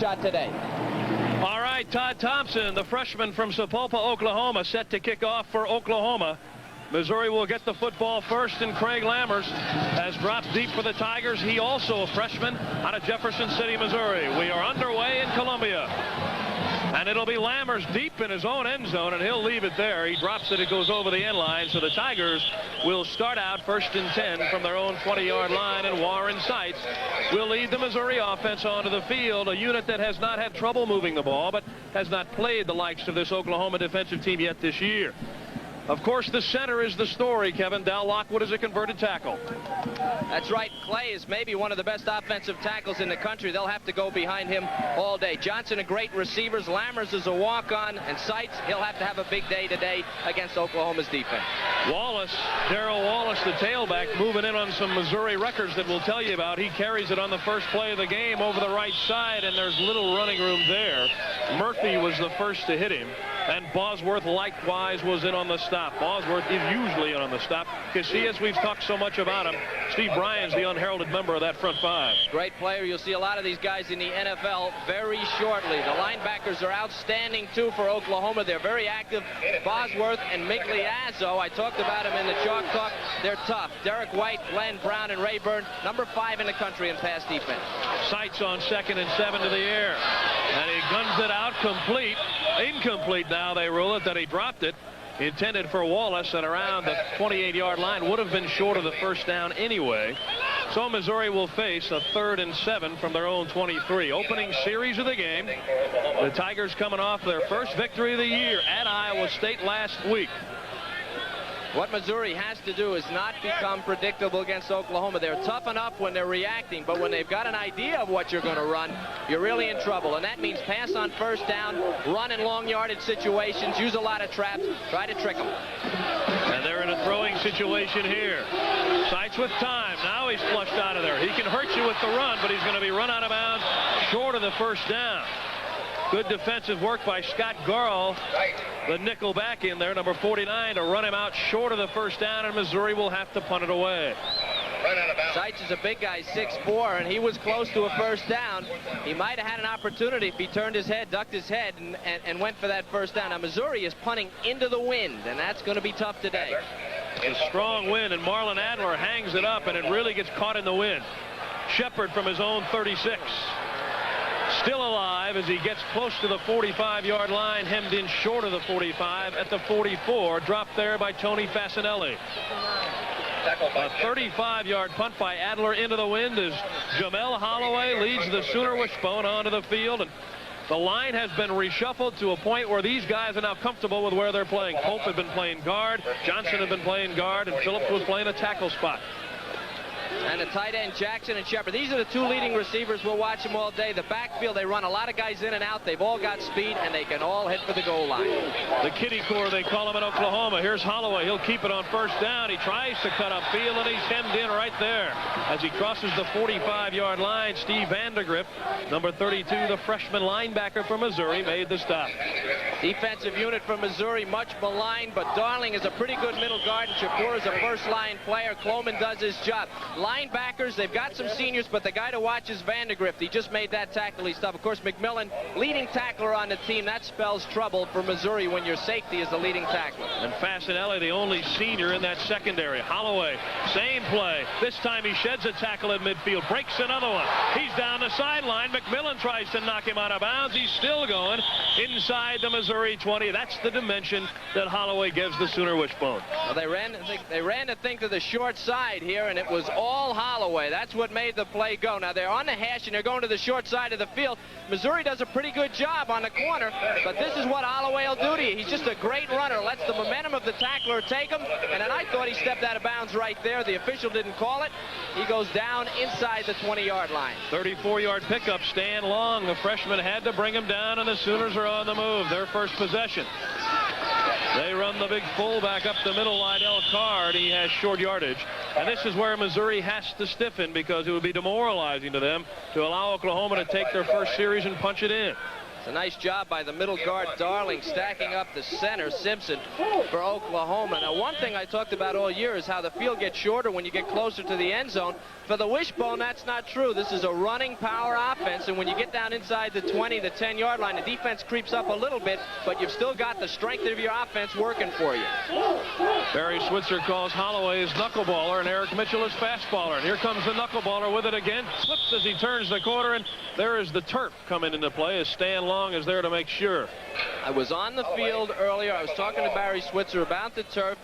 shot today. All right, Todd Thompson, the freshman from Sapulpa, Oklahoma, set to kick off for Oklahoma. Missouri will get the football first, and Craig Lammers has dropped deep for the Tigers. He also a freshman out of Jefferson City, Missouri. We are underway in Columbia. And it'll be Lammers deep in his own end zone, and he'll leave it there. He drops it, it goes over the end line. So the Tigers will start out 1st and 10 from their own 20-yard line, and Warren Sites will lead the Missouri offense onto the field, a unit that has not had trouble moving the ball, but has not played the likes of this Oklahoma defensive team yet this year. Of course, the center is the story, Kevin. Dal Lockwood is a converted tackle. That's right. Clay is maybe one of the best offensive tackles in the country. They'll have to go behind him all day. Johnson, a great receivers. Lammers is a walk-on. And Sites, he'll have to have a big day today against Oklahoma's defense. Wallace, Darrell Wallace, the tailback, moving in on some Missouri records that we'll tell you about. He carries it on the first play of the game over the right side, and there's little running room there. Murphy was the first to hit him, and Bosworth likewise was in on the stop. Bosworth is usually in on the stop. Casillas, we've talked so much about him. Steve Bryan's the unheralded member of that front five. Great player. You'll see a lot of these guys in the NFL very shortly. The linebackers are outstanding, too, for Oklahoma. They're very active. Bosworth and Migliazzo, I talked about him in the Chalk Talk. They're tough. Derek White, Glenn Brown, and Rayburn, number 5 in the country in pass defense. Sights on 2nd and 7 to the air. And he guns it out complete. Incomplete now, they rule it, that he dropped it. Intended for Wallace, and around the 28-yard line. Would have been short of the first down anyway. So Missouri will face a 3rd and 7 from their own 23. Opening series of the game. The Tigers coming off their first victory of the year at Iowa State last week. What Missouri has to do is not become predictable against Oklahoma. They're tough enough when they're reacting, but when they've got an idea of what you're going to run, you're really in trouble. And that means pass on first down, run in long yardage situations, use a lot of traps, try to trick them. And they're in a throwing situation here. Sights with time. Now he's flushed out of there. He can hurt you with the run, but he's going to be run out of bounds short of the first down. Good defensive work by Scott Garl, the nickel back in there, number 49, to run him out short of the first down, and Missouri will have to punt it away. Sites is a big guy, 6'4", and he was close to a first down. He might have had an opportunity if he turned his head, ducked his head, and went for that first down. Now, Missouri is punting into the wind, and that's going to be tough today. It's a strong wind, and Marlon Adler hangs it up, and it really gets caught in the wind. Shepard from his own 36. Still alive as he gets close to the 45-yard line, hemmed in short of the 45 at the 44, dropped there by Tony Fasanelli. A 35-yard punt by Adler into the wind as Jamel Holloway leads the Sooner Wishbone onto the field, and the line has been reshuffled to a point where these guys are now comfortable with where they're playing. Pope had been playing guard, Johnson had been playing guard, and Phillips was playing a tackle spot. And the tight end, Jackson and Shepard. These are the 2 leading receivers. We'll watch them all day. The backfield, they run a lot of guys in and out. They've all got speed, and they can all hit for the goal line. The kiddie core, they call him in Oklahoma. Here's Holloway. He'll keep it on first down. He tries to cut upfield, and he's hemmed in right there. As he crosses the 45-yard line, Steve Vandergrift, number 32, the freshman linebacker from Missouri, made the stop. Defensive unit from Missouri, much maligned, but Darling is a pretty good middle guard, and Shakur is a first-line player. Kloman does his job. Linebackers, they've got some seniors, but the guy to watch is Vandergrift. He just made that tackle. He's tough. Of course, McMillan, leading tackler on the team. That spells trouble for Missouri when your safety is the leading tackler. And Fasanelli, the only senior in that secondary. Holloway, same play. This time he sheds a tackle at midfield, breaks another one. He's down the sideline. McMillan tries to knock him out of bounds. He's still going inside the Missouri 20. That's the dimension that Holloway gives the Sooner Wishbone. Well, they ran the thing to the short side here, and it was all Holloway. That's what made the play go. Now, they're on the hash, and they're going to the short side of the field. Missouri does a pretty good job on the corner, but this is what Holloway will do to you. He's just a great runner. Lets the momentum of the tackler take him, and then I thought he stepped out of bounds right there. The official didn't call it. He goes down inside the 20-yard line. 34-yard pickup, Stan Long. The freshman had to bring him down, and the Sooners are on the move. Their first possession. They run the big fullback up the middle, Lydell Card. He has short yardage. And this is where Missouri has to stiffen, because it would be demoralizing to them to allow Oklahoma to take their first series and punch it in. It's a nice job by the middle guard, Darling, stacking up the center, Simpson, for Oklahoma. Now, one thing I talked about all year is how the field gets shorter when you get closer to the end zone. For the Wishbone, that's not true. This is a running power offense, and when you get down inside the 20, the 10-yard line, the defense creeps up a little bit, but you've still got the strength of your offense working for you. Barry Switzer calls Holloway his knuckleballer and Eric Mitchell his fastballer. And here comes the knuckleballer with it again. Slips as he turns the corner, and there is the turf coming into play as Stan Long is there to make sure. I was on the field earlier. I was talking to Barry Switzer about the turf,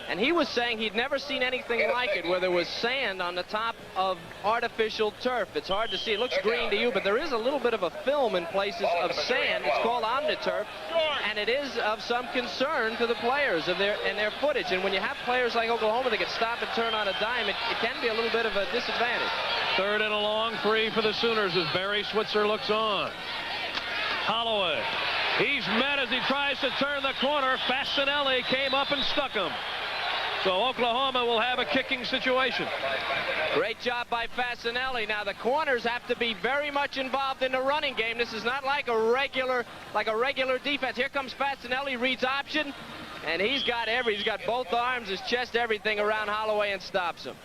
and he was saying he'd never seen anything like it, where there was sand on the top of artificial turf. It's hard to see. It looks green to you, but there is a little bit of a film in places of sand. It's called OmniTurf, and it is of some concern to the players and their footage. And when you have players like Oklahoma that can stop and turn on a dime, it can be a little bit of a disadvantage. 3rd and a long, 3 for the Sooners as Barry Switzer looks on. Holloway. He's met as he tries to turn the corner. Fasanelli came up and stuck him. So Oklahoma will have a kicking situation. Great job by Fasanelli. Now the corners have to be very much involved in the running game. This is not like a regular defense. Here comes Fasanelli, reads option, and he's got both arms, his chest, everything around Holloway and stops him.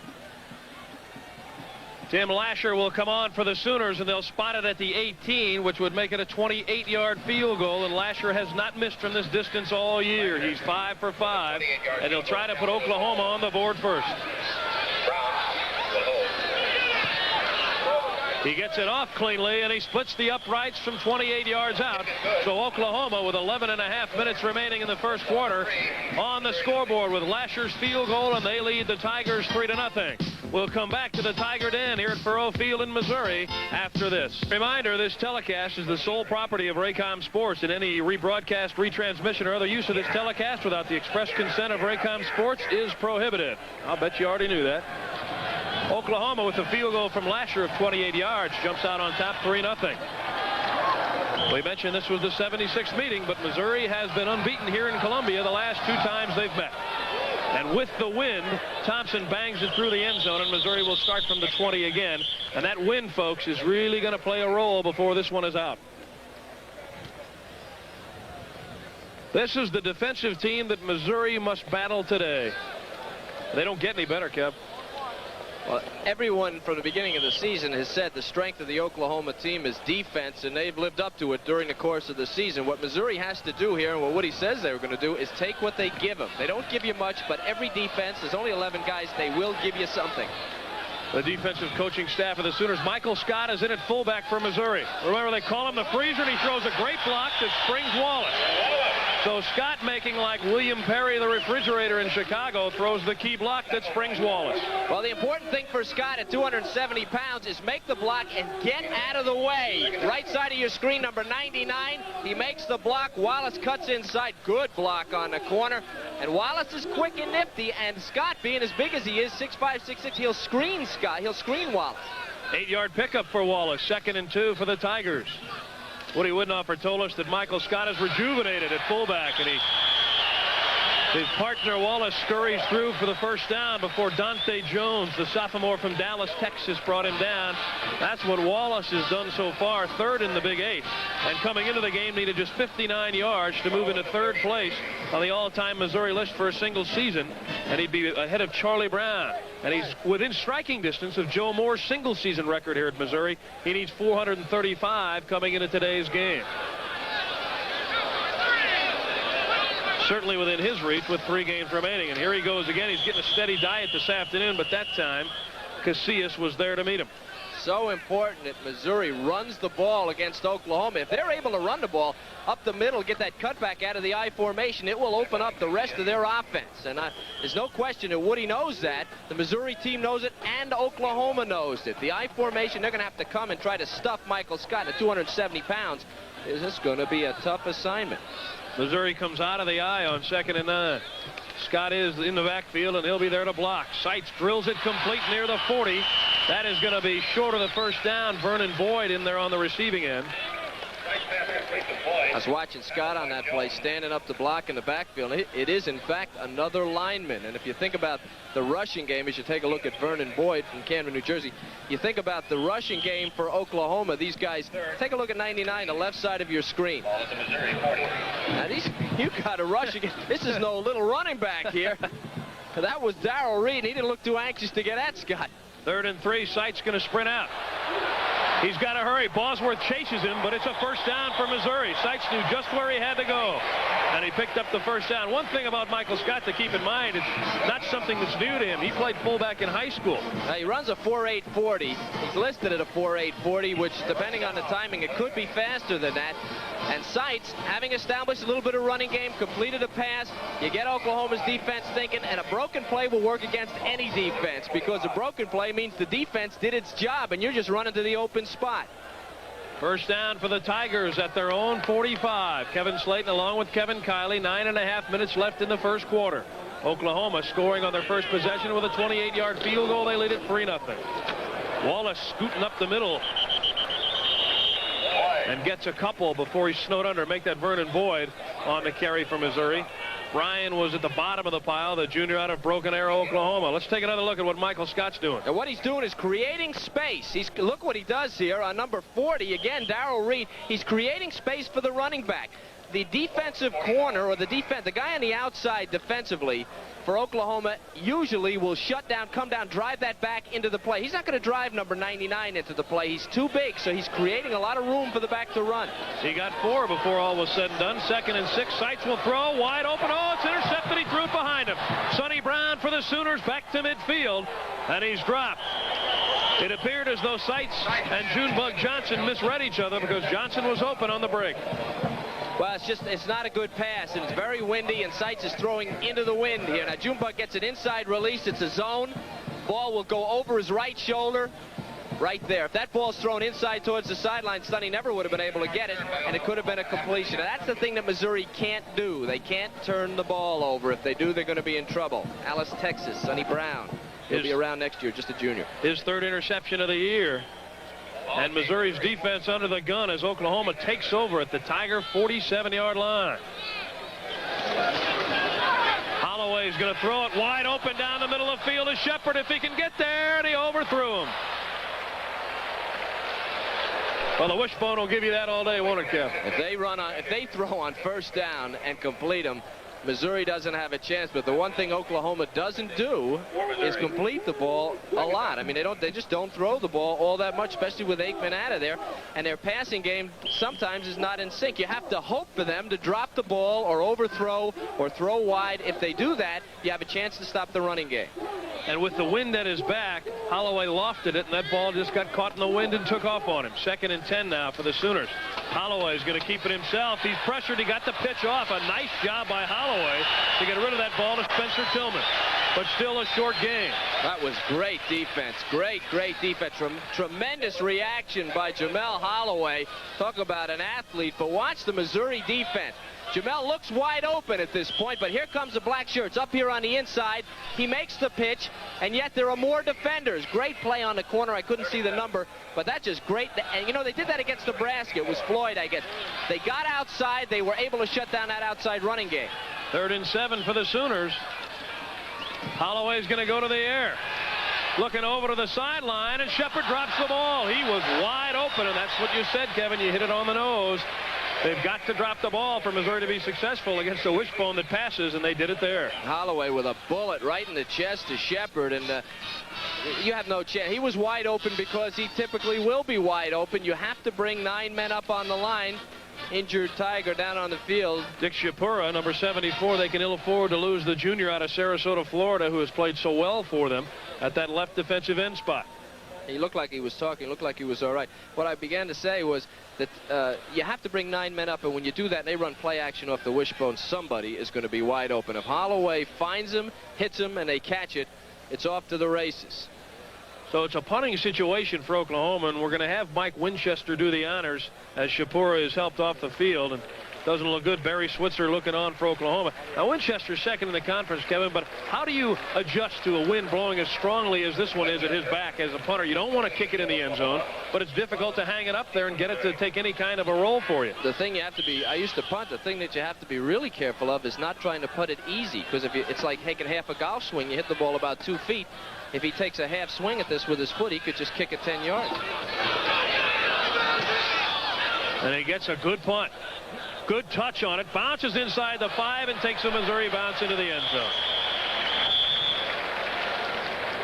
Tim Lasher will come on for the Sooners, and they'll spot it at the 18, which would make it a 28-yard field goal, and Lasher has not missed from this distance all year. He's 5 for 5, and he'll try to put Oklahoma on the board first. He gets it off cleanly, and he splits the uprights from 28 yards out. So Oklahoma, with 11.5 minutes remaining in the first quarter, on the scoreboard with Lasher's field goal, and they lead the Tigers 3-0. We'll come back to the Tiger Den here at Faurot Field in Missouri after this. Reminder, this telecast is the sole property of Raycom Sports, and any rebroadcast, retransmission, or other use of this telecast without the express consent of Raycom Sports is prohibited. I'll bet you already knew that. Oklahoma with the field goal from Lasher of 28 yards jumps out on top 3-0. We mentioned this was the 76th meeting, but Missouri has been unbeaten here in Columbia the last 2 times they've met. And with the wind, Thompson bangs it through the end zone, and Missouri will start from the 20 again. And that wind, folks, is really going to play a role before this one is out. This is the defensive team that Missouri must battle today. They don't get any better, Kev. Well, everyone from the beginning of the season has said the strength of the Oklahoma team is defense, and they've lived up to it during the course of the season. What Missouri has to do here, and what Woody says they were going to do, is take what they give them. They don't give you much, but every defense, there's only 11 guys, they will give you something. The defensive coaching staff of the Sooners, Michael Scott is in at fullback for Missouri. Remember, they call him the freezer, and he throws a great block that springs Wallace. So Scott, making like William Perry the refrigerator in Chicago, throws the key block that springs Wallace. Well, the important thing for Scott at 270 pounds is make the block and get out of the way. Right side of your screen, number 99. He makes the block. Wallace cuts inside. Good block on the corner. And Wallace is quick and nifty. And Scott, being as big as he is, 6'5", 6'6", he'll screen Scott. He'll screen Wallace. 8-yard pickup for Wallace. 2nd and 2 for the Tigers. Woody Widenhofer told us that Michael Scott is rejuvenated at fullback, and his partner Wallace scurries through for the first down before Dante Jones, the sophomore from Dallas, Texas, brought him down. That's what Wallace has done so far, 3rd in the Big 8. And coming into the game, needed just 59 yards to move into 3rd place on the all-time Missouri list for a single season, and he'd be ahead of Charlie Brown. And he's within striking distance of Joe Moore's single-season record here at Missouri. He needs 435 coming into today's game. Certainly within his reach with 3 games remaining. And here he goes again. He's getting a steady diet this afternoon, but that time Casillas was there to meet him. So important that Missouri runs the ball against Oklahoma. If they're able to run the ball up the middle, get that cutback out of the I formation, it will open up the rest of their offense. And there's no question that Woody knows that. The Missouri team knows it, and Oklahoma knows it. The I formation, they're going to have to come and try to stuff Michael Scott at 270 pounds. Is this going to be a tough assignment? Missouri comes out of the I on 2nd and 9. Scott is in the backfield, and he'll be there to block. Seitz drills it complete near the 40. That is going to be short of the first down. Vernon Boyd in there on the receiving end. Now was watching Scott on that play, standing up to block in the backfield. It is, in fact, another lineman. And if you think about the rushing game, as you take a look at Vernon Boyd from Camden, New Jersey, you think about the rushing game for Oklahoma. These guys, take a look at 99, the left side of your screen. Now, you got a rush again. This is no little running back here. That was Darrell Reed. He didn't look too anxious to get at Scott. 3rd and 3. Seitz going to sprint out. He's got to hurry. Bosworth chases him, but it's a first down for Missouri. Seitz knew just where he had to go, and he picked up the first down. One thing about Michael Scott to keep in mind, it's not something that's new to him. He played fullback in high school. He runs a 4.8 40. He's listed at a 4.8 40, which, depending on the timing, it could be faster than that. And Seitz, having established a little bit of running game, completed a pass. You get Oklahoma's defense thinking, and a broken play will work against any defense, because a broken play means the defense did its job, and you're just running to the open spot. First down for the Tigers at their own 45. Kevin Slayton along with Kevin Kiley. 9.5 minutes left in the first quarter. Oklahoma scoring on their first possession with a 28-yard field goal. They lead it 3-0. Wallace scooting up the middle and gets a couple before he's snowed under. Make that Vernon Boyd on the carry for Missouri. Ryan was at the bottom of the pile, the junior out of Broken Arrow, Oklahoma. Let's take another look at what Michael Scott's doing. And what he's doing is creating space. Look what he does here on number 40. Again, Darrell Reed. He's creating space for the running back. The defensive corner, or the guy on the outside defensively for Oklahoma, usually will shut down, come down, drive that back into the play. He's not going to drive number 99 into the play. He's too big, so he's creating a lot of room for the back to run. He got 4 before all was said and done. 2nd and 6. Seitz will throw wide open. Oh, it's intercepted. He threw it behind him. Sonny Brown for the Sooners back to midfield, and he's dropped. It appeared as though Seitz and Junebug Johnson misread each other, because Johnson was open on the break. Well, it's not a good pass, and it's very windy, and Seitz is throwing into the wind here. Now, Junebug gets an inside release. It's a zone. Ball will go over his right shoulder right there. If that ball's thrown inside towards the sideline, Sonny never would have been able to get it, and it could have been a completion. Now, that's the thing that Missouri can't do. They can't turn the ball over. If they do, they're going to be in trouble. Alice, Texas, Sonny Brown. He'll be around next year, just a junior. His 3rd interception of the year. And Missouri's defense under the gun as Oklahoma takes over at the Tiger 47-yard line. Holloway's going to throw it wide open down the middle of the field to Shepard if he can get there, and he overthrew him. Well, the wishbone will give you that all day, won't it, Kev? If they throw on first down and complete them, Missouri doesn't have a chance. But the one thing Oklahoma doesn't do is complete the ball a lot. I mean, they just don't throw the ball all that much, especially with Aikman out of there. And their passing game sometimes is not in sync. You have to hope for them to drop the ball or overthrow or throw wide. If they do that, you have a chance to stop the running game. And with the wind at his back, Holloway lofted it, and that ball just got caught in the wind and took off on him. 2nd and 10 now for the Sooners. Holloway's going to keep it himself. He's pressured. He got the pitch off. A nice job by Holloway to get rid of that ball to Spencer Tillman. But still a short game. That was great defense. Great defense. Tremendous reaction by Jamel Holloway. Talk about an athlete. But watch the Missouri defense. Jamel looks wide open at this point, but here comes the black shirts up here on the inside. He makes the pitch, and yet there are more defenders. Great play on the corner. I couldn't see the number, but that's just great. And, you know, they did that against Nebraska. It was Floyd, I guess. They got outside. They were able to shut down that outside running game. 3rd and 7 for the Sooners. Holloway's going to go to the air. Looking over to the sideline, and Shepard drops the ball. He was wide open, and that's what you said, Kevin. You hit it on the nose. They've got to drop the ball for Missouri to be successful against a wishbone that passes, and they did it there. Holloway with a bullet right in the chest to Shepard, and you have no chance. He was wide open because he typically will be wide open. You have to bring 9 men up on the line. Injured Tiger down on the field. Dick Shapura, number 74. They can ill afford to lose the junior out of Sarasota, Florida, who has played so well for them at that left defensive end spot. He looked like he was talking, looked like he was all right. What I began to say was that you have to bring 9 men up, and when you do that and they run play action off the wishbone, somebody is going to be wide open. If Holloway finds him, hits him, and they catch it, it's off to the races. So it's a punting situation for Oklahoma, and we're going to have Mike Winchester do the honors as Shapura is helped off the field. And doesn't look good. Barry Switzer looking on for Oklahoma. Now, Winchester's second in the conference, Kevin, but how do you adjust to a wind blowing as strongly as this one is at his back as a punter? You don't want to kick it in the end zone, but it's difficult to hang it up there and get it to take any kind of a roll for you. The thing you have to be, I used to punt, the thing that you have to be really careful of is not trying to putt it easy, because if it's like taking half a golf swing. You hit the ball about 2 feet. If he takes a half swing at this with his foot, he could just kick it 10 yards. And he gets a good punt. Good touch on it. Bounces inside the 5 and takes a Missouri bounce into the end zone.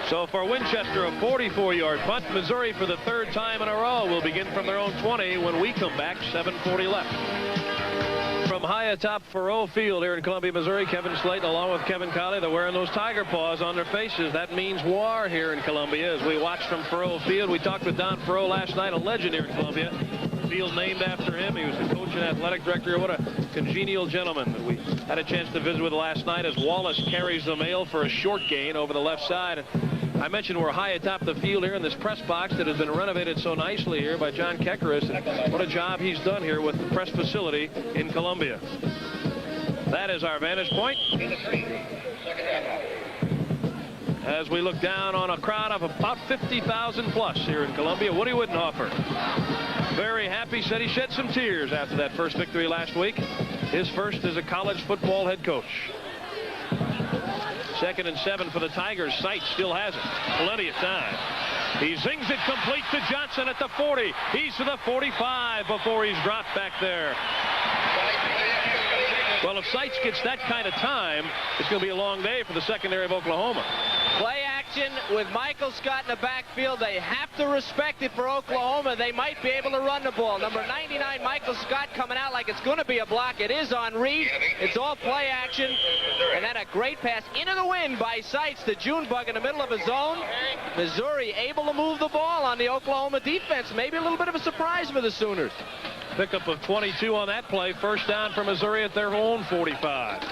So for Winchester, a 44-yard punt. Missouri, for the 3rd time in a row, will begin from their own 20 when we come back. 7:40 left. From high atop Faurot Field here in Columbia, Missouri, Kevin Slayton along with Kevin Colley. They're wearing those tiger paws on their faces. That means war here in Columbia. As we watch from Faurot Field, we talked with Don Faurot last night, a legend here in Columbia. Field named after him. He was the coach and athletic director. What a congenial gentleman that we had a chance to visit with last night as Wallace carries the mail for a short gain over the left side. I mentioned we're high atop the field here in this press box that has been renovated so nicely here by John Keckeris. And what a job he's done here with the press facility in Columbia. That is our vantage point. As we look down on a crowd of about 50,000 plus here in Columbia, Woody Widenhofer. Very happy, said he shed some tears after that first victory last week. His first as a college football head coach. 2nd and 7 for the Tigers. Seitz still has it. Plenty of time. He zings it complete to Johnson at the 40. He's to the 45 before he's dropped back there. Well, if Seitz gets that kind of time, it's going to be a long day for the secondary of Oklahoma. Play action with Michael Scott in the backfield. They have to respect it for Oklahoma. They might be able to run the ball. Number 99, Michael Scott, coming out like it's going to be a block. It is on Reed. It's all play action. And then a great pass into the wind by Seitz to Junebug in the middle of his zone. Missouri able to move the ball on the Oklahoma defense. Maybe a little bit of a surprise for the Sooners. Pickup of 22 on that play. First down for Missouri at their own 45.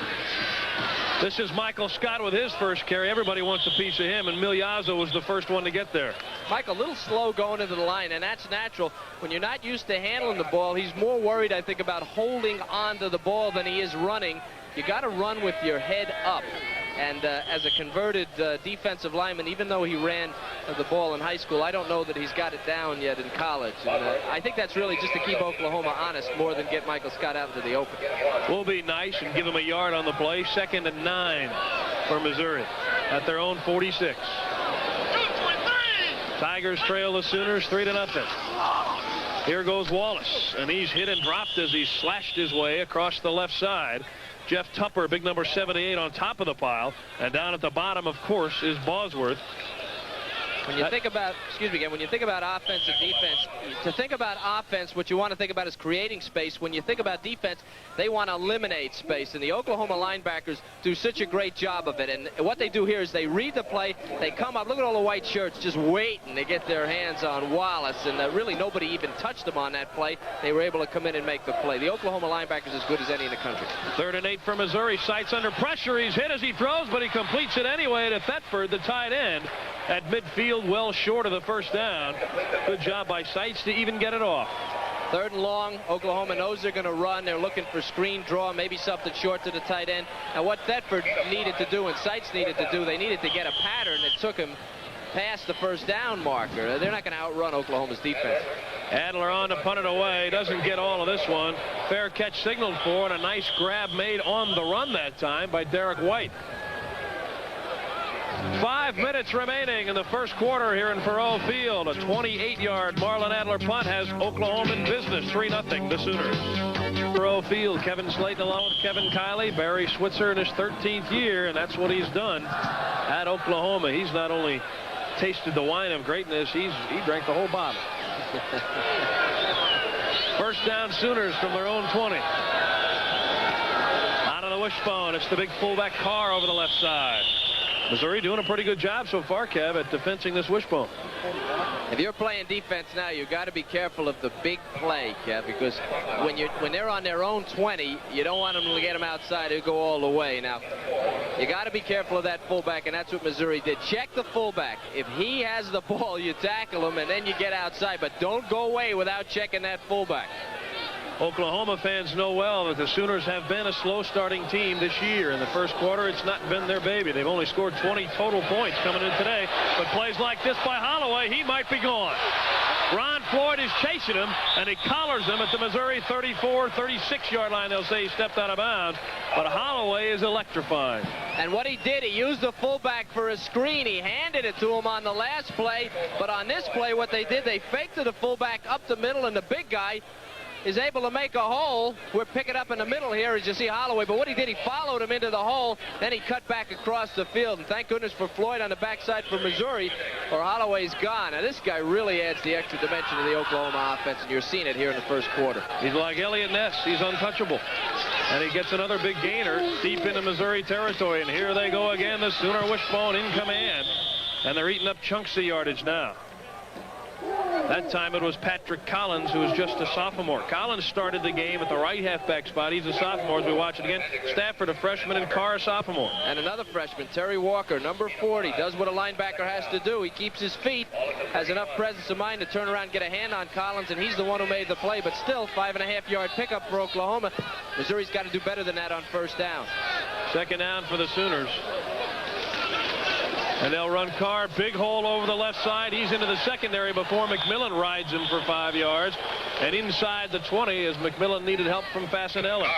This is Michael Scott with his first carry. Everybody wants a piece of him, and Milazzo was the first one to get there. Michael, a little slow going into the line, and that's natural. When you're not used to handling the ball, he's more worried, I think, about holding onto the ball than he is running. You got to run with your head up. And as a converted defensive lineman, even though he ran the ball in high school, I don't know that he's got it down yet in college. And I think that's really just to keep Oklahoma honest more than get Michael Scott out into the open. We'll be nice and give him a yard on the play. 2nd and 9 for Missouri at their own 46. Tigers trail the Sooners 3-0. Here goes Wallace, and he's hit and dropped as he slashed his way across the left side. Jeff Tupper, big number 78, on top of the pile. And down at the bottom, of course, is Bosworth. When you think about, when you think about offense and defense, to think about offense, what you want to think about is creating space. When you think about defense, they want to eliminate space. And the Oklahoma linebackers do such a great job of it. And what they do here is they read the play, they come up, look at all the white shirts, just waiting to get their hands on Wallace. And really nobody even touched them on that play. They were able to come in and make the play. The Oklahoma linebackers as good as any in the country. 3rd and 8 for Missouri. Seitz under pressure. He's hit as he throws, but he completes it anyway to Thetford, the tight end, at midfield, well short of the first down. Good job by Seitz to even get it off. 3rd and long. Oklahoma knows they're going to run. They're looking for screen draw, maybe something short to the tight end. And what Thetford needed to do and Seitz needed to do, they needed to get a pattern that took him past the first down marker. They're not going to outrun Oklahoma's defense. Adler on to punt it away. Doesn't get all of this one. Fair catch signaled for, and a nice grab made on the run that time by Derek White. 5 minutes remaining in the first quarter here in Faurot Field. A 28-yard Marlon Adler punt has Oklahoma in business. 3-0 the Sooners. Faurot Field, Kevin Slayton along with Kevin Kiley. Barry Switzer in his 13th year, and that's what he's done at Oklahoma. He's not only tasted the wine of greatness, he drank the whole bottle. First down Sooners from their own 20. Out of the wishbone, it's the big fullback Carr over the left side. Missouri doing a pretty good job so far, Kev, at defending this wishbone. If you're playing defense now, you've got to be careful of the big play, Kev, because when they're on their own 20, you don't want them to get them outside and go all the way. Now, you got to be careful of that fullback, and that's what Missouri did. Check the fullback. If he has the ball, you tackle him, and then you get outside, but don't go away without checking that fullback. Oklahoma fans know well that the Sooners have been a slow starting team this year. In the first quarter, it's not been their baby. They've only scored 20 total points coming in today. But plays like this by Holloway, he might be gone. Ron Floyd is chasing him, and he collars him at the Missouri 34, 36-yard line. They'll say he stepped out of bounds. But Holloway is electrifying. And what he did, he used the fullback for a screen. He handed it to him on the last play. But on this play, what they did, they faked to the fullback up the middle, and the big guy is able to make a hole. We're picking up in the middle here as you see Holloway, but what he did, he followed him into the hole, then he cut back across the field, and thank goodness for Floyd on the backside for Missouri, or Holloway's gone. Now this guy really adds the extra dimension to the Oklahoma offense, and you're seeing it here in the first quarter. He's like Elliott Ness. He's untouchable. And he gets another big gainer deep into Missouri territory, and here they go again. The Sooner wishbone in command, and they're eating up chunks of yardage now. That time it was Patrick Collins, who was just a sophomore. Collins started the game at the right halfback spot. He's a sophomore as we watch it again. Stafford, a freshman, and Carr, a sophomore. And another freshman, Terry Walker, number 40, does what a linebacker has to do. He keeps his feet, has enough presence of mind to turn around and get a hand on Collins, and he's the one who made the play. But still, 5.5-yard pickup for Oklahoma. Missouri's got to do better than that on first down. Second down for the Sooners. And they'll run Carr, big hole over the left side. He's into the secondary before McMillan rides him for 5 yards. And inside the 20 as McMillan needed help from Fasanelli.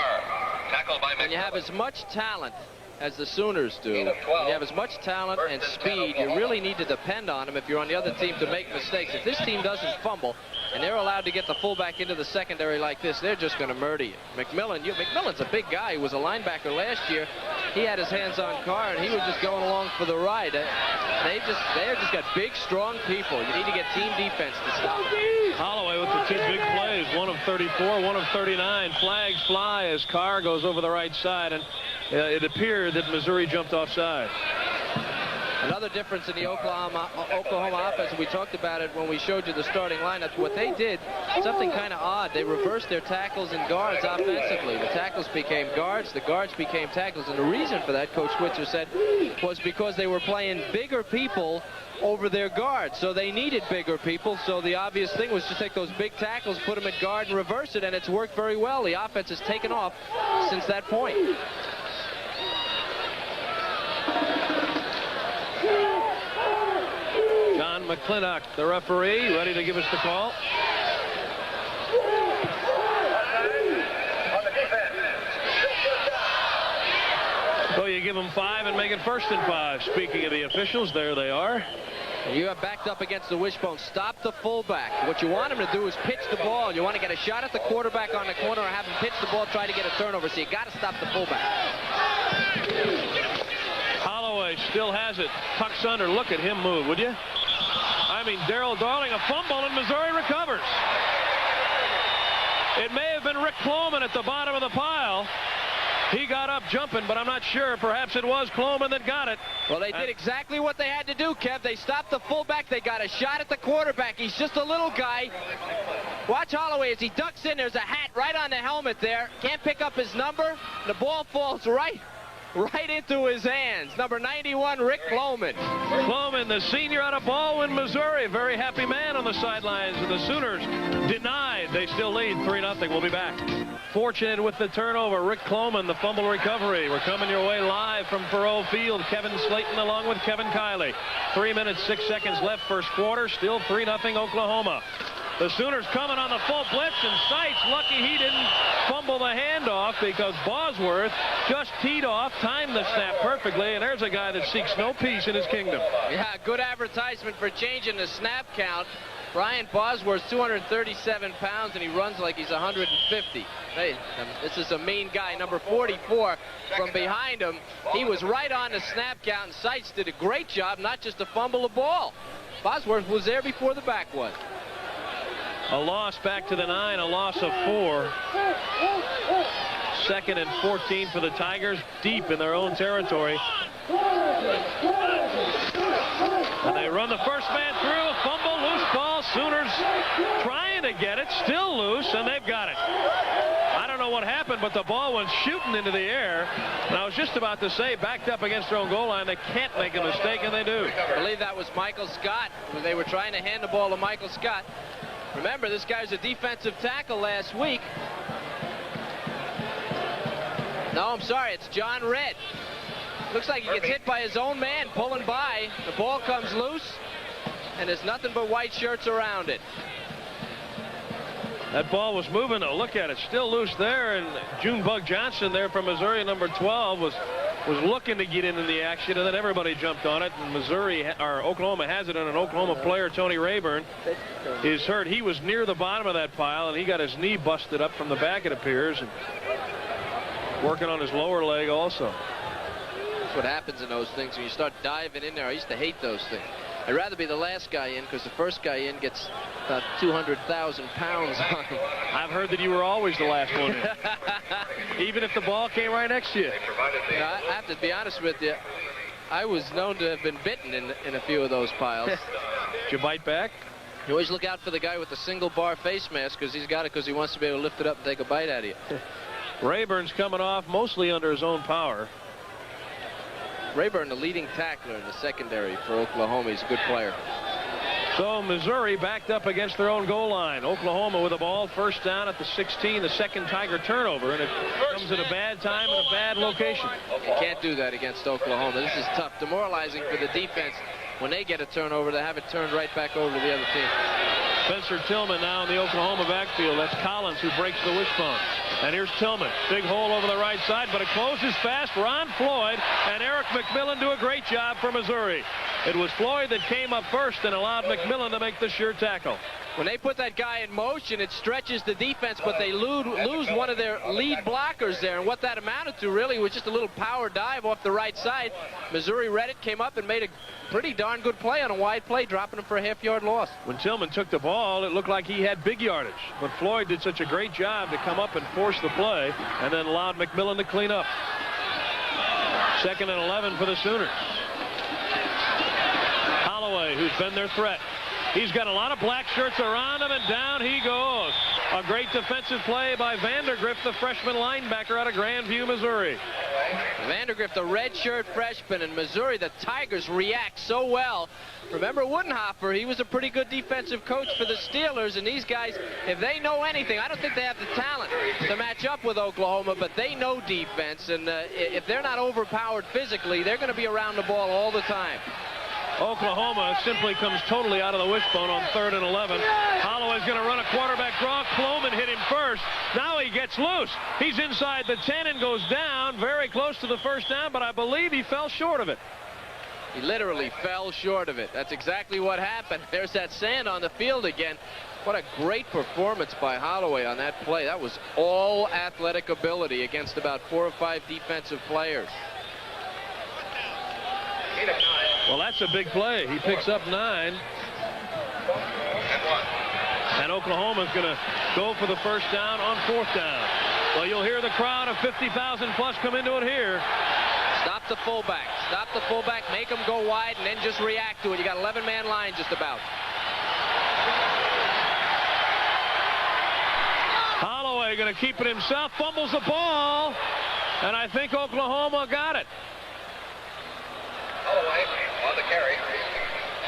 When you have as much talent as the Sooners do, when you have as much talent and speed, you really need to depend on them if you're on the other team to make mistakes. If this team doesn't fumble and they're allowed to get the fullback into the secondary like this, they're just going to murder you. McMillan's a big guy. He was a linebacker last year. He had his hands on Carr, and he was just going along for the ride. They just got big, strong people. You need to get team defense to stop them. Holloway with the two big plays, one of 34, one of 39. Flags fly as Carr goes over the right side, and it appeared that Missouri jumped offside. Another difference in the Oklahoma offense, we talked about it when we showed you the starting lineup. What they did, something kind of odd. They reversed their tackles and guards offensively. The tackles became guards, the guards became tackles. And the reason for that, Coach Switzer said, was because they were playing bigger people over their guards. So they needed bigger people. So the obvious thing was to take those big tackles, put them at guard, and reverse it. And it's worked very well. The offense has taken off since that point. John McClintock, the referee, ready to give us the call. So you give them 5 and make it 1st and 5. Speaking of the officials, there they are. You have backed up against the wishbone. Stop the fullback. What you want him to do is pitch the ball. You want to get a shot at the quarterback on the corner or have him pitch the ball, try to get a turnover. So you got to stop the fullback. Holloway still has it. Tucks under. Look at him move, would you? I mean, Darryl Darling, a fumble, and Missouri recovers. It may have been Rick Cloman at the bottom of the pile. He got up jumping, but I'm not sure. Perhaps it was Cloman that got it. Well, they did exactly what they had to do, Kev. They stopped the fullback. They got a shot at the quarterback. He's just a little guy. Watch Holloway as he ducks in. There's a hat right on the helmet there. Can't pick up his number. The ball falls right into his hands. Number 91, Rick Cloman. Cloman, the senior out of Baldwin, Missouri. Very happy man on the sidelines. And the Sooners denied. They still lead 3-0. We'll be back. Fortunate with the turnover. Rick Cloman, the fumble recovery. We're coming your way live from Faurot Field. Kevin Slayton along with Kevin Kiley. 3 minutes, 6 seconds left first quarter. Still 3-0 Oklahoma. The Sooners coming on the full blitz, and Seitz lucky he didn't fumble the handoff because Bosworth just teed off, timed the snap perfectly, and there's a guy that seeks no peace in his kingdom. Yeah, good advertisement for changing the snap count. Brian Bosworth's 237 pounds, and he runs like he's 150. Hey, this is a mean guy. Number 44 from behind him. He was right on the snap count, and Seitz did a great job not just to fumble the ball. Bosworth was there before the back was. A loss back to the 9, a loss of 4. 2nd and 14 for the Tigers, deep in their own territory. And they run the first man through, a fumble, loose ball. Sooners trying to get it, still loose, and they've got it. I don't know what happened, but the ball went shooting into the air. And I was just about to say, backed up against their own goal line, they can't make a mistake, and they do. I believe that was Michael Scott. They were trying to hand the ball to Michael Scott. Remember, this guy's a defensive tackle last week. No, I'm sorry. It's John Red. Looks like he gets hit by his own man pulling by. The ball comes loose, and there's nothing but white shirts around it. That ball was moving, though. Look at it. Still loose there, and Junebug Johnson there from Missouri, number 12, was looking to get into the action, and then everybody jumped on it. And Oklahoma has it on an Oklahoma player. Tony Rayburn is hurt. He was near the bottom of that pile, and he got his knee busted up from the back, it appears, and working on his lower leg also. That's what happens in those things when you start diving in there. I used to hate those things. I'd rather be the last guy in, because the first guy in gets about 200,000 pounds on him. I've heard that you were always the last one in, even if the ball came right next to you. You know, I have to be honest with you. I was known to have been bitten in a few of those piles. Did you bite back? You always look out for the guy with the single bar face mask, because he's got it because he wants to be able to lift it up and take a bite out of you. Rayburn's coming off mostly under his own power. Rayburn, the leading tackler in the secondary for Oklahoma. He's a good player. So Missouri backed up against their own goal line. Oklahoma with the ball, first down at the 16, the second Tiger turnover, and it comes at a bad time and a bad location. You can't do that against Oklahoma. This is tough. Demoralizing for the defense when they get a turnover to have it turned right back over to the other team. Spencer Tillman now in the Oklahoma backfield. That's Collins who breaks the wishbone. And here's Tillman. Big hole over the right side, but it closes fast. Ron Floyd and Eric McMillan do a great job for Missouri. It was Floyd that came up first and allowed McMillan to make the sure tackle. When they put that guy in motion, it stretches the defense, but they lose one of their lead blockers there. And what that amounted to really was just a little power dive off the right side. Missouri read it, came up and made a pretty darn good play on a wide play, dropping him for a half-yard loss. When Tillman took the ball, it looked like he had big yardage. But Floyd did such a great job to come up and force the play and then allowed McMillan to clean up. 2nd and 11 for the Sooners. Holloway, who's been their threat. He's got a lot of black shirts around him, and down he goes. A great defensive play by Vandergrift, the freshman linebacker out of Grandview, Missouri. Vandergrift, the redshirt freshman in Missouri. The Tigers react so well. Remember Woodenhofer, he was a pretty good defensive coach for the Steelers, and these guys, if they know anything, I don't think they have the talent to match up with Oklahoma, but they know defense, and if they're not overpowered physically, they're going to be around the ball all the time. Oklahoma simply comes totally out of the wishbone on 3rd and 11. Holloway's going to run a quarterback draw. Cloman hit him first. Now he gets loose. He's inside the 10 and goes down, very close to the first down, but I believe he fell short of it. He literally fell short of it. That's exactly what happened. There's that sand on the field again. What a great performance by Holloway on that play. That was all athletic ability against about 4 or 5 defensive players. Well, that's a big play. He picks up 9. And Oklahoma's going to go for the first down on 4th down. Well, you'll hear the crowd of 50,000 plus come into it here. Stop the fullback. Stop the fullback. Make him go wide and then just react to it. You got 11-man line just about. Holloway going to keep it himself. Fumbles the ball. And I think Oklahoma got it. Holloway on the carry.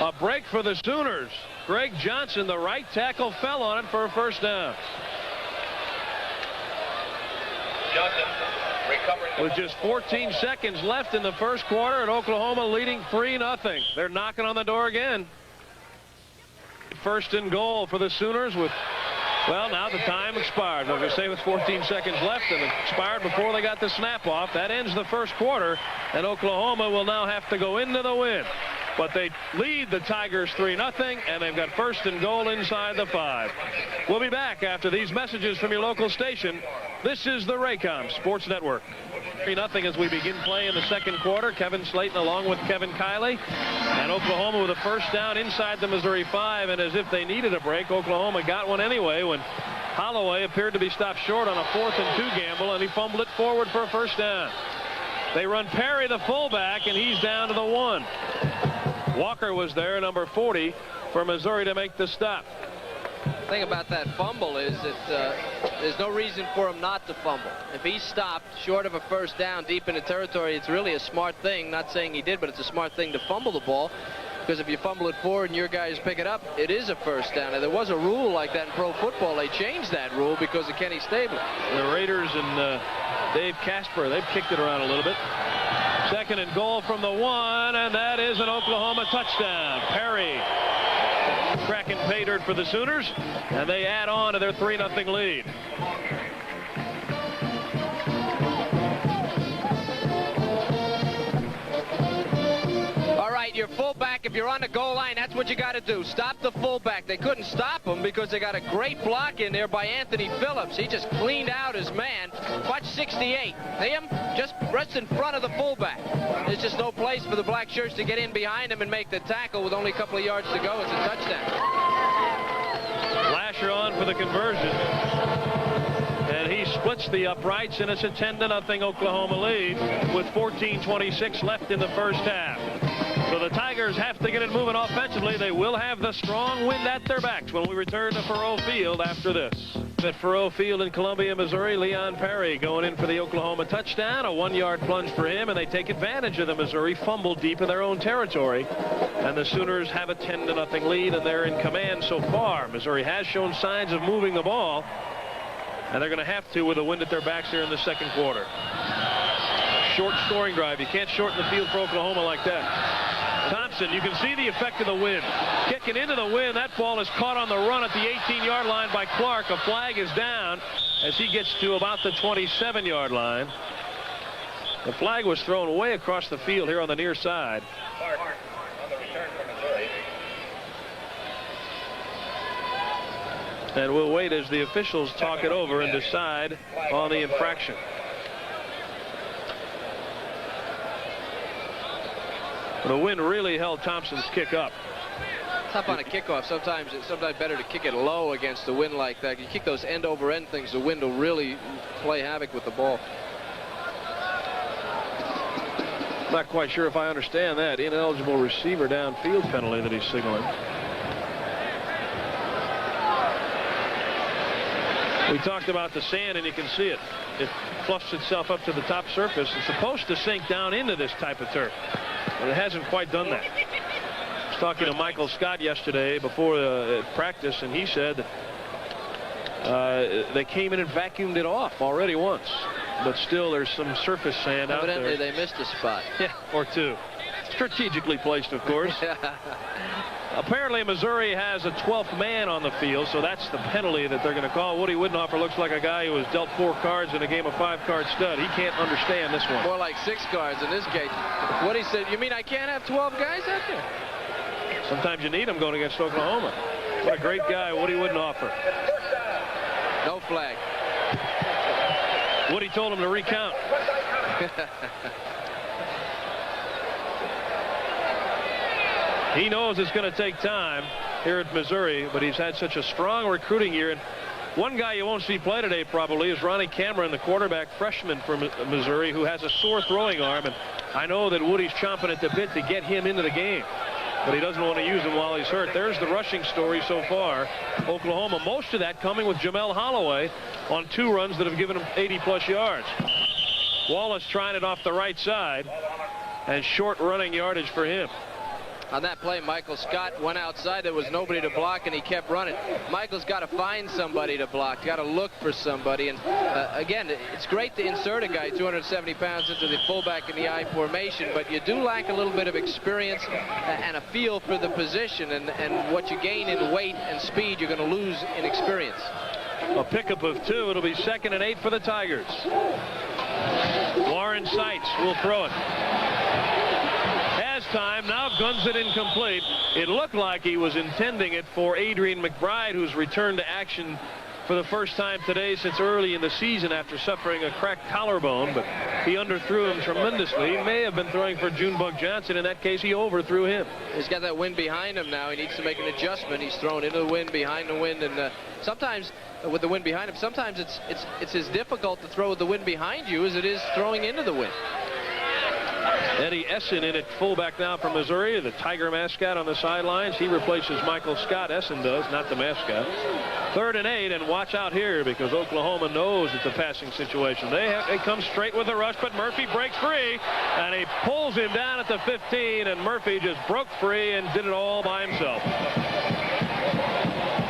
A break for the Sooners. Greg Johnson, the right tackle, fell on it for a first down. Johnson recovering. With just 14 seconds left in the first quarter, and Oklahoma leading 3-0. They're knocking on the door again. First and goal for the Sooners with, well, now the time expired. I was going to say with 14 seconds left, and it expired before they got the snap off. That ends the first quarter, and Oklahoma will now have to go into the win. But they lead the Tigers 3-0, and they've got first and goal inside the 5. We'll be back after these messages from your local station. This is the Raycom Sports Network. 3-0 as we begin play in the second quarter. Kevin Slayton along with Kevin Kiley. And Oklahoma with a first down inside the Missouri 5. And as if they needed a break, Oklahoma got one anyway when Holloway appeared to be stopped short on a 4th and 2 gamble, and he fumbled it forward for a first down. They run Perry, the fullback, and he's down to the 1. Walker was there, number 40, for Missouri to make the stop. The thing about that fumble is that there's no reason for him not to fumble. If he's stopped short of a first down deep in the territory, it's really a smart thing. Not saying he did, but it's a smart thing to fumble the ball. because if you fumble it forward and your guys pick it up, it is a first down. And there was a rule like that in pro football. They changed that rule because of Kenny Stabler. The Raiders and Dave Casper, they've kicked it around a little bit. 2nd and goal from the 1, and that is an Oklahoma touchdown. Perry cracking pay dirt for the Sooners, and they add on to their 3-0 lead. Your fullback, if you're on the goal line, that's what you got to do. Stop the fullback. They couldn't stop him because they got a great block in there by Anthony Phillips. He just cleaned out his man. Watch 68. Him just rests in front of the fullback. There's just no place for the black shirts to get in behind him and make the tackle with only a couple of yards to go. It's a touchdown. Lasher on for the conversion. And he splits the uprights, and it's a 10-0 Oklahoma lead with 14:26 left in the first half. So the Tigers have to get it moving offensively. They will have the strong wind at their backs when we return to Faurot Field after this. At Faurot Field in Columbia, Missouri, Leon Perry going in for the Oklahoma touchdown. A 1-yard plunge for him, and they take advantage of the Missouri fumble deep in their own territory. And the Sooners have a 10-0 lead, and they're in command so far. Missouri has shown signs of moving the ball, and they're going to have to with the wind at their backs here in the second quarter. Short scoring drive. You can't shorten the field for Oklahoma like that. Thompson, you can see the effect of the wind. Kicking into the wind, that ball is caught on the run at the 18-yard line by Clark. A flag is down as he gets to about the 27-yard line. The flag was thrown way across the field here on the near side. Clark on the return from Missouri. And we'll wait as the officials talk it over and decide on the infraction. The wind really held Thompson's kick up. Tough on a kickoff. Sometimes it's better to kick it low against the wind like that. You kick those end-over-end things, the wind will really play havoc with the ball. Not quite sure if I understand that. Ineligible receiver downfield penalty that he's signaling. We talked about the sand, and you can see it. It fluffs itself up to the top surface. It's supposed to sink down into this type of turf, but it hasn't quite done that. I was talking to Michael Scott yesterday before practice, and he said they came in and vacuumed it off already once, but still there's some surface sand out there. Evidently they missed a spot. Yeah, or two. Strategically placed, of course. Apparently Missouri has a 12th man on the field, so that's the penalty that they're going to call. Woody Widenhofer looks like a guy who was dealt 4 cards in a game of 5-card stud. He can't understand this one. More like 6 cards in this case. Woody said, you mean I can't have 12 guys out there? Sometimes you need them going against Oklahoma. What a great guy, Woody Widenhofer. No flag. Woody told him to recount. He knows it's going to take time here at Missouri, but he's had such a strong recruiting year. And one guy you won't see play today probably is Ronnie Cameron, the quarterback freshman from Missouri, who has a sore throwing arm. And I know that Woody's chomping at the bit to get him into the game, but he doesn't want to use him while he's hurt. There's the rushing story so far. Oklahoma, most of that coming with Jamel Holloway on 2 runs that have given him 80-plus yards. Wallace trying it off the right side, and short running yardage for him. On that play, Michael Scott went outside. There was nobody to block, and he kept running. Michael's got to find somebody to block. Got to look for somebody. And again, it's great to insert a guy 270 pounds into the fullback in the I formation, but you do lack a little bit of experience and a feel for the position. And what you gain in weight and speed, you're going to lose in experience. A pickup of 2. It'll be 2nd and 8 for the Tigers. Warren Seitz will throw it. Time now guns it incomplete. It looked like he was intending it for Adrian McBride, who's returned to action for the first time today since early in the season after suffering a cracked collarbone, but he underthrew him tremendously. He may have been throwing for Junebug Johnson. In that case, he overthrew him. He's got that wind behind him now. He needs to make an adjustment. He's thrown into the wind, behind the wind, and sometimes with the wind behind him, sometimes it's as difficult to throw with the wind behind you as it is throwing into the wind. Eddie Essen in at fullback now for Missouri, the Tiger mascot on the sidelines. He replaces Michael Scott. Essen does, not the mascot. 3rd and 8, and watch out here because Oklahoma knows it's a passing situation. They come straight with a rush, but Murphy breaks free, and he pulls him down at the 15, and Murphy just broke free and did it all by himself.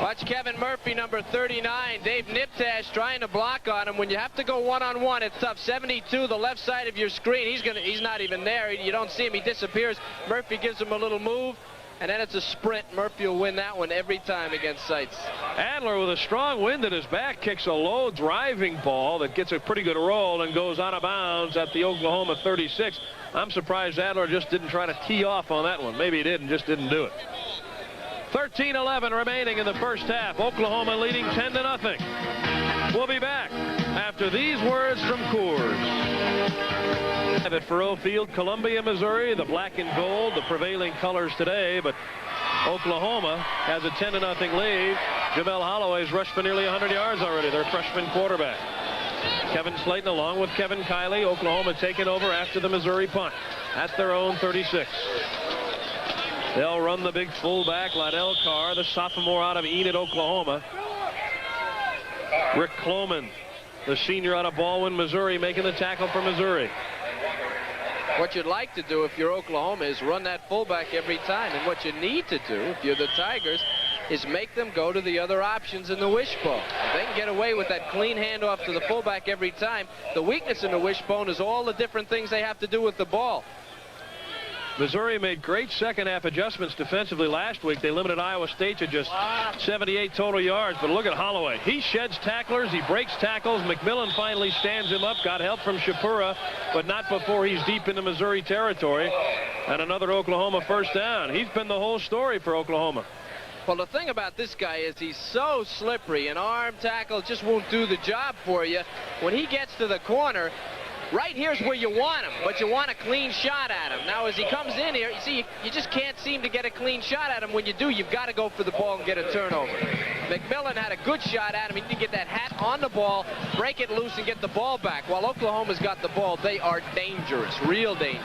Watch Kevin Murphy, number 39. Dave Niptash trying to block on him. When you have to go one-on-one, it's tough. 72, the left side of your screen. He's not even there. You don't see him. He disappears. Murphy gives him a little move, and then it's a sprint. Murphy will win that one every time against Seitz. Adler, with a strong wind at his back, kicks a low driving ball that gets a pretty good roll and goes out of bounds at the Oklahoma 36. I'm surprised Adler just didn't try to tee off on that one. Maybe he did and just didn't do it. 13-11 remaining in the first half. Oklahoma leading 10-0. We'll be back after these words from Coors. At Faurot Field, Columbia, Missouri, the black and gold, the prevailing colors today, but Oklahoma has a 10-0 lead. Jamel Holloway's rushed for nearly 100 yards already, their freshman quarterback. Kevin Slayton along with Kevin Kiley. Oklahoma taking over after the Missouri punt at their own 36. They'll run the big fullback, Liddell Carr, the sophomore out of Enid, Oklahoma. Rick Cloman, the senior out of Baldwin, Missouri, making the tackle for Missouri. What you'd like to do if you're Oklahoma is run that fullback every time. And what you need to do if you're the Tigers is make them go to the other options in the wishbone. If they can get away with that clean handoff to the fullback every time, the weakness in the wishbone is all the different things they have to do with the ball. Missouri made great second-half adjustments defensively last week. They limited Iowa State to just 78 total yards. But look at Holloway. He sheds tacklers. He breaks tackles. McMillan finally stands him up. Got help from Shapura, but not before he's deep into Missouri territory. And another Oklahoma first down. He's been the whole story for Oklahoma. Well, the thing about this guy is he's so slippery. An arm tackle just won't do the job for you. When he gets to the corner, right here's where you want him, but you want a clean shot at him. Now, as he comes in here, you see, you just can't seem to get a clean shot at him. When you do, you've got to go for the ball and get a turnover. McMillan had a good shot at him. He did get that hat on the ball, break it loose, and get the ball back. While Oklahoma's got the ball, they are dangerous, real dangerous.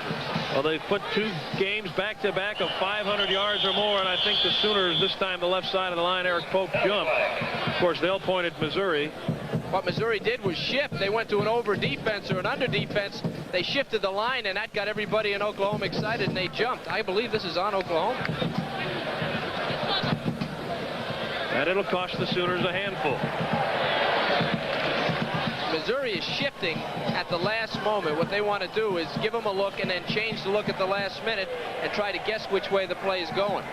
Well, they've put 2 games back-to-back of 500 yards or more, and I think the Sooners, this time the left side of the line, Eric Pope jumped. Of course, they'll point at Missouri. What Missouri did was shift. They went to an over defense or an under defense. They shifted the line, and that got everybody in Oklahoma excited, and they jumped. I believe this is on Oklahoma. And it'll cost the Sooners a handful. Missouri is shifting at the last moment. What they want to do is give them a look and then change the look at the last minute and try to guess which way the play is going.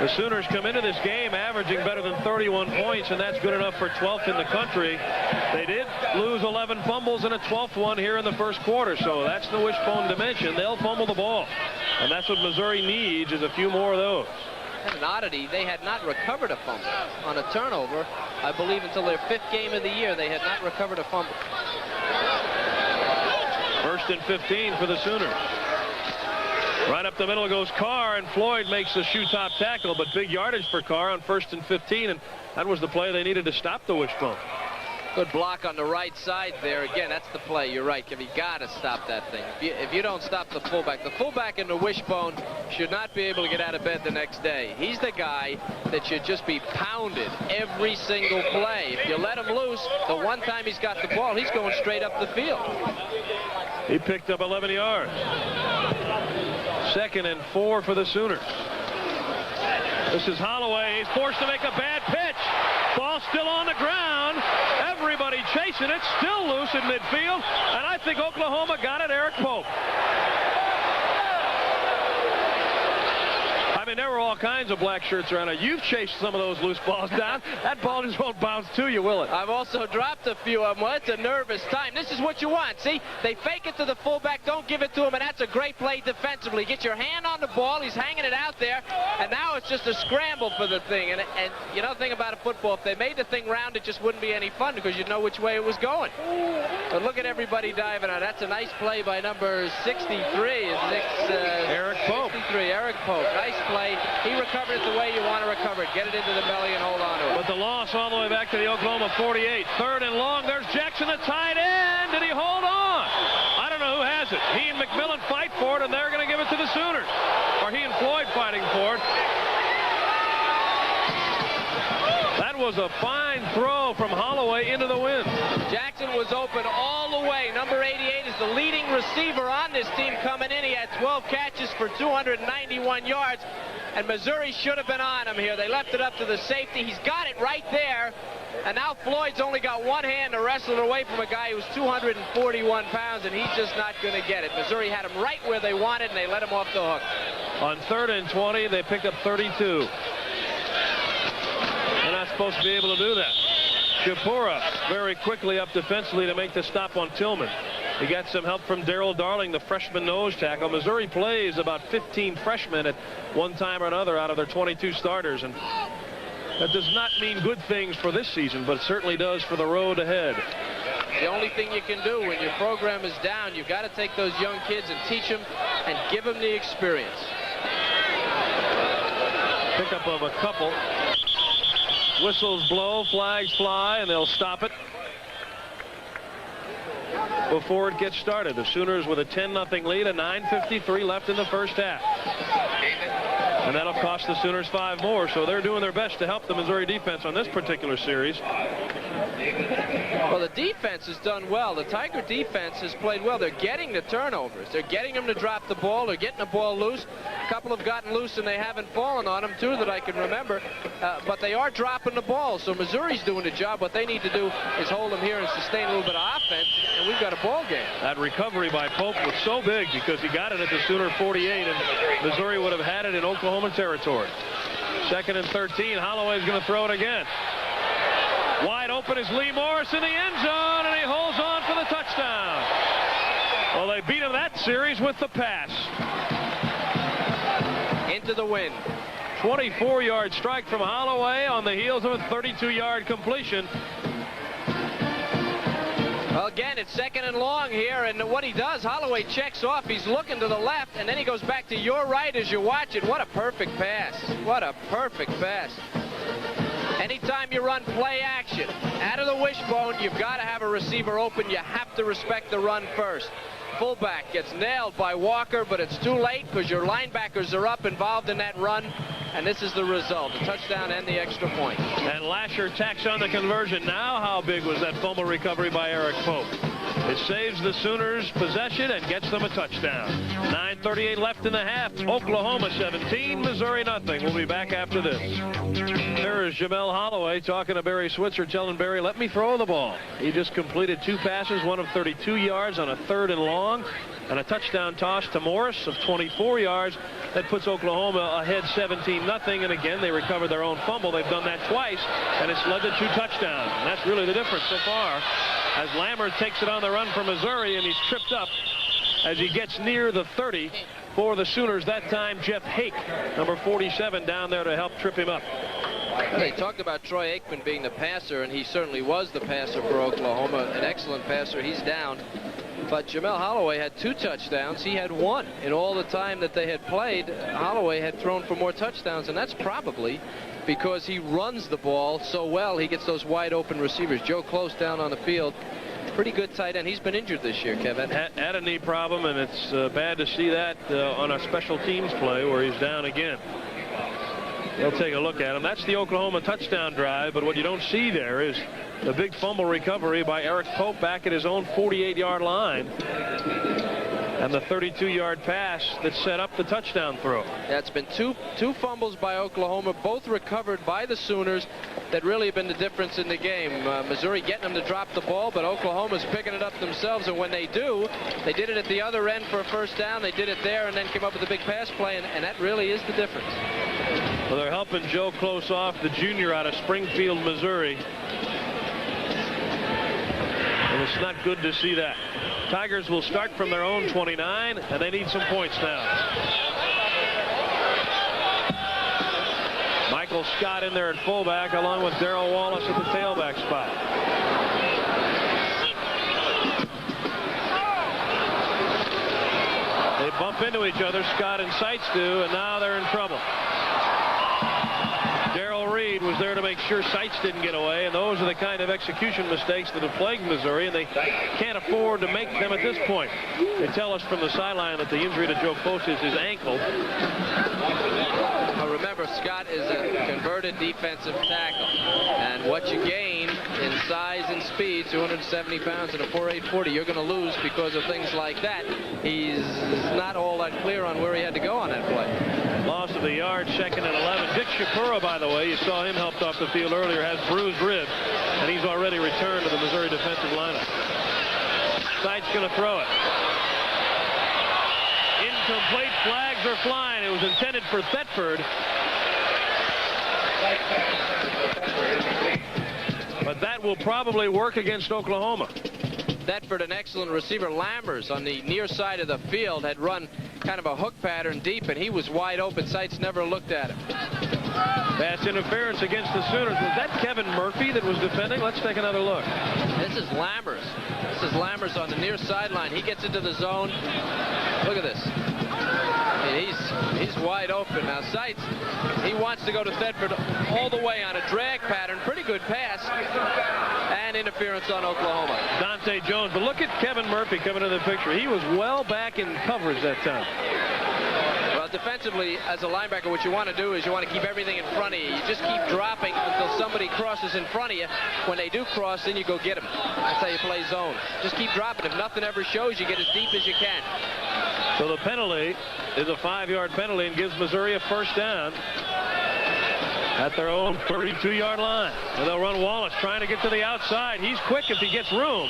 The Sooners come into this game averaging better than 31 points, and that's good enough for 12th in the country. They did lose 11 fumbles and a 12th one here in the first quarter, so that's the wishbone dimension. They'll fumble the ball, and that's what Missouri needs, is a few more of those. An oddity, they had not recovered a fumble on a turnover, I believe, until their 5th game of the year. They had not recovered a fumble. 1st and 15 for the Sooners. Right up the middle goes Carr, and Floyd makes the shoe-top tackle, but big yardage for Carr on 1st and 15, and that was the play they needed to stop the wishbone. Good block on the right side there. Again, that's the play. You're right, Kevin. You got to stop that thing. If you don't stop the fullback in the wishbone should not be able to get out of bed the next day. He's the guy that should just be pounded every single play. If you let him loose, the one time he's got the ball, he's going straight up the field. He picked up 11 yards. 2nd and 4 for the Sooners. This is Holloway. He's forced to make a bad pitch. Ball still on the ground. Everybody chasing it. Still loose in midfield. And I think Oklahoma got it. Eric Pope. I mean, there were all kinds of black shirts around it. You've chased some of those loose balls down. That ball just won't bounce to you, will it? I've also dropped a few of them. Well, it's a nervous time. This is what you want. See, they fake it to the fullback, don't give it to him, and that's a great play defensively. Get your hand on the ball. He's hanging it out there, and now it's just a scramble for the thing. And you know the thing about a football, if they made the thing round, it just wouldn't be any fun because you'd know which way it was going. But look at everybody diving on. That's a nice play by number 63. Eric Pope. 63, Eric Pope. Nice play. He recovered it the way you want to recover it. Get it into the belly and hold on to it. But the loss all the way back to the Oklahoma 48. 3rd and long. There's Jackson, the tight end. Did he hold on? I don't know who has it. He and McMillan fight for it, and they're going to give it to the Sooners. Or he and Floyd fighting for it. That was a fine throw from Holloway into the wind. Jackson was open all the way. Number 88 is the leading receiver on this team coming in. He had 12 catches for 291 yards. And Missouri should have been on him here. They left it up to the safety. He's got it right there. And now Floyd's only got one hand to wrestle it away from a guy who's 241 pounds, and he's just not going to get it. Missouri had him right where they wanted, and they let him off the hook. On 3rd and 20, they picked up 32. They're not supposed to be able to do that. Shapura very quickly up defensively to make the stop on Tillman. He got some help from Darryl Darling, the freshman nose tackle. Missouri plays about 15 freshmen at one time or another out of their 22 starters, and that does not mean good things for this season, but it certainly does for the road ahead. The only thing you can do when your program is down, you've got to take those young kids and teach them and give them the experience. Pickup of a couple. Whistles blow, flags fly, and they'll stop it before it gets started. The Sooners with a 10-0 lead, a 9:53 left in the first half. And that'll cost the Sooners 5 more, so they're doing their best to help the Missouri defense on this particular series. Well, the defense has done well. The Tiger defense has played well. They're getting the turnovers. They're getting them to drop the ball. They're getting the ball loose. A couple have gotten loose, and they haven't fallen on them, 2 that I can remember. But they are dropping the ball, so Missouri's doing the job. What they need to do is hold them here and sustain a little bit of offense, and we've got a ball game. That recovery by Pope was so big because he got it at the Sooner 48, and Missouri would have had it in Oklahoma territory. 2nd and 13. Holloway's going to throw it again. Wide open is Lee Morris in the end zone, and he holds on for the touchdown. Well, they beat him that series with the pass. Into the wind. 24-yard strike from Holloway on the heels of a 32-yard completion. Well, again, it's 2nd and long here, and what he does, Holloway checks off. He's looking to the left, and then he goes back to your right as you watch it. What a perfect pass. What a perfect pass. Anytime you run play action, out of the wishbone, you've got to have a receiver open. You have to respect the run first. Fullback gets nailed by Walker, but it's too late because your linebackers are up involved in that run, and this is the result, the touchdown and the extra point. And Lasher tacks on the conversion. Now how big was that fumble recovery by Eric Pope? It saves the Sooners possession and gets them a touchdown. 9:38 left in the half. Oklahoma 17, Missouri nothing. We'll be back after this. There is Jamel Holloway talking to Barry Switzer, telling Barry, let me throw the ball. He just completed 2 passes, one of 32 yards on a 3rd and long, and a touchdown toss to Morris of 24 yards. That puts Oklahoma ahead 17-0, and again, they recovered their own fumble. They've done that twice, and it's led to 2 touchdowns. And that's really the difference so far, as Lammers takes it on the run for Missouri, and he's tripped up as he gets near the 30 for the Sooners. That time, Jeff Hake, number 47, down there to help trip him up. They talked about Troy Aikman being the passer, and he certainly was the passer for Oklahoma. An excellent passer. He's down. But Jamel Holloway had 2 touchdowns. He had 1 in all the time that they had played. Holloway had thrown for more touchdowns, and that's probably because he runs the ball so well. He gets those wide open receivers. Joe Close down on the field. Pretty good tight end. He's been injured this year, Kevin. Had a knee problem, and it's bad to see that on a special teams play where he's down again. They'll take a look at him. That's the Oklahoma touchdown drive, but what you don't see there is the big fumble recovery by Eric Pope back at his own 48-yard line, and the 32-yard pass that set up the touchdown throw. That's been two fumbles by Oklahoma, both recovered by the Sooners, that really have been the difference in the game. Missouri getting them to drop the ball, but Oklahoma's picking it up themselves, and when they do, they did it at the other end for a first down. They did it there and then came up with a big pass play, and that really is the difference. Well, they're helping Joe Close off, the junior out of Springfield, Missouri. And it's not good to see that. Tigers will start from their own 29, and they need some points now. Michael Scott in there at fullback, along with Darrell Wallace at the tailback spot. They bump into each other, Scott and Seitz do, and now they're in trouble. Darrell Reed Reed was there to make sure Seitz didn't get away, and those are the kind of execution mistakes that have plagued Missouri, and they can't afford to make them at this point. They tell us from the sideline that the injury to Joe Post is his ankle. Now remember, Scott is a converted defensive tackle, and what you gain in size and speed, 270 pounds and a 4.8 40, you're going to lose because of things like that. He's not all that clear on where he had to go on that play. Loss of the yard, 2nd and 11. Dick Shapiro, by the way, you saw him helped off the field earlier, has bruised rib, and he's already returned to the Missouri defensive lineup. Seitz going to throw it. Incomplete. Flags are flying. It was intended for Thetford. But that will probably work against Oklahoma. Thetford, an excellent receiver. Lammers on the near side of the field had run kind of a hook pattern deep, and he was wide open. Seitz never looked at him. Pass interference against the Sooners. Was that Kevin Murphy that was defending? Let's take another look. This is Lammers. This is Lammers on the near sideline. He gets into the zone. Look at this. He's wide open. Now Seitz, he wants to go to Thetford all the way on a drag pattern. Pretty good pass. And interference on Oklahoma. Dante Jones. But look at Kevin Murphy coming into the picture. He was well back in coverage that time. Well, defensively, as a linebacker, what you want to do is you want to keep everything in front of you. You just keep dropping until somebody crosses in front of you. When they do cross, then you go get them. That's how you play zone. Just keep dropping. If nothing ever shows, you get as deep as you can. So the penalty is a 5-yard penalty and gives Missouri a first down at their own 32-yard line. And they'll run Wallace trying to get to the outside. He's quick if he gets room.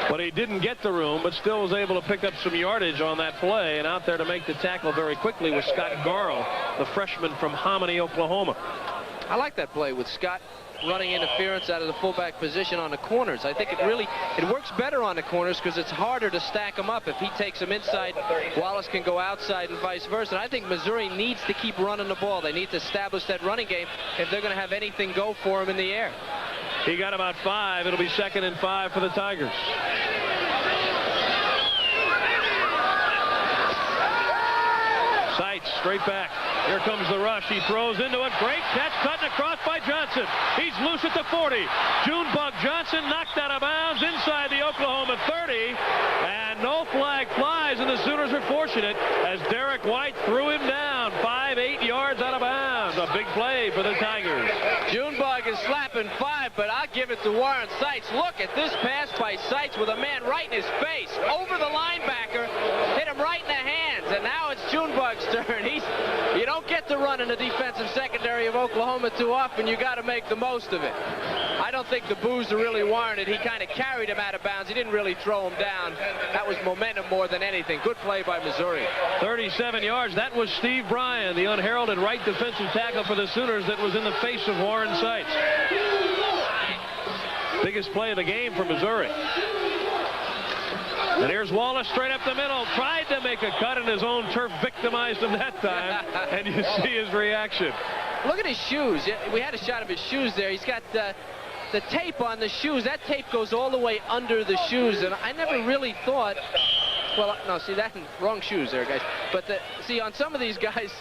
But he didn't get the room, but still was able to pick up some yardage on that play. And out there to make the tackle very quickly was Scott Garl, the freshman from Hominy, Oklahoma. I like that play with Scott running interference out of the fullback position on the corners. I think it works better on the corners because it's harder to stack them up. If he takes them inside, Wallace can go outside and vice versa. And I think Missouri needs to keep running the ball. They need to establish that running game if they're going to have anything go for them in the air. He got about 5. It'll be 2nd and 5 for the Tigers. Seitz straight back. Here comes the rush. He throws into it. Great catch, cutting across by Johnson. He's loose at the 40. Junebug Johnson knocked out of bounds inside the Oklahoma 30. And no flag flies, and the Sooners are fortunate as Derek White threw him down 5-8 yards out of bounds. A big play for the Tigers. Junebug is slapping 5, but I'll give it to Warren Seitz. Look at this pass by Seitz with a man right in his face. Over the linebacker, hit him right in the hands, and now it's Junebug's turn. You don't get to run in the defensive secondary of Oklahoma too often. You got to make the most of it. I don't think the boos are really warranted. He kind of carried him out of bounds. He didn't really throw him down. That was momentum more than anything. Good play by Missouri. 37 yards. That was Steve Bryan, the unheralded right defensive tackle for the Sooners that was in the face of Warren Seitz. Biggest play of the game for Missouri. And here's Wallace straight up the middle. Tried to make a cut, and his own turf victimized him that time. And you see his reaction. Look at his shoes. We had a shot of his shoes there. He's got the tape on the shoes. That tape goes all the way under the shoes. And I never really thought, well, no, see, that wrong shoes there, guys. But see, on some of these guys,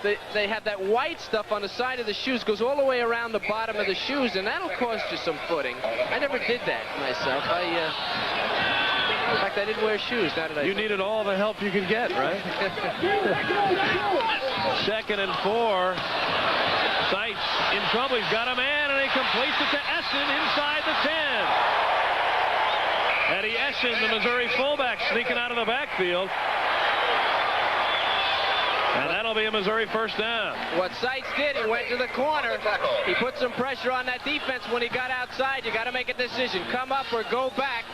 they have that white stuff on the side of the shoes, goes all the way around the bottom of the shoes, and that'll cost you some footing. I never did that myself. In fact, I didn't wear shoes. Now that you needed all the help you could get, right? 2nd and 4. Seitz in trouble. He's got a man, and he completes it to Essen inside the 10. Eddie Essen, the Missouri fullback, sneaking out of the backfield. And that'll be a Missouri first down. What Seitz did, he went to the corner. He put some pressure on that defense when he got outside. You got to make a decision. Come up or go back.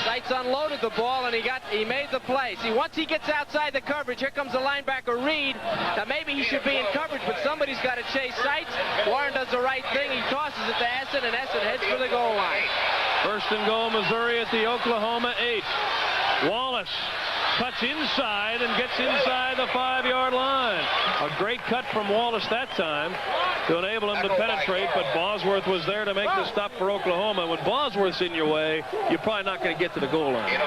Seitz unloaded the ball, and he made the play. See, once he gets outside the coverage, here comes the linebacker, Reed. Now, maybe he should be in coverage, but somebody's got to chase Seitz. Warren does the right thing. He tosses it to Essen, and Essen heads for the goal line. First and goal, Missouri at the Oklahoma 8. Wallace cuts inside and gets inside the 5-yard line. A great cut from Wallace that time to enable him to penetrate, but Bosworth was there to make the stop for Oklahoma. When Bosworth's in your way, you're probably not going to get to the goal line.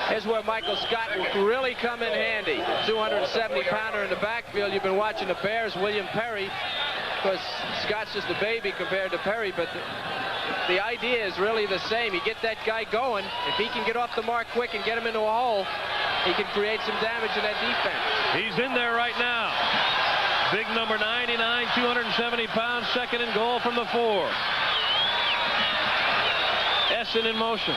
Here's where Michael Scott will really come in handy. 270-pounder in the backfield. You've been watching the Bears, William Perry. Of course, Scott's just a baby compared to Perry, but the idea is really the same. You get that guy going. If he can get off the mark quick and get him into a hole, he can create some damage in that defense. He's in there right now. Big number 99, 270 pounds, second and goal from the 4. Essen in motion.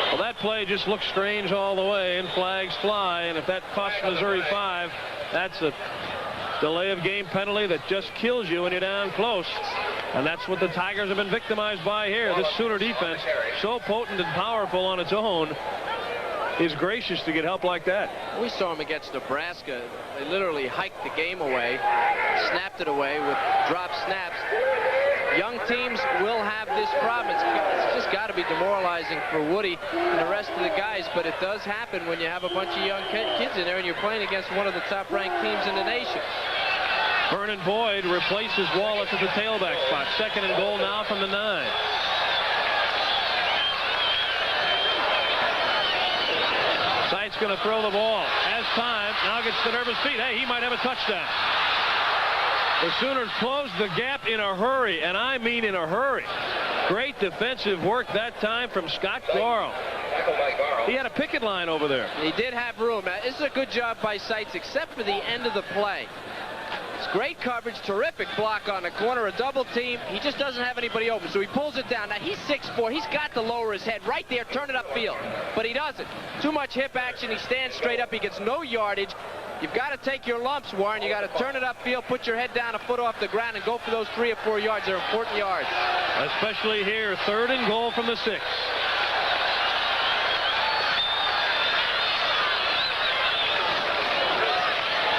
Well, that play just looks strange all the way, and flags fly, and if that costs Missouri 5, that's a delay of game penalty that just kills you when you're down close. And that's what the Tigers have been victimized by here. This Sooner defense, so potent and powerful on its own, is gracious to get help like that. We saw them against Nebraska. They literally hiked the game away, snapped it away with drop snaps. Young teams will have this problem. It's just got to be demoralizing for Woody and the rest of the guys, but it does happen when you have a bunch of young kids in there and you're playing against one of the top-ranked teams in the nation. Vernon Boyd replaces Wallace at the tailback spot. Second and goal now from the 9. Seitz going to throw the ball. Has time. Now gets the nervous feet. Hey, he might have a touchdown. The Sooners closed the gap in a hurry, and I mean in a hurry. Great defensive work that time from Scott Garl. He had a picket line over there. He did have room. This is a good job by Seitz, except for the end of the play. It's great coverage, terrific block on the corner, a double team. He just doesn't have anybody open, so he pulls it down. Now, he's 6'4". He's got to lower his head right there, turn it upfield, but he doesn't. Too much hip action. He stands straight up. He gets no yardage. You've got to take your lumps, Warren. You got to turn it upfield, put your head down a foot off the ground, and go for those 3 or 4 yards. They're important yards. Especially here, third and goal from the 6.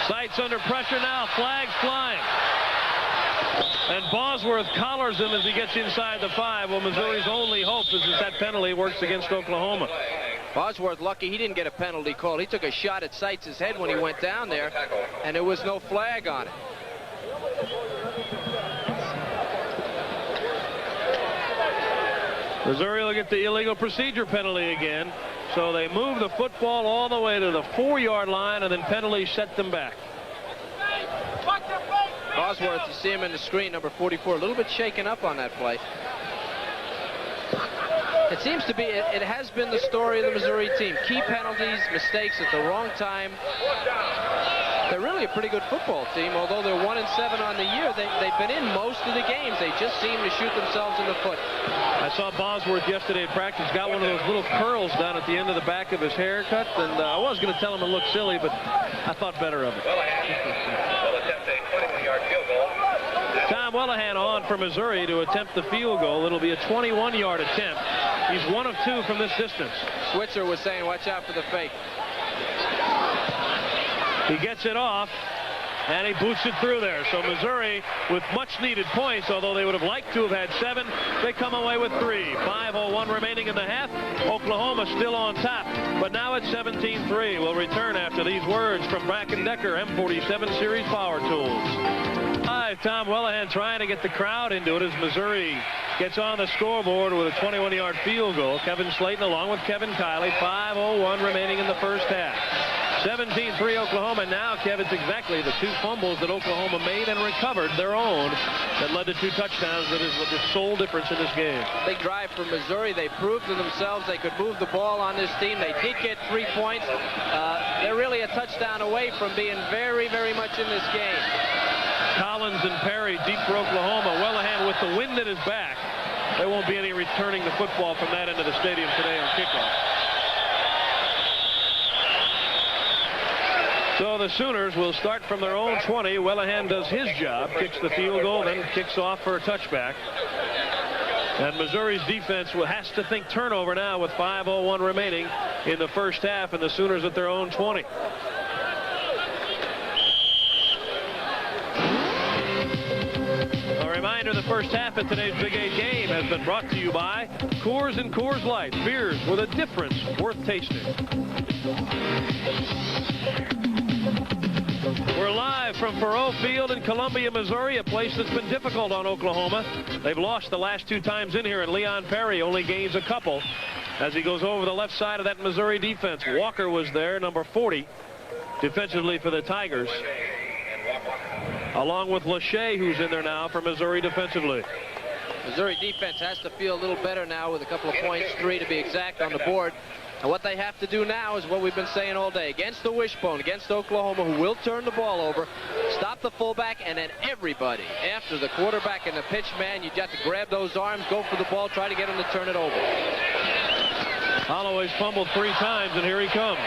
Seitz under pressure now. Flags flying. And Bosworth collars him as he gets inside the 5. Well, Missouri's only hope is that penalty works against Oklahoma. Bosworth lucky he didn't get a penalty call. He took a shot at Seitz's head when he went down there, and there was no flag on it. Missouri will get the illegal procedure penalty again. So they move the football all the way to the 4-yard line, and then penalties set them back. Bosworth, you see him in the screen, number 44, a little bit shaken up on that play. It seems to be, it has been the story of the Missouri team. Key penalties, mistakes at the wrong time. They're really a pretty good football team, although they're 1-7 on the year. They've been in most of the games. They just seem to shoot themselves in the foot. I saw Bosworth yesterday at practice. Got one of those little curls down at the end of the back of his haircut, and I was going to tell him it looked silly, but I thought better of it. Will attempt a 21-yard field goal. Tom Wellahan on for Missouri to attempt the field goal. It'll be a 21-yard attempt. He's 1 of 2 from this distance. Switzer was saying, watch out for the fake. He gets it off, and he boots it through there. So Missouri with much-needed points, although they would have liked to have had 7, they come away with 3. 5:01 remaining in the half. Oklahoma still on top, but now it's 17-3. We'll return after these words from Black & Decker M47 Series Power Tools. Hi, Tom Wellahan trying to get the crowd into it as Missouri gets on the scoreboard with a 21-yard field goal. Kevin Slayton along with Kevin Kiley. 5:01 remaining in the first half. 17-3 Oklahoma. Now, Kevin's exactly the 2 fumbles that Oklahoma made and recovered their own that led to 2 touchdowns. That is the sole difference in this game. Big drive for Missouri. They proved to themselves they could move the ball on this team. They did get 3 points. They're really a touchdown away from being very, very much in this game. Collins and Perry deep for Oklahoma. Wellahan with the wind at his back. There won't be any returning the football from that end of the stadium today on kickoff. So the Sooners will start from their own 20. Wellahan does his job, kicks the field goal, then kicks off for a touchback. And Missouri's defense has to think turnover now with 5:01 remaining in the first half, and the Sooners at their own 20. A reminder, the first half of today's Big 8 game has been brought to you by Coors and Coors Light, beers with a difference worth tasting. We're live from Faurot Field in Columbia, Missouri, a place that's been difficult on Oklahoma. They've lost the last 2 times in here, and Leon Perry only gains a couple. as he goes over the left side of that Missouri defense. Walker was there, number 40, defensively for the Tigers, along with Lachey, who's in there now for Missouri defensively. Missouri defense has to feel a little better now with a couple of points, 3 to be exact, on the board. And what they have to do now is what we've been saying all day. Against the wishbone, against Oklahoma, who will turn the ball over, stop the fullback, and then everybody, after the quarterback and the pitch man, you got to grab those arms, go for the ball, try to get him to turn it over. Holloway's fumbled 3 times, and here he comes.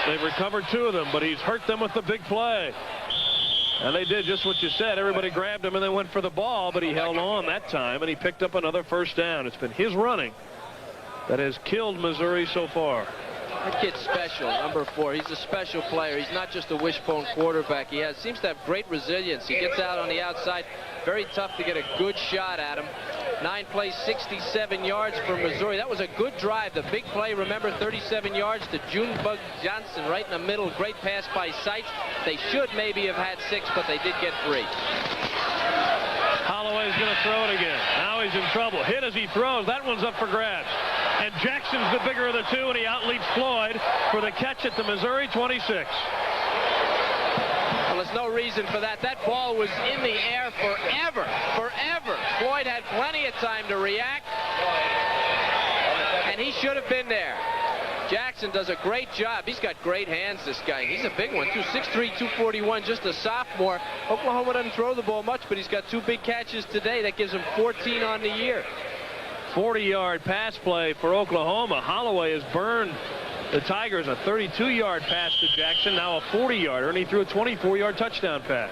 They've recovered 2 of them, but he's hurt them with the big play. And they did just what you said. Everybody grabbed him and they went for the ball, but he held on that time, and he picked up another first down. It's been his running that has killed Missouri so far. That kid's special, number 4. He's a special player. He's not just a wishbone quarterback. He seems to have great resilience. He gets out on the outside. Very tough to get a good shot at him. 9 plays, 67 yards for Missouri. That was a good drive. The big play, remember, 37 yards to Junebug Johnson right in the middle. Great pass by Seitz. They should maybe have had 6, but they did get 3. Holloway's going to throw it again. Now he's in trouble. Hit as he throws. That one's up for grabs. And Jackson's the bigger of the 2, and he outleaps Floyd for the catch at the Missouri 26. Well, there's no reason for that. That ball was in the air forever. Floyd had plenty of time to react, and he should have been there. Jackson does a great job. He's got great hands, this guy. He's a big one, too. 6'3", 241, just a sophomore. Oklahoma doesn't throw the ball much, but he's got 2 big catches today. That gives him 14 on the year. 40-yard pass play for Oklahoma. Holloway has burned the Tigers. A 32-yard pass to Jackson, now a 40-yarder, and he threw a 24-yard touchdown pass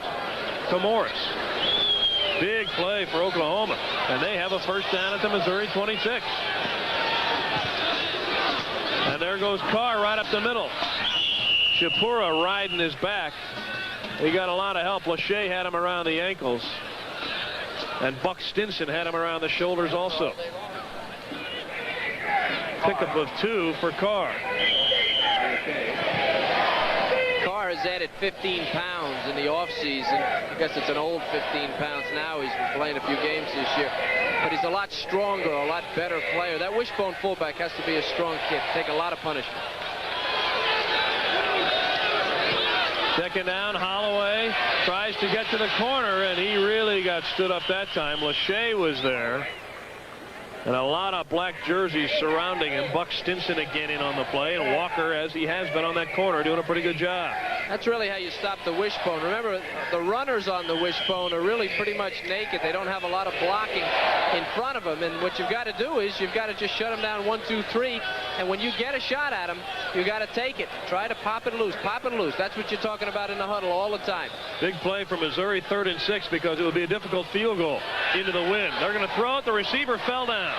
to Morris. Big play for Oklahoma, and they have a first down at the Missouri 26. And there goes Carr right up the middle. Shapura riding his back. He got a lot of help. Lachey had him around the ankles, and Buck Stinson had him around the shoulders also. Pickup of 2 for Carr. Carr has added 15 pounds in the offseason. I guess it's an old 15 pounds now. He's been playing a few games this year. But he's a lot stronger, a lot better player. That wishbone fullback has to be a strong kid, take a lot of punishment. Second down, Holloway tries to get to the corner, and he really got stood up that time. Lachey was there, and a lot of black jerseys surrounding him. Buck Stinson again in on the play, and Walker, as he has been on that corner, doing a pretty good job. That's really how you stop the wishbone. Remember, the runners on the wishbone are really pretty much naked. They don't have a lot of blocking in front of them, and what you've got to do is you've got to just shut them down 1, 2, 3, and when you get a shot at them, you got to take it. Try to pop it loose. That's what you're talking about in the huddle all the time. Big play for Missouri, 3rd and 6, because it would be a difficult field goal into the wind. They're going to throw it. The receiver fell down.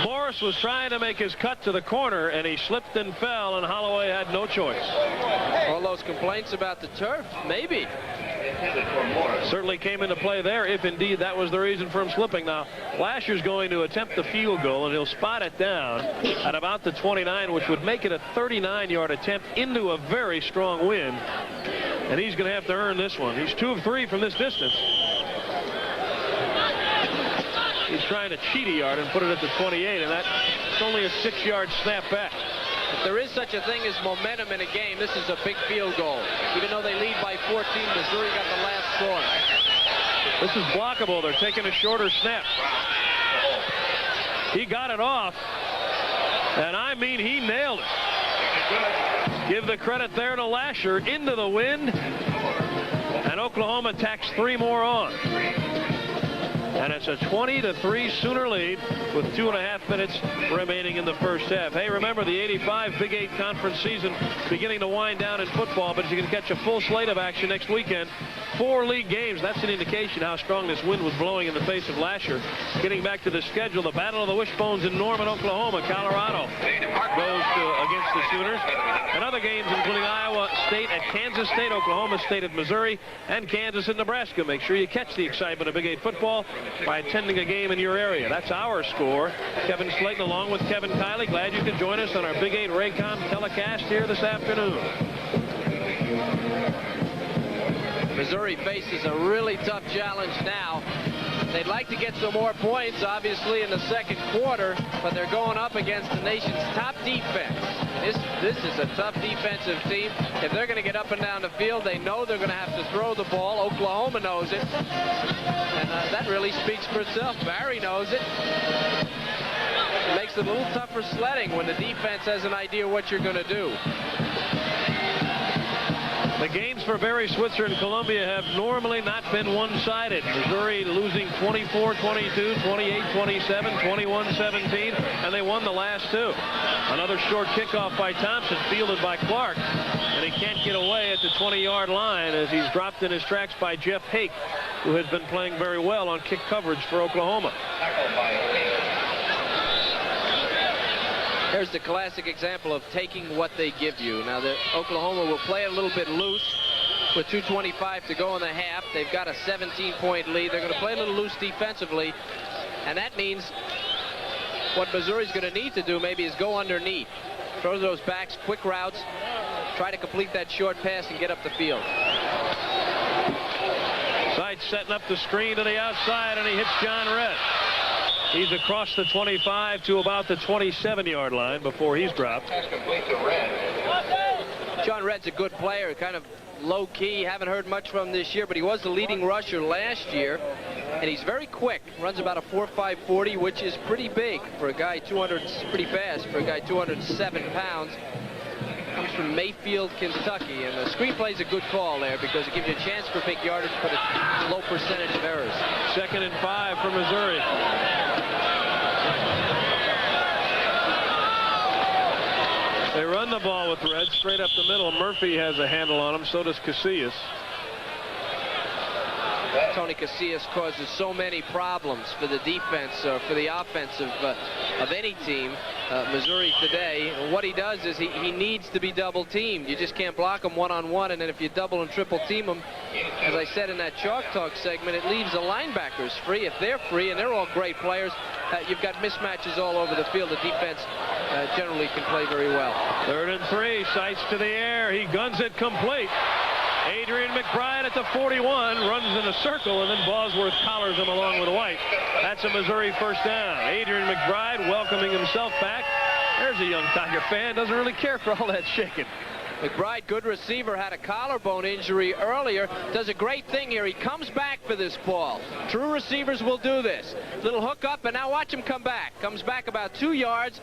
Morris was trying to make his cut to the corner, and he slipped and fell, and Holloway had no choice. All those complaints about the turf, maybe. Certainly came into play there, if indeed that was the reason for him slipping. Now, Lasher's going to attempt the field goal, and he'll spot it down at about the 29, which would make it a 39-yard attempt into a very strong wind. And he's going to have to earn this one. He's 2 of 3 from this distance. He's trying to cheat a yard and put it at the 28, and that's only a 6-yard snap back. If there is such a thing as momentum in a game, this is a big field goal. Even though they lead by 14, Missouri got the last score. This is blockable. They're taking a shorter snap. He got it off, and I mean, he nailed it. Give the credit there to Lasher. Into the wind, and Oklahoma tacks 3 more on. And it's a 20-3 Sooner lead with 2.5 minutes remaining in the first half. Hey, remember the '85 Big 8 conference season beginning to wind down in football, but you can catch a full slate of action next weekend. 4 league games. That's an indication how strong this wind was blowing in the face of Lasher. Getting back to the schedule, the Battle of the Wishbones in Norman, Oklahoma. Colorado goes against the Sooners. And other games including Iowa State at Kansas State, Oklahoma State at Missouri, and Kansas and Nebraska. Make sure you catch the excitement of Big 8 football by attending a game in your area. That's our score. Kevin Slayton along with Kevin Kiley. Glad you could join us on our Big 8 Raycom telecast here this afternoon. Missouri faces a really tough challenge now. They'd like to get some more points, obviously, in the second quarter, but they're going up against the nation's top defense. This is a tough defensive team. If they're going to get up and down the field, they know they're going to have to throw the ball. Oklahoma knows it. And that really speaks for itself. Barry knows it. It makes it a little tougher sledding when the defense has an idea what you're going to do. The games for Barry Switzer and Columbia have normally not been one-sided. Missouri losing 24-22, 28-27, 21-17, and they won the last two. Another short kickoff by Thompson, fielded by Clark, and he can't get away at the 20-yard line as he's dropped in his tracks by Jeff Hake, who has been playing very well on kick coverage for Oklahoma. Here's the classic example of taking what they give you. Now, Oklahoma will play a little bit loose with 2:25 to go in the half. They've got a 17-point lead. They're going to play a little loose defensively, and that means what Missouri's going to need to do maybe is go underneath. Throw those backs, quick routes, try to complete that short pass and get up the field. Seitz setting up the screen to the outside, and he hits John Redd. He's across the 25 to about the 27-yard line before he's dropped. John Redd's a good player, kind of low-key. Haven't heard much from him this year, but he was the leading rusher last year, and he's very quick. Runs about a 4.5 40, which is pretty big for a guy 200, pretty fast for a guy 207 pounds. Comes from Mayfield, Kentucky, and the screenplay is a good call there because it gives you a chance for big yardage, but a low percentage of errors. 2nd and 5 for Missouri. They run the ball with Redd straight up the middle. Murphy has a handle on him, so does Casillas. Tony Casillas causes so many problems for the defense, for the offense of any team. Missouri today, what he does is he needs to be double teamed. You just can't block him one-on-one, and then if you double and triple team him, as I said in that Chalk Talk segment, it leaves the linebackers free. If they're free, and they're all great players, you've got mismatches all over the field. The defense generally can play very well. 3rd and 3, Seitz to the air. He guns it complete. Adrian McBride at the 41, runs in a circle, and then Bosworth collars him along with White. That's a Missouri first down. Adrian McBride welcoming himself back. There's a young Tiger fan, doesn't really care for all that shaking. McBride, good receiver, had a collarbone injury earlier. Does a great thing here. He comes back for this ball. True receivers will do this. Little hook up, and now watch him come back. Comes back about 2 yards.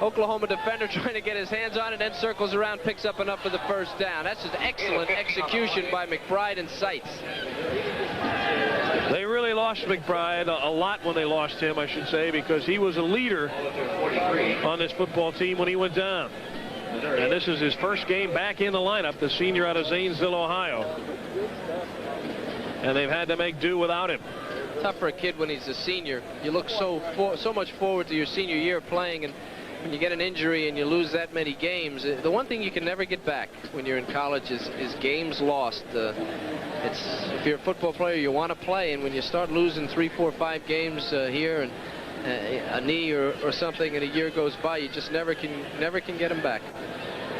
Oklahoma defender trying to get his hands on it, then circles around, picks up enough for the first down. That's just excellent execution by McBride and Seitz. They really lost McBride a lot when they lost him, I should say, because he was a leader on this football team when he went down. And this is his first game back in the lineup, the senior out of Zanesville, Ohio. And they've had to make do without him. Tough for a kid when he's a senior. You look so much forward to your senior year playing, and when you get an injury and you lose that many games, the one thing you can never get back when you're in college is games lost. If you're a football player, you want to play, and when you start losing 3, 4, 5 games here and a knee or something, and a year goes by, you just never can get him back.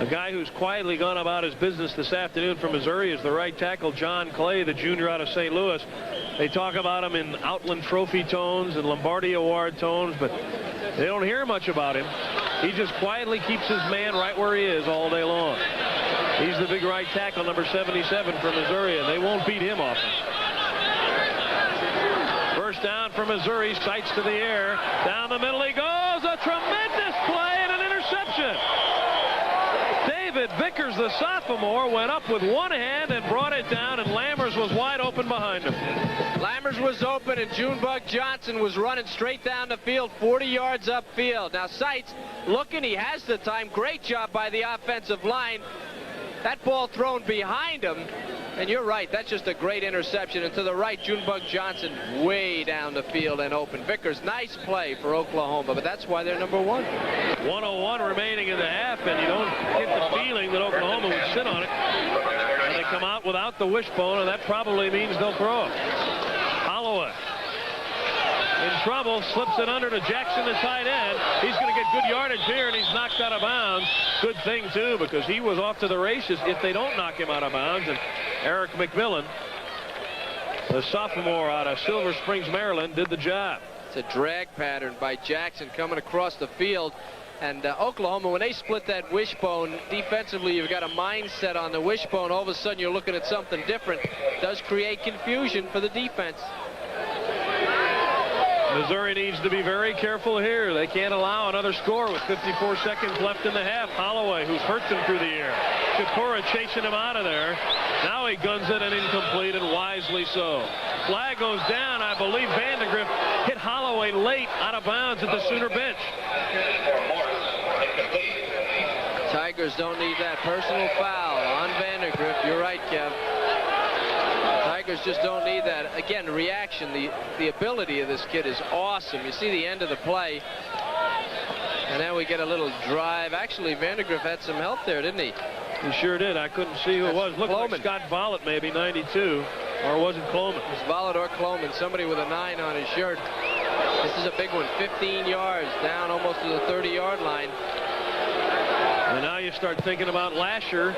A guy who's quietly gone about his business this afternoon for Missouri is the right tackle, John Clay, the junior out of St. Louis. They talk about him in Outland Trophy tones and Lombardi Award tones, but they don't hear much about him. He just quietly keeps his man right where he is all day long. He's the big right tackle, number 77 for Missouri, and they won't beat him often. First down for Missouri, Seitz to the air. Down the middle he goes. A tremendous play and an interception. David Vickers, the sophomore, went up with one hand and brought it down, and Lammers was wide open behind him. Lammers was open, and Junebug Johnson was running straight down the field, 40 yards upfield. Now Seitz looking, he has the time. Great job by the offensive line. That ball thrown behind him, and you're right, that's just a great interception. And to the right, Junebug Johnson way down the field and open. Vickers, nice play for Oklahoma, but that's why they're number 1. 1:01 remaining in the half, and you don't get the feeling that Oklahoma would sit on it. And they come out without the wishbone, and that probably means they'll throw it. Holloway in trouble, slips it under to Jackson, the tight end. He's going to get good yardage here, and he's knocked out of bounds. Good thing, too, because he was off to the races if they don't knock him out of bounds. And Eric McMillan The sophomore out of Silver Springs, Maryland, did the job. It's a drag pattern by Jackson coming across the field. And Oklahoma, when they split that wishbone, defensively, you've got a mindset on the wishbone. All of a sudden, you're looking at something different. Does create confusion for the defense. Missouri needs to be very careful here. They can't allow another score with 54 seconds left in the half. Holloway, who's hurt them through the air. Chikora chasing him out of there. Now he guns it and incomplete, and wisely so. Flag goes down. I believe Vandegrift hit Holloway late out of bounds at the Sooner bench. Tigers don't need that personal foul on Vandegrift. You're right, Kev. Tigers just don't need that. Again, reaction, the ability of this kid is awesome. You see the end of the play. And then we get a little drive. Actually, Vandegrift had some help there, didn't he? He sure did. I couldn't see who it was. Looked like Scott Vollett, maybe, 92. Or was it Cloman? It was Vollett or Cloman. Somebody with a 9 on his shirt. This is a big one. 15 yards down almost to the 30-yard line. And now you start thinking about Lasher.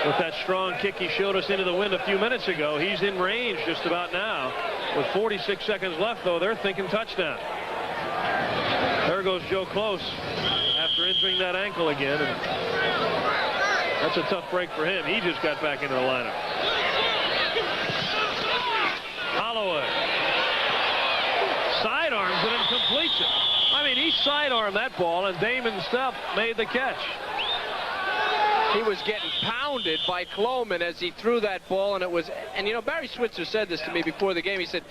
With that strong kick he showed us into the wind a few minutes ago. He's in range just about now. With 46 seconds left, though, they're thinking touchdown. There goes Joe Close after injuring that ankle again. And that's a tough break for him. He just got back into the lineup. Holloway. Sidearms it and completes it. I mean, he sidearmed that ball, and Damon Stubb made the catch. He was getting pounded by Cloman as he threw that ball, and you know, Barry Switzer said this to me before the game. He said,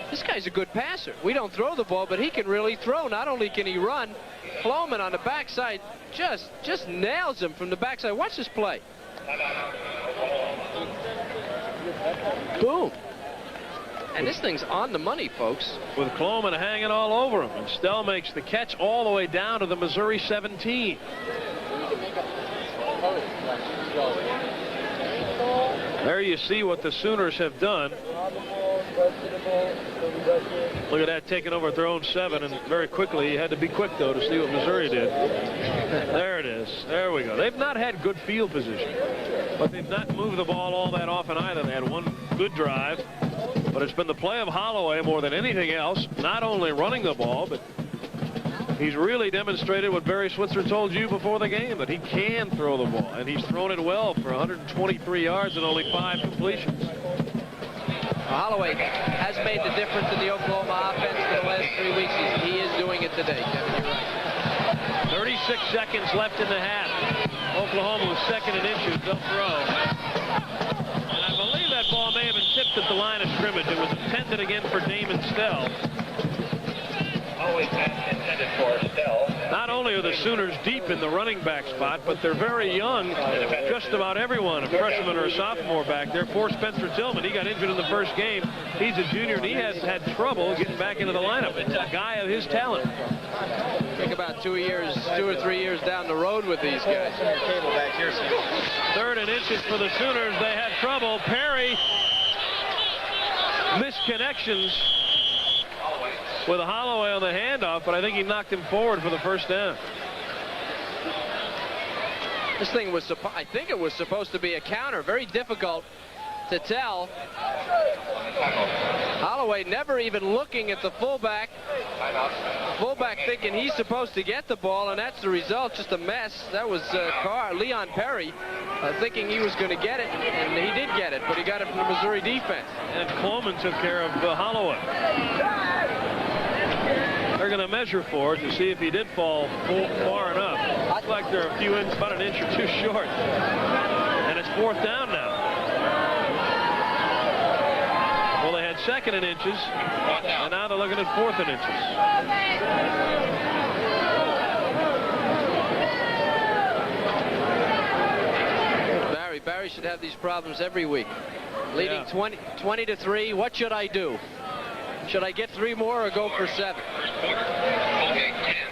this guy's a good passer. We don't throw the ball, but he can really throw. Not only can he run, Cloman on the backside just nails him from the backside. Watch this play. Boom. And this thing's on the money, folks. With Cloman hanging all over him, and Stell makes the catch all the way down to the Missouri 17. There you see what the Sooners have done. Look at that, taking over their own 7, and very quickly, you had to be quick, though, to see what Missouri did. There it is. There we go. They've not had good field position, but they've not moved the ball all that often either. They had one good drive, but it's been the play of Holloway more than anything else, not only running the ball, but he's really demonstrated what Barry Switzer told you before the game, that he can throw the ball, and he's thrown it well for 123 yards and only 5 completions. Holloway has made the difference in the Oklahoma offense for the last 3 weeks. He is doing it today, Kevin. You're right. 36 seconds left in the half. Oklahoma was second in inches. They'll throw. And I believe that ball may have been tipped at the line of scrimmage. It was intended again for Damon Stell. Always intended for Stell. Not only are the Sooners deep in the running back spot, but they're very young. Just about everyone, a freshman or a sophomore back there. Poor Spencer Tillman, he got injured in the first game. He's a junior, and he has had trouble getting back into the lineup. It's a guy of his talent. Think about 2 or 3 years down the road with these guys. Third and inches for the Sooners. They had trouble. Perry missed connections with a Holloway on the handoff, but I think he knocked him forward for the first down. This thing was, I think it was supposed to be a counter. Very difficult to tell. Holloway never even looking at the fullback. Fullback thinking he's supposed to get the ball, and that's the result. Just a mess. That was Leon Perry thinking he was going to get it, and he did get it, but he got it from the Missouri defense. And Coleman took care of Holloway. They're going to measure for it to see if he did fall far enough. Looks like they're about an inch or two short. And it's 4th down now. Well, they had 2nd and inches, and now they're looking at 4th and inches. Barry should have these problems every week. Leading 20-3. What should I do? Should I get 3 more or go for 7?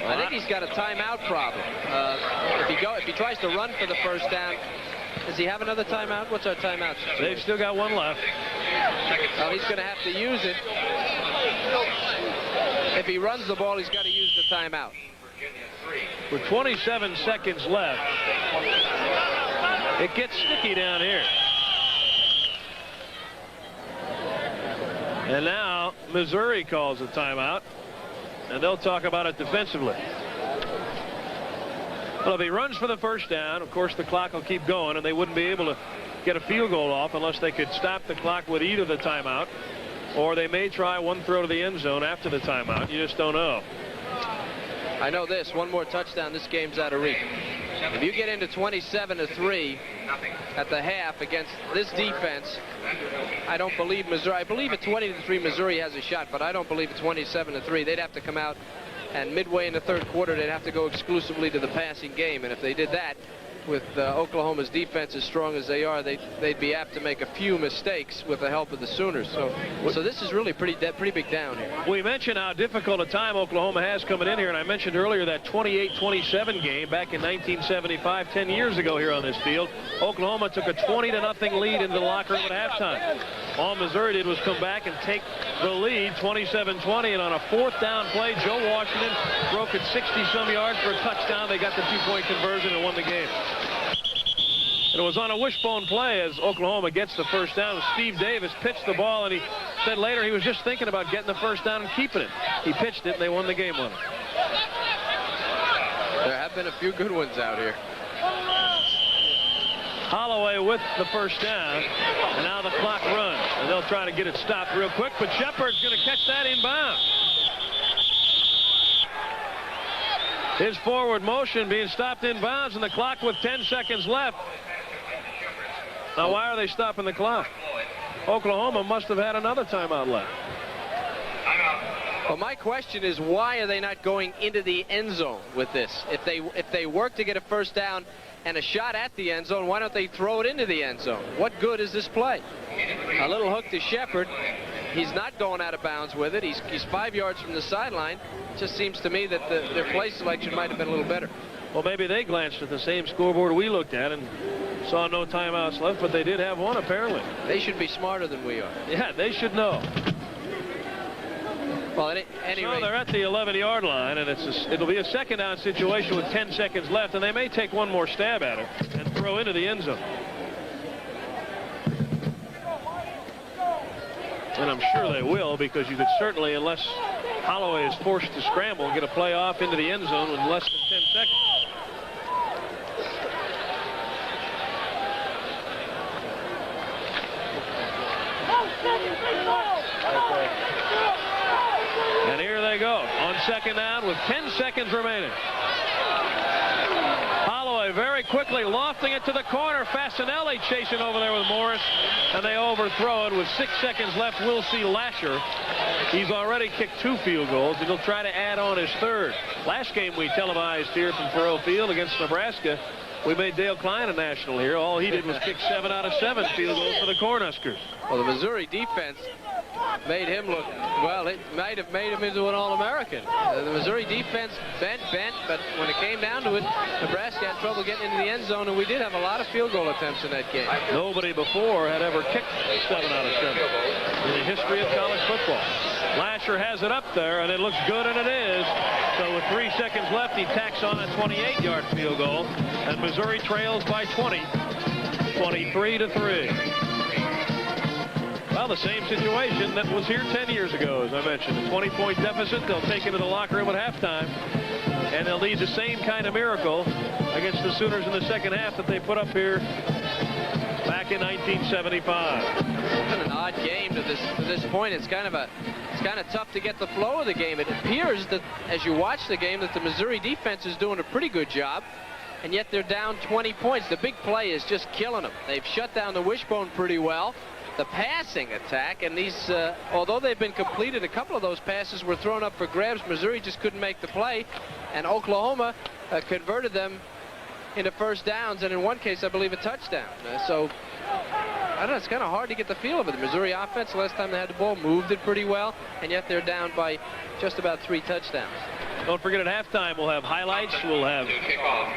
I think he's got a timeout problem. If he tries to run for the first down, does he have another timeout? What's our timeout? They've still got 1 left. Well, he's going to have to use it. If he runs the ball, he's got to use the timeout. With 27 seconds left, it gets sticky down here. And now Missouri calls a timeout, and they'll talk about it defensively. Well, if he runs for the first down, of course the clock will keep going, and they wouldn't be able to get a field goal off unless they could stop the clock with either the timeout, or they may try one throw to the end zone after the timeout. You just don't know. I know this. One more touchdown, this game's out of reach. If you get into 27-3 at the half against this defense, I don't believe Missouri. I believe at 20-3 Missouri has a shot, but I don't believe at 27-3 they'd have to come out, and midway in the third quarter they'd have to go exclusively to the passing game. And if they did that, with Oklahoma's defense as strong as they are, they'd be apt to make a few mistakes with the help of the Sooners. So this is really pretty big down here. We mentioned how difficult a time Oklahoma has coming in here, and I mentioned earlier that 28-27 game back in 1975, 10 years ago here on this field. Oklahoma took a 20-0 lead into the locker room at halftime. All Missouri did was come back and take the lead 27-20, and on a fourth down play, Joe Washington broke it 60-some yards for a touchdown. They got the two-point conversion and won the game. And it was on a wishbone play as Oklahoma gets the first down. Steve Davis pitched the ball, and he said later he was just thinking about getting the first down and keeping it. He pitched it, and they won the game on it. There have been a few good ones out here. Holloway with the first down, and now the clock runs, and they'll try to get it stopped real quick, but Shepard's going to catch that inbound. His forward motion being stopped in bounds, and the clock with 10 seconds left. Now, why are they stopping the clock? Oklahoma must have had another timeout left. Well, my question is, why are they not going into the end zone with this? If they work to get a first down and a shot at the end zone, why don't they throw it into the end zone? What good is this play? A little hook to Shepard. He's not going out of bounds with it. He's 5 yards from the sideline. Just seems to me that their play selection might have been a little better. Well, maybe they glanced at the same scoreboard we looked at and saw no timeouts left, but they did have one apparently. They should be smarter than we are. Yeah, they should know. Well, at any rate, they're at the 11-yard line, and it'll be a second down situation with 10 seconds left, and they may take one more stab at it and throw into the end zone. And I'm sure they will, because you could certainly, unless Holloway is forced to scramble, get a play off into the end zone with less than 10 seconds. And here they go on second down with 10 seconds remaining. Holloway very quickly lofting it to the corner. Fasanelli chasing over there with Morris, and they overthrow it with 6 seconds left. We'll see Lasher. He's already kicked 2 field goals, and he'll try to add on his third. Last game we televised here from Faurot Field against Nebraska, we made Dale Klein a national here. All he did was kick 7 out of 7 field goals for the Cornhuskers. Well, the Missouri defense made him look, well, it might have made him into an All-American. The Missouri defense bent, but when it came down to it, Nebraska had trouble getting into the end zone, and we did have a lot of field goal attempts in that game. Nobody before had ever kicked 7 out of 7 in the history of college football. Lasher has it up there, and it looks good, and it is. So with 3 seconds left, he tacks on a 28-yard field goal, and Missouri trails by 20, 23-3. Well, the same situation that was here 10 years ago, as I mentioned. A 20-point deficit. They'll take it to the locker room at halftime, and they'll need the same kind of miracle against the Sooners in the second half that they put up here back in 1975. It's been an odd game to this point. It's kind of tough to get the flow of the game. It appears that as you watch the game that the Missouri defense is doing a pretty good job, and yet they're down 20 points. The big play is just killing them. They've shut down the wishbone pretty well. The passing attack, and these, although they've been completed, a couple of those passes were thrown up for grabs. Missouri just couldn't make the play, and Oklahoma converted them into first downs, and in one case, I believe, a touchdown. So, I don't know, it's kind of hard to get the feel of it. The Missouri offense, last time they had the ball, moved it pretty well, and yet they're down by just about 3 touchdowns. Don't forget, at halftime, we'll have highlights. We'll have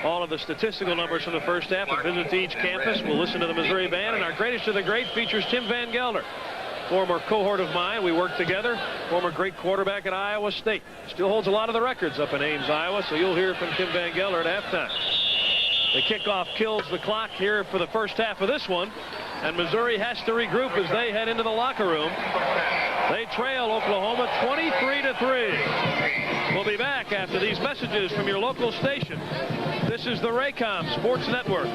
all of the statistical numbers from the first half. We'll visit to each campus. We'll listen to the Missouri Band. And our greatest of the great features Tim Van Gelder, former cohort of mine. We worked together. Former great quarterback at Iowa State. Still holds a lot of the records up in Ames, Iowa. So you'll hear from Tim Van Gelder at halftime. The kickoff kills the clock here for the first half of this one. And Missouri has to regroup as they head into the locker room. They trail Oklahoma 23-3. We'll be back after these messages from your local station. This is the Raycom Sports Network.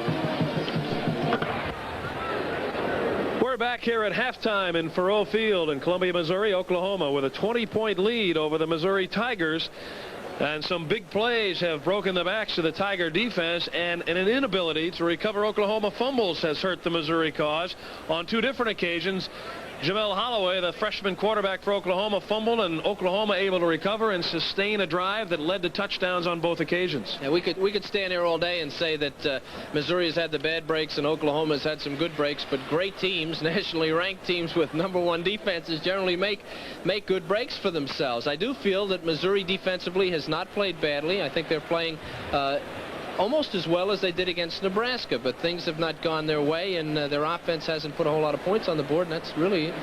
We're back here at halftime in Faurot Field in Columbia, Missouri. Oklahoma with a 20-point lead over the Missouri Tigers. And some big plays have broken the backs of the Tiger defense, and an inability to recover Oklahoma fumbles has hurt the Missouri cause. On 2 different occasions, Jamel Holloway, the freshman quarterback for Oklahoma, fumbled, and Oklahoma able to recover and sustain a drive that led to touchdowns on both occasions. Yeah, we could stand here all day and say that Missouri has had the bad breaks and Oklahoma has had some good breaks, but great teams, nationally ranked teams with #1 defenses, generally make good breaks for themselves. I do feel that Missouri defensively has not played badly. I think they're playing almost as well as they did against Nebraska, but things have not gone their way, and their offense hasn't put a whole lot of points on the board, and it's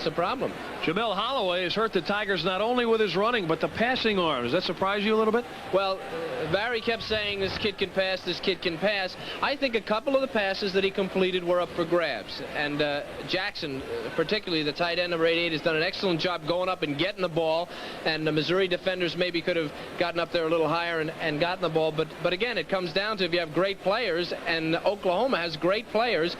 a problem. Jamel Holloway has hurt the Tigers not only with his running, but the passing arm. Does that surprise you a little bit? Well, Barry kept saying this kid can pass, this kid can pass. I think a couple of the passes that he completed were up for grabs, and Jackson, particularly the tight end of 88, has done an excellent job going up and getting the ball, and the Missouri defenders maybe could have gotten up there a little higher and gotten the ball, but again, it comes down to if you have great players, and Oklahoma has great players,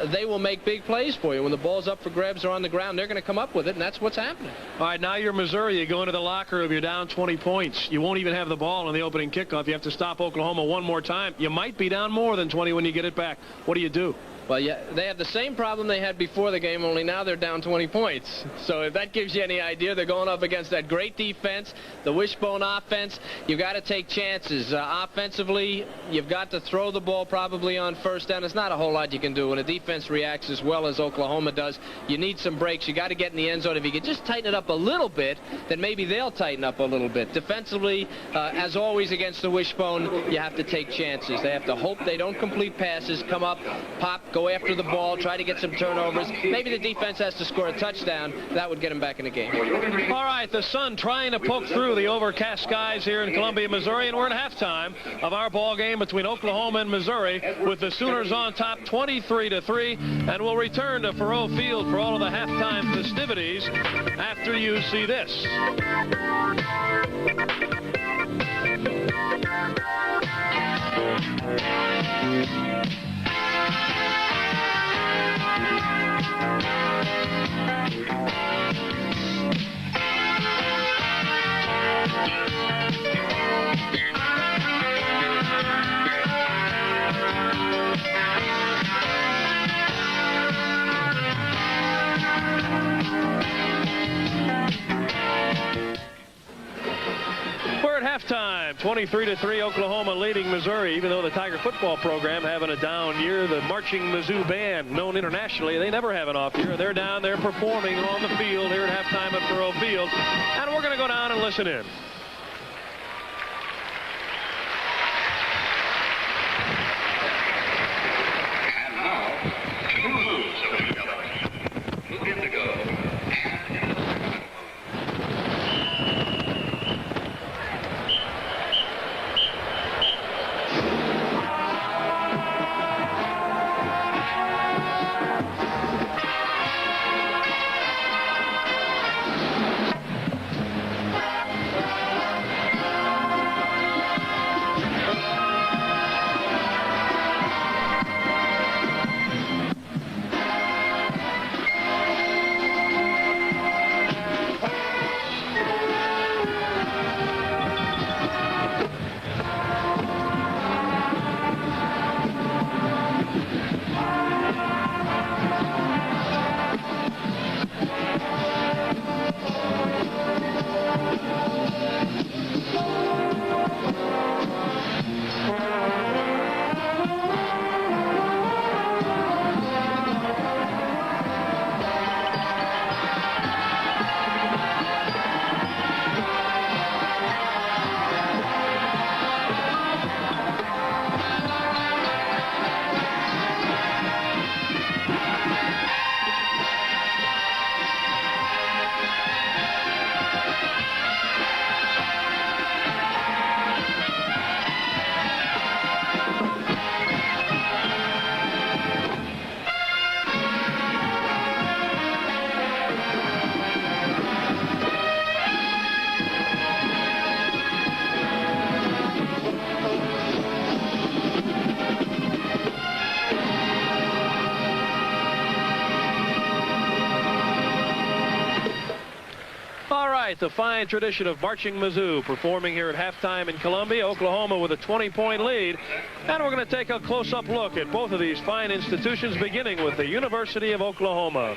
they will make big plays for you. When the ball's up for grabs or on the ground, they're going to come up with it, and that's what's happening. All right, now you're Missouri. You go into the locker room, you're down 20 points. You won't even have the ball in the opening kickoff. You have to stop Oklahoma one more time. You might be down more than 20 when you get it back. What do? Well, yeah, they have the same problem they had before the game, only now they're down 20 points. So if that gives you any idea, they're going up against that great defense, the wishbone offense. You've got to take chances. Offensively, you've got to throw the ball probably on first down. There's not a whole lot you can do. When a defense reacts as well as Oklahoma does, you need some breaks. You got to get in the end zone. If you could just tighten it up a little bit, then maybe they'll tighten up a little bit. Defensively, as always against the wishbone, you have to take chances. They have to hope they don't complete passes, come up, pop, go after the ball, try to get some turnovers. Maybe the defense has to score a touchdown. That would get them back in the game. All right, the sun trying to poke through the overcast skies here in Columbia, Missouri, and we're at halftime of our ball game between Oklahoma and Missouri, with the Sooners on top 23-3, and we'll return to Faurot Field for all of the halftime festivities after you see this. We're at halftime, 23-3, Oklahoma leading Missouri. Even though the Tiger football program having a down year, the Marching Mizzou Band, known internationally, they never have an off year. They're down there performing on the field here at halftime at Faurot Field, and we're going to go down and listen in. And now, 2 moves of the color. Who get to go? right, the fine tradition of Marching Mizzou performing here at halftime in Columbia, Oklahoma with a 20-point lead. And we're going to take a close-up look at both of these fine institutions, beginning with the University of Oklahoma.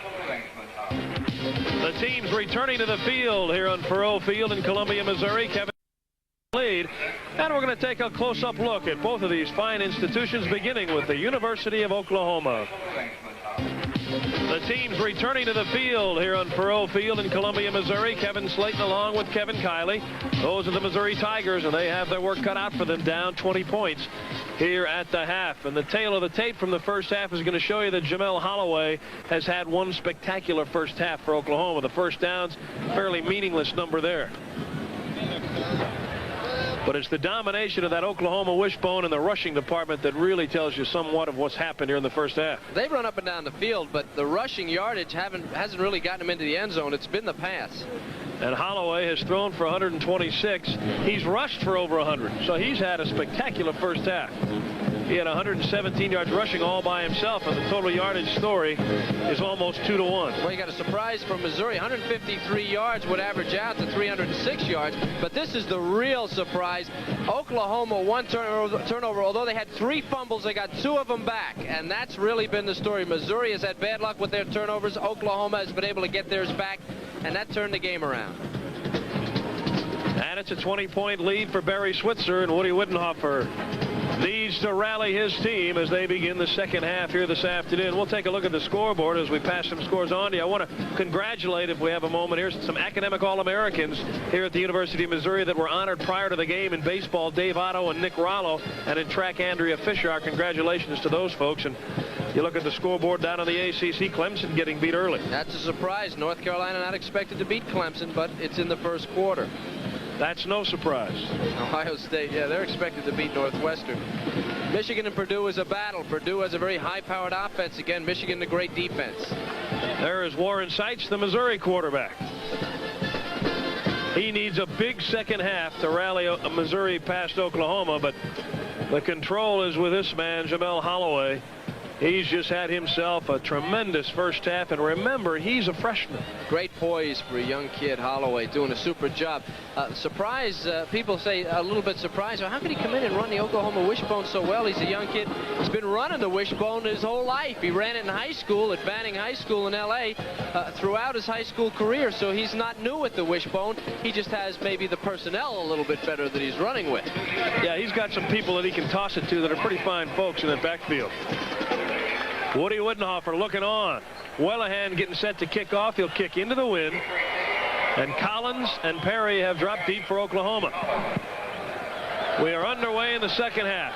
The teams returning to the field here on Faurot Field in Columbia, Missouri. Kevin lead. And we're going to take a close-up look at both of these fine institutions, beginning with the University of Oklahoma. The teams returning to the field here on Faurot Field in Columbia, Missouri. Kevin Slayton along with Kevin Kiley. Those are the Missouri Tigers, and they have their work cut out for them, down 20 points here at the half. And the tail of the tape from the first half is going to show you that Jamel Holloway has had one spectacular first half for Oklahoma. The first downs, fairly meaningless number there. But it's the domination of that Oklahoma wishbone in the rushing department that really tells you somewhat of what's happened here in the first half. They've run up and down the field, but the rushing yardage hasn't really gotten them into the end zone. It's been the pass. And Holloway has thrown for 126. He's rushed for over 100. So he's had a spectacular first half. He had 117 yards rushing all by himself, and the total yardage story is almost 2-1. Well, you got a surprise from Missouri. 153 yards would average out to 306 yards, but this is the real surprise. Oklahoma, one turnover. Although they had 3 fumbles, they got 2 of them back, and that's really been the story. Missouri has had bad luck with their turnovers. Oklahoma has been able to get theirs back, and that turned the game around. And it's a 20-point lead for Barry Switzer, and Woody Widenhofer needs to rally his team as they begin the second half here this afternoon. We'll take a look at the scoreboard as we pass some scores on to you. I want to congratulate, if we have a moment here, some academic All-Americans here at the University of Missouri that were honored prior to the game. In baseball, Dave Otto and Nick Rollo, and in track, Andrea Fisher. Our congratulations to those folks. And you look at the scoreboard down on the ACC, Clemson getting beat early. That's a surprise. North Carolina not expected to beat Clemson, but it's in the first quarter. That's no surprise. Ohio State, yeah, they're expected to beat Northwestern. Michigan and Purdue is a battle. Purdue has a very high-powered offense. Again, Michigan a great defense. There is Warren Seitz, the Missouri quarterback. He needs a big second half to rally Missouri past Oklahoma, but the control is with this man, Jamel Holloway. He's just had himself a tremendous first half, and remember, he's a freshman. Great poise for a young kid, Holloway, doing a super job. Surprise, people say a little bit surprised. Well, how could he come in and run the Oklahoma wishbone so well? He's a young kid. He's been running the wishbone his whole life. He ran it in high school at Banning High School in L.A. Throughout his high school career, so he's not new at the wishbone. He just has maybe the personnel a little bit better that he's running with. Yeah, he's got some people that he can toss it to that are pretty fine folks in that backfield. Woody Widenhofer looking on. Welahan getting set to kick off. He'll kick into the wind. And Collins and Perry have dropped deep for Oklahoma. We are underway in the second half.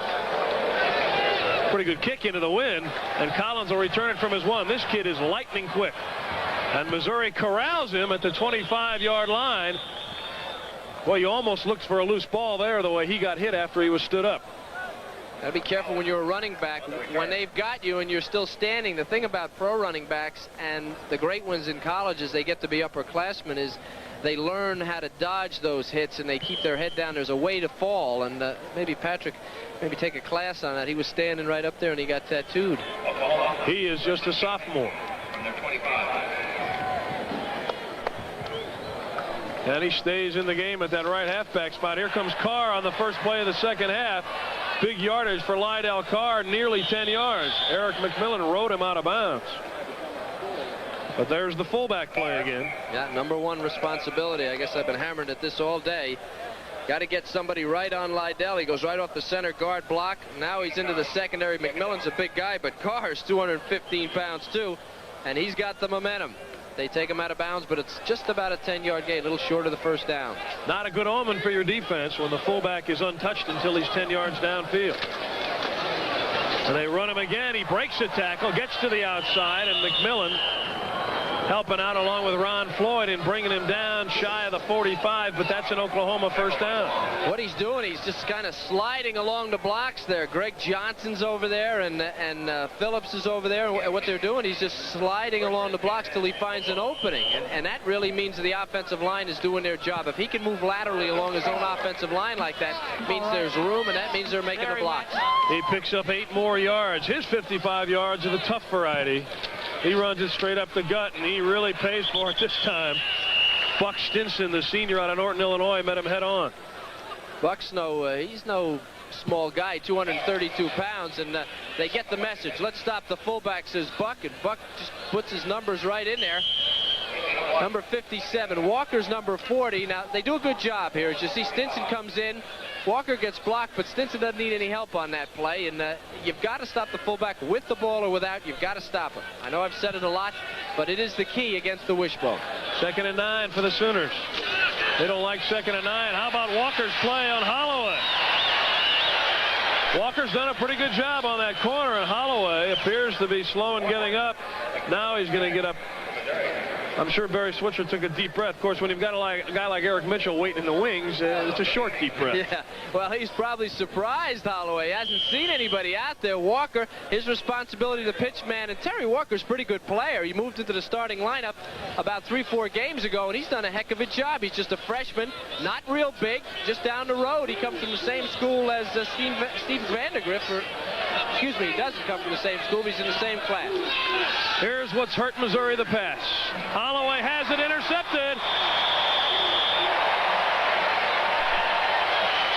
Pretty good kick into the wind. And Collins will return it from his 1. This kid is lightning quick. And Missouri corrals him at the 25-yard line. Well, you almost looked for a loose ball there the way he got hit after he was stood up. Gotta be careful when you're a running back. When they've got you and you're still standing, the thing about pro running backs and the great ones in college as they get to be upperclassmen is they learn how to dodge those hits and they keep their head down. There's a way to fall, and maybe Patrick take a class on that. He was standing right up there and he got tattooed. He is just a sophomore. And he stays in the game at that right halfback spot. Here comes Carr on the first play of the second half. Big yardage for Lydell Carr, nearly 10 yards. Eric McMillan rode him out of bounds. But there's the fullback play again. Yeah, #1 responsibility. I guess I've been hammering at this all day. Got to get somebody right on Lydell. He goes right off the center guard block. Now he's into the secondary. McMillan's a big guy, but Carr's 215 pounds too, and he's got the momentum. They take him out of bounds, but it's just about a 10-yard gain, a little short of the first down. Not a good omen for your defense when the fullback is untouched until he's 10 yards downfield. And they run him again. He breaks a tackle, gets to the outside, and McMillan helping out along with Ron Floyd and bringing him down shy of the 45, but that's an Oklahoma first down. What he's doing, he's just kind of sliding along the blocks there. Greg Johnson's over there, and Phillips is over there. And what they're doing, he's just sliding along the blocks till he finds an opening. And that really means the offensive line is doing their job. If he can move laterally along his own offensive line like that, it means there's room, and that means they're making the blocks. He picks up 8 more yards. His 55 yards are the tough variety. He runs it straight up the gut, and he really pays for it this time. Buck Stinson, the senior out of Norton, Illinois, met him head on. Buck's he's no small guy, 232 pounds, and they get the message. Let's stop the fullback, says Buck, and Buck just puts his numbers right in there. Number 57, Walker's number 40. Now, they do a good job here. As you see, Stinson comes in. Walker gets blocked, but Stinson doesn't need any help on that play, and you've got to stop the fullback with the ball or without. You've got to stop him. I know I've said it a lot, but it is the key against the wishbone. 2nd and 9 for the Sooners. They don't like 2nd and 9. How about Walker's play on Holloway? Walker's done a pretty good job on that corner, and Holloway appears to be slow in getting up. Now he's going to get up. I'm sure Barry Switzer took a deep breath. Of course, when you've got a guy like Eric Mitchell waiting in the wings, it's a short deep breath. Yeah, well, he's probably surprised, Holloway. He hasn't seen anybody out there. Walker, his responsibility to pitch man, and Terry Walker's a pretty good player. He moved into the starting lineup about 3-4 games ago, and he's done a heck of a job. He's just a freshman, not real big, just down the road. He comes from the same school as Steve Vandergriff, or excuse me, he doesn't come from the same school, but he's in the same class. Here's what's hurt Missouri, the pass. Holloway has it intercepted.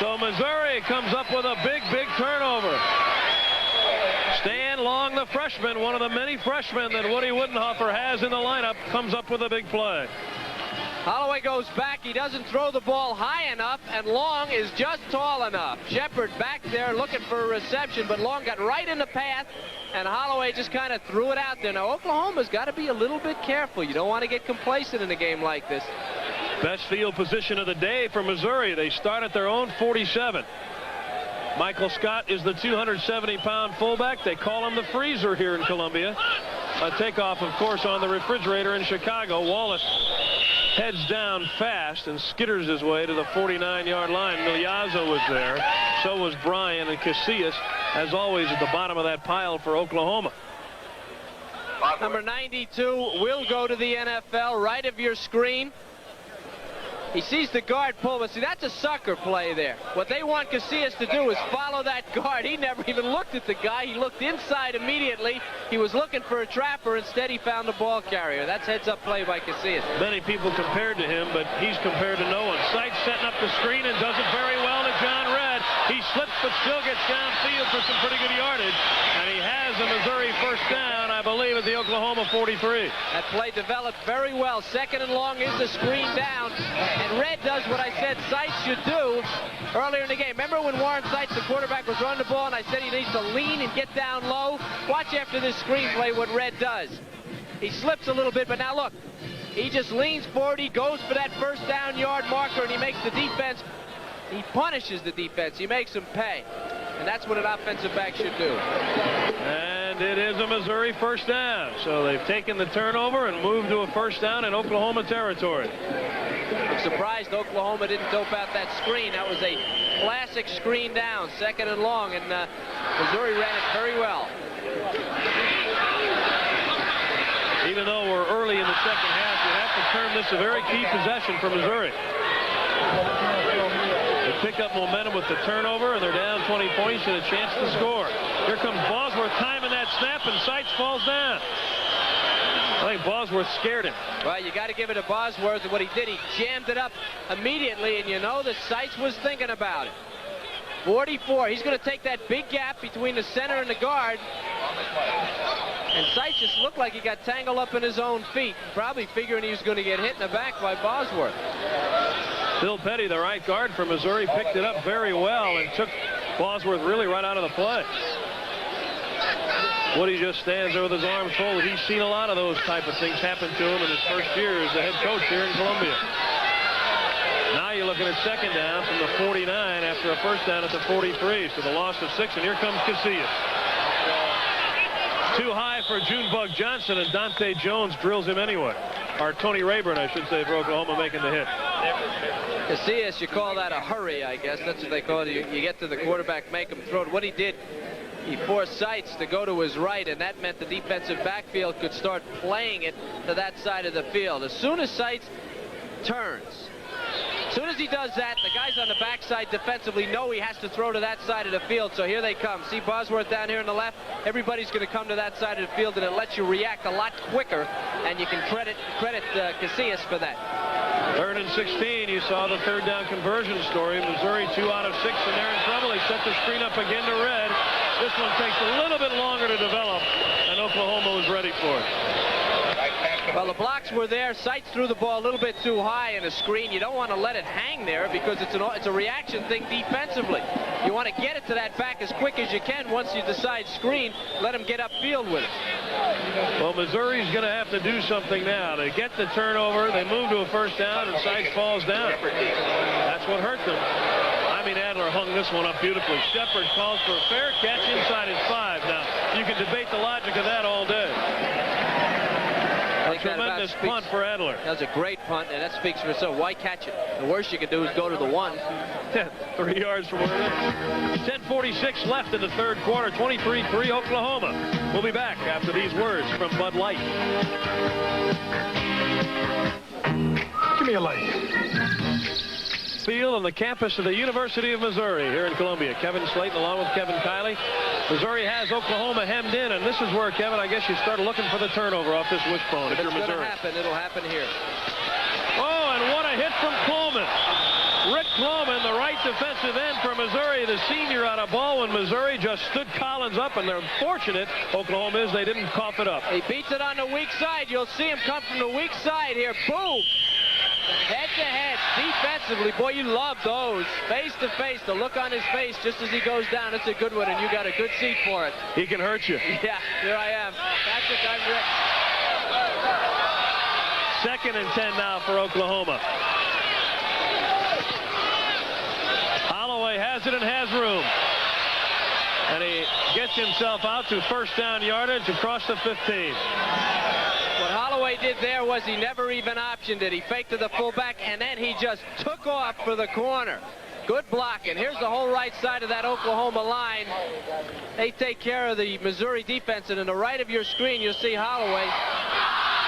So Missouri comes up with a big turnover. Stan Long, the freshman, one of the many freshmen that Woody Woodenhofer has in the lineup, comes up with a big play. Holloway goes back. He doesn't throw the ball high enough, and Long is just tall enough. Shepard back there looking for a reception, but Long got right in the path, and Holloway just kind of threw it out there. Now, Oklahoma's got to be a little bit careful. You don't want to get complacent in a game like this. Best field position of the day for Missouri. They start at their own 47. Michael Scott is the 270-pound fullback. They call him the freezer here in Columbia. A takeoff, of course, on the refrigerator in Chicago. Wallace heads down fast and skitters his way to the 49-yard line. Milazzo was there. So was Bryan, and Casillas, as always, at the bottom of that pile for Oklahoma. Number 92 will go to the NFL, right of your screen. He sees the guard pull, but see, that's a sucker play there. What they want Casillas to do is follow that guard. He never even looked at the guy. He looked inside immediately. He was looking for a trapper. Instead, he found the ball carrier. That's heads-up play by Casillas. Many people compared to him, but he's compared to no one. Seitz setting up the screen and does it very well to John Red. He slips, but still gets downfield for some pretty good yardage. And he has a Missouri first down, I believe, at the Oklahoma 43. That play developed very well. 2nd and long is the screen down. And Red does what I said Seitz should do earlier in the game. Remember when Warren Seitz, the quarterback, was running the ball, and I said he needs to lean and get down low? Watch after this screen play what Red does. He slips a little bit, but now look. He just leans forward. He goes for that first down yard marker, and he makes the defense. He punishes the defense. He makes them pay. And that's what an offensive back should do. And it is a Missouri first down. So they've taken the turnover and moved to a first down in Oklahoma territory. I'm surprised Oklahoma didn't dope out that screen. That was a classic screen down, 2nd and long, and Missouri ran it very well. Even though we're early in the second half, you have to term this a very key possession for Missouri. They pick up momentum with the turnover, and they're down 20 points and a chance to score. Here comes Bosworth timing that snap, and Seitz falls down. I think Bosworth scared him. Well, you got to give it to Bosworth. What he did, he jammed it up immediately, and you know that Seitz was thinking about it. 44. He's going to take that big gap between the center and the guard. And Seitz just looked like he got tangled up in his own feet, probably figuring he was going to get hit in the back by Bosworth. Bill Petty, the right guard for Missouri, picked it up very well and took Bosworth really right out of the play. Woody just stands there with his arms folded. He's seen a lot of those type of things happen to him in his first year as the head coach here in Columbia. Now you're looking at 2nd down from the 49 after a first down at the 43. So the loss of 6, and here comes Casillas. Too high for Junebug Johnson, and Dante Jones drills him anyway. Or Tony Rayburn, I should say, for Oklahoma making the hit. Casillas, you call that a hurry, I guess. That's what they call it. You get to the quarterback, make him throw it. What he did, he forced Seitz to go to his right, and that meant the defensive backfield could start playing it to that side of the field. As soon as Seitz turns, as soon as he does that, the guys on the backside defensively know he has to throw to that side of the field, so here they come. See Bosworth down here on the left? Everybody's going to come to that side of the field, and it lets you react a lot quicker, and you can credit Casillas for that. 3rd and 16. You saw the 3rd down conversion story. Missouri 2 out of 6, and they're in trouble. They set the screen up again to Red. This one takes a little bit longer to develop, and Oklahoma was ready for it. Well, the blocks were there. Seitz threw the ball a little bit too high in a screen. You don't want to let it hang there because it's a reaction thing defensively. You want to get it to that back as quick as you can. Once you decide screen, let him get upfield with it. Well, Missouri's going to have to do something now. They get the turnover, they move to a 1st down, and Seitz falls down. That's what hurt them. Adler hung this one up beautifully. Shepard calls for a fair catch inside his 5. Now, you can debate the logic of that all day. A tremendous punt for Adler. That was a great punt, and that speaks for itself. Why catch it? The worst you can do is go to the 1. 3 yards from where it is. 10:46 left in the 3rd quarter. 23-3 Oklahoma. We'll be back after these words from Bud Light. Give me a light. Field on the campus of the University of Missouri here in Columbia. Kevin Slayton along with Kevin Kiley. Missouri has Oklahoma hemmed in, and this is where, Kevin, I guess you start looking for the turnover off this wishbone if you're Missouri. It'll happen here. Oh, and what a hit from Coleman. Rick Coleman, the right defensive end for Missouri, the senior out of Baldwin, Missouri, just stood Collins up, and they're fortunate, Oklahoma is, they didn't cough it up. He beats it on the weak side. You'll see him come from the weak side here. Boom! Head-to-head, defensively. Boy, you love those. Face-to-face, the look on his face just as he goes down. It's a good one, and you got a good seat for it. He can hurt you. Yeah, here I am. Patrick, I'm Rick. 2nd and 10 now for Oklahoma. Holloway has it and has room. And he gets himself out to 1st down yardage across the 15. What Holloway did there was he never even optioned it. He faked to the fullback, and then he just took off for the corner. Good blocking. Here's the whole right side of that Oklahoma line. They take care of the Missouri defense, and in the right of your screen, you'll see Holloway.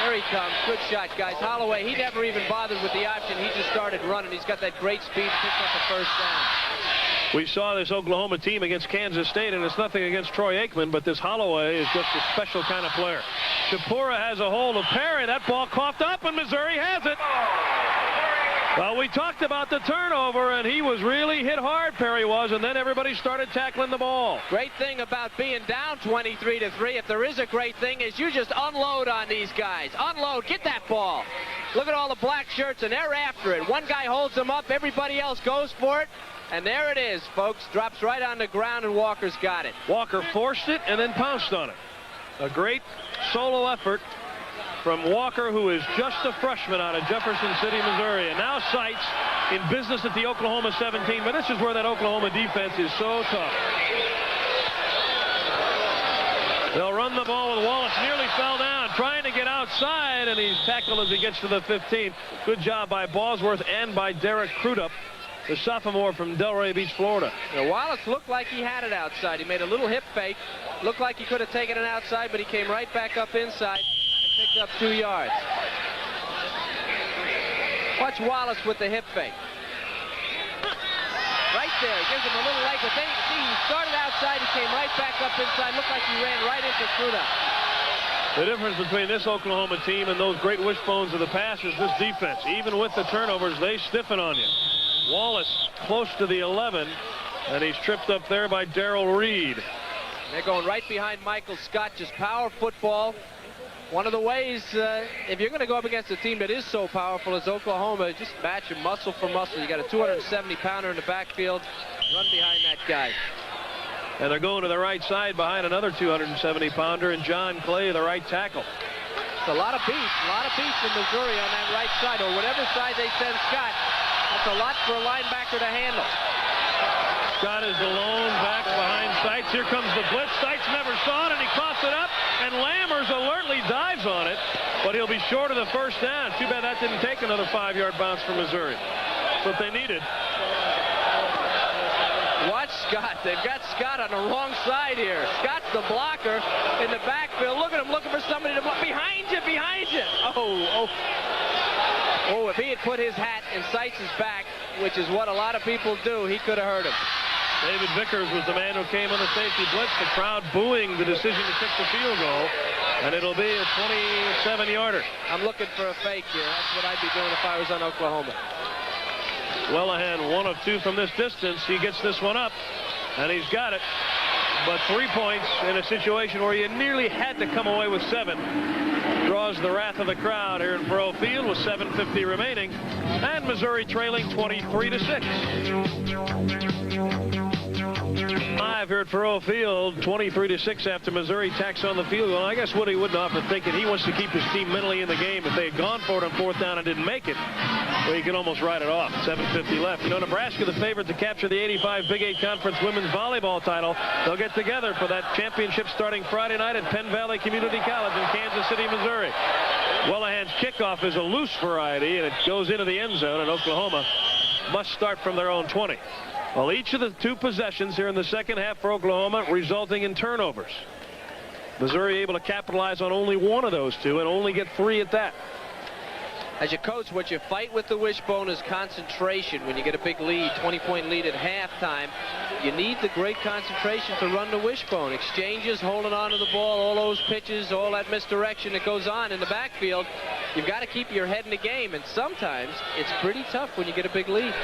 There he comes. Good shot, guys. Holloway, he never even bothered with the option. He just started running. He's got that great speed, picks up the 1st down. We saw this Oklahoma team against Kansas State, and it's nothing against Troy Aikman, but this Holloway is just a special kind of player. Shapura has a hold of Perry. That ball coughed up, and Missouri has it. Well, we talked about the turnover, and he was really hit hard, Perry was, and then everybody started tackling the ball. Great thing about being down 23-3, if there is a great thing, is you just unload on these guys. Unload. Get that ball. Look at all the black shirts, and they're after it. One guy holds them up. Everybody else goes for it. And there it is, folks. Drops right on the ground, and Walker's got it. Walker forced it and then pounced on it. A great solo effort from Walker, who is just a freshman out of Jefferson City, Missouri. And now Seitz in business at the Oklahoma 17. But this is where that Oklahoma defense is so tough. They'll run the ball with Wallace. Nearly fell down, trying to get outside, and he's tackled as he gets to the 15. Good job by Bosworth and by Derek Crudup, the sophomore from Delray Beach, Florida. Now, Wallace looked like he had it outside. He made a little hip fake. Looked like he could have taken it outside, but he came right back up inside and picked up 2 yards. Watch Wallace with the hip fake. Right there. He gives him a little leg, but then see, he started outside. He came right back up inside. Looked like he ran right into Crudup. The difference between this Oklahoma team and those great wishbones of the past is this defense. Even with the turnovers, they stiffen on you. Wallace close to the 11, and he's tripped up there by Darrell Reed. They're going right behind Michael Scott. Just power football. One of the ways, if you're going to go up against a team that is so powerful as Oklahoma, just match him muscle for muscle. You got a 270-pounder in the backfield. Run behind that guy. And they're going to the right side behind another 270-pounder, and John Clay, the right tackle. It's a lot of beef in Missouri on that right side, or whatever side they send Scott. That's a lot for a linebacker to handle. Scott is alone back behind Seitz. Here comes the blitz. Seitz never saw it, and he coughs it up, and Lammers alertly dives on it, but he'll be short of the 1st down. Too bad that didn't take another 5-yard bounce for Missouri. That's what they needed. Watch Scott. They've got Scott on the wrong side here. Scott's the blocker in the backfield. Look at him looking for somebody to block. Behind you, behind you. Oh, if he had put his hat in Seitz's back, which is what a lot of people do, he could have hurt him. David Vickers was the man who came on the safety blitz. The crowd booing the decision to kick the field goal. And it'll be a 27-yarder. I'm looking for a fake here. That's what I'd be doing if I was on Oklahoma. Wellahand 1 of 2 from this distance. He gets this one up, and he's got it. But 3 points in a situation where you nearly had to come away with 7 draws the wrath of the crowd here in Faurot Field with 7:50 remaining, and Missouri trailing 23-6. Live here at Faurot Field, 23-6 after Missouri tacks on the field goal. I guess Woody Woodenhofer thinking he wants to keep his team mentally in the game. If they had gone for it on 4th down and didn't make it, well, you can almost write it off. 7:50 left. You know, Nebraska the favorite to capture the '85 Big 8 Conference women's volleyball title. They'll get together for that championship starting Friday night at Penn Valley Community College in Kansas City, Missouri. Wellahand's kickoff is a loose variety, and it goes into the end zone, and Oklahoma must start from their own 20. Well, each of the 2 possessions here in the second half for Oklahoma resulting in turnovers. Missouri able to capitalize on only 1 of those 2 and only get 3 at that. As you coach, what you fight with the wishbone is concentration. When you get a big lead, 20-point lead at halftime, you need the great concentration to run the wishbone. Exchanges, holding on to the ball, all those pitches, all that misdirection that goes on in the backfield. You've got to keep your head in the game, and sometimes it's pretty tough when you get a big lead.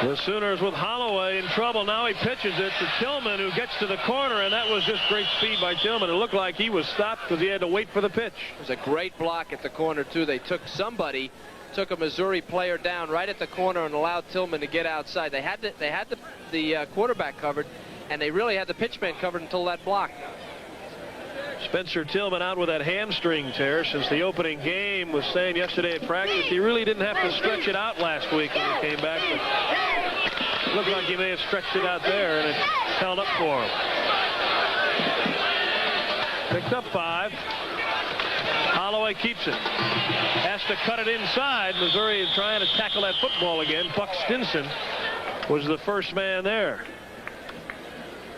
The Sooners with Holloway in trouble. Now he pitches it to Tillman, who gets to the corner, and that was just great speed by Tillman. It looked like he was stopped because he had to wait for the pitch. It was a great block at the corner, too. They took a Missouri player down right at the corner and allowed Tillman to get outside. They had the quarterback covered, and they really had the pitchman covered until that block. Spencer Tillman out with that hamstring tear since the opening game. Was saying yesterday at practice he really didn't have to stretch it out last week when he came back, but it looked like he may have stretched it out there, and it held up for him. Picked up 5. Holloway keeps it. Has to cut it inside. Missouri is trying to tackle that football again. Buck Stinson was the first man there.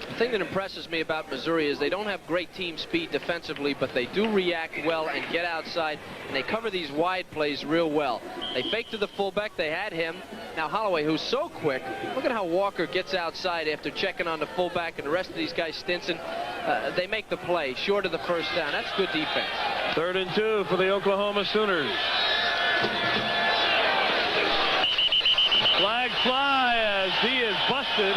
The thing that impresses me about Missouri is they don't have great team speed defensively, but they do react well and get outside, and they cover these wide plays real well. They fake to the fullback. They had him. Now Holloway, who's so quick, look at how Walker gets outside after checking on the fullback, and the rest of these guys, Stinson, they make the play short of the first down. That's good defense. 3rd and 2 for the Oklahoma Sooners. Flag fly as he is busted.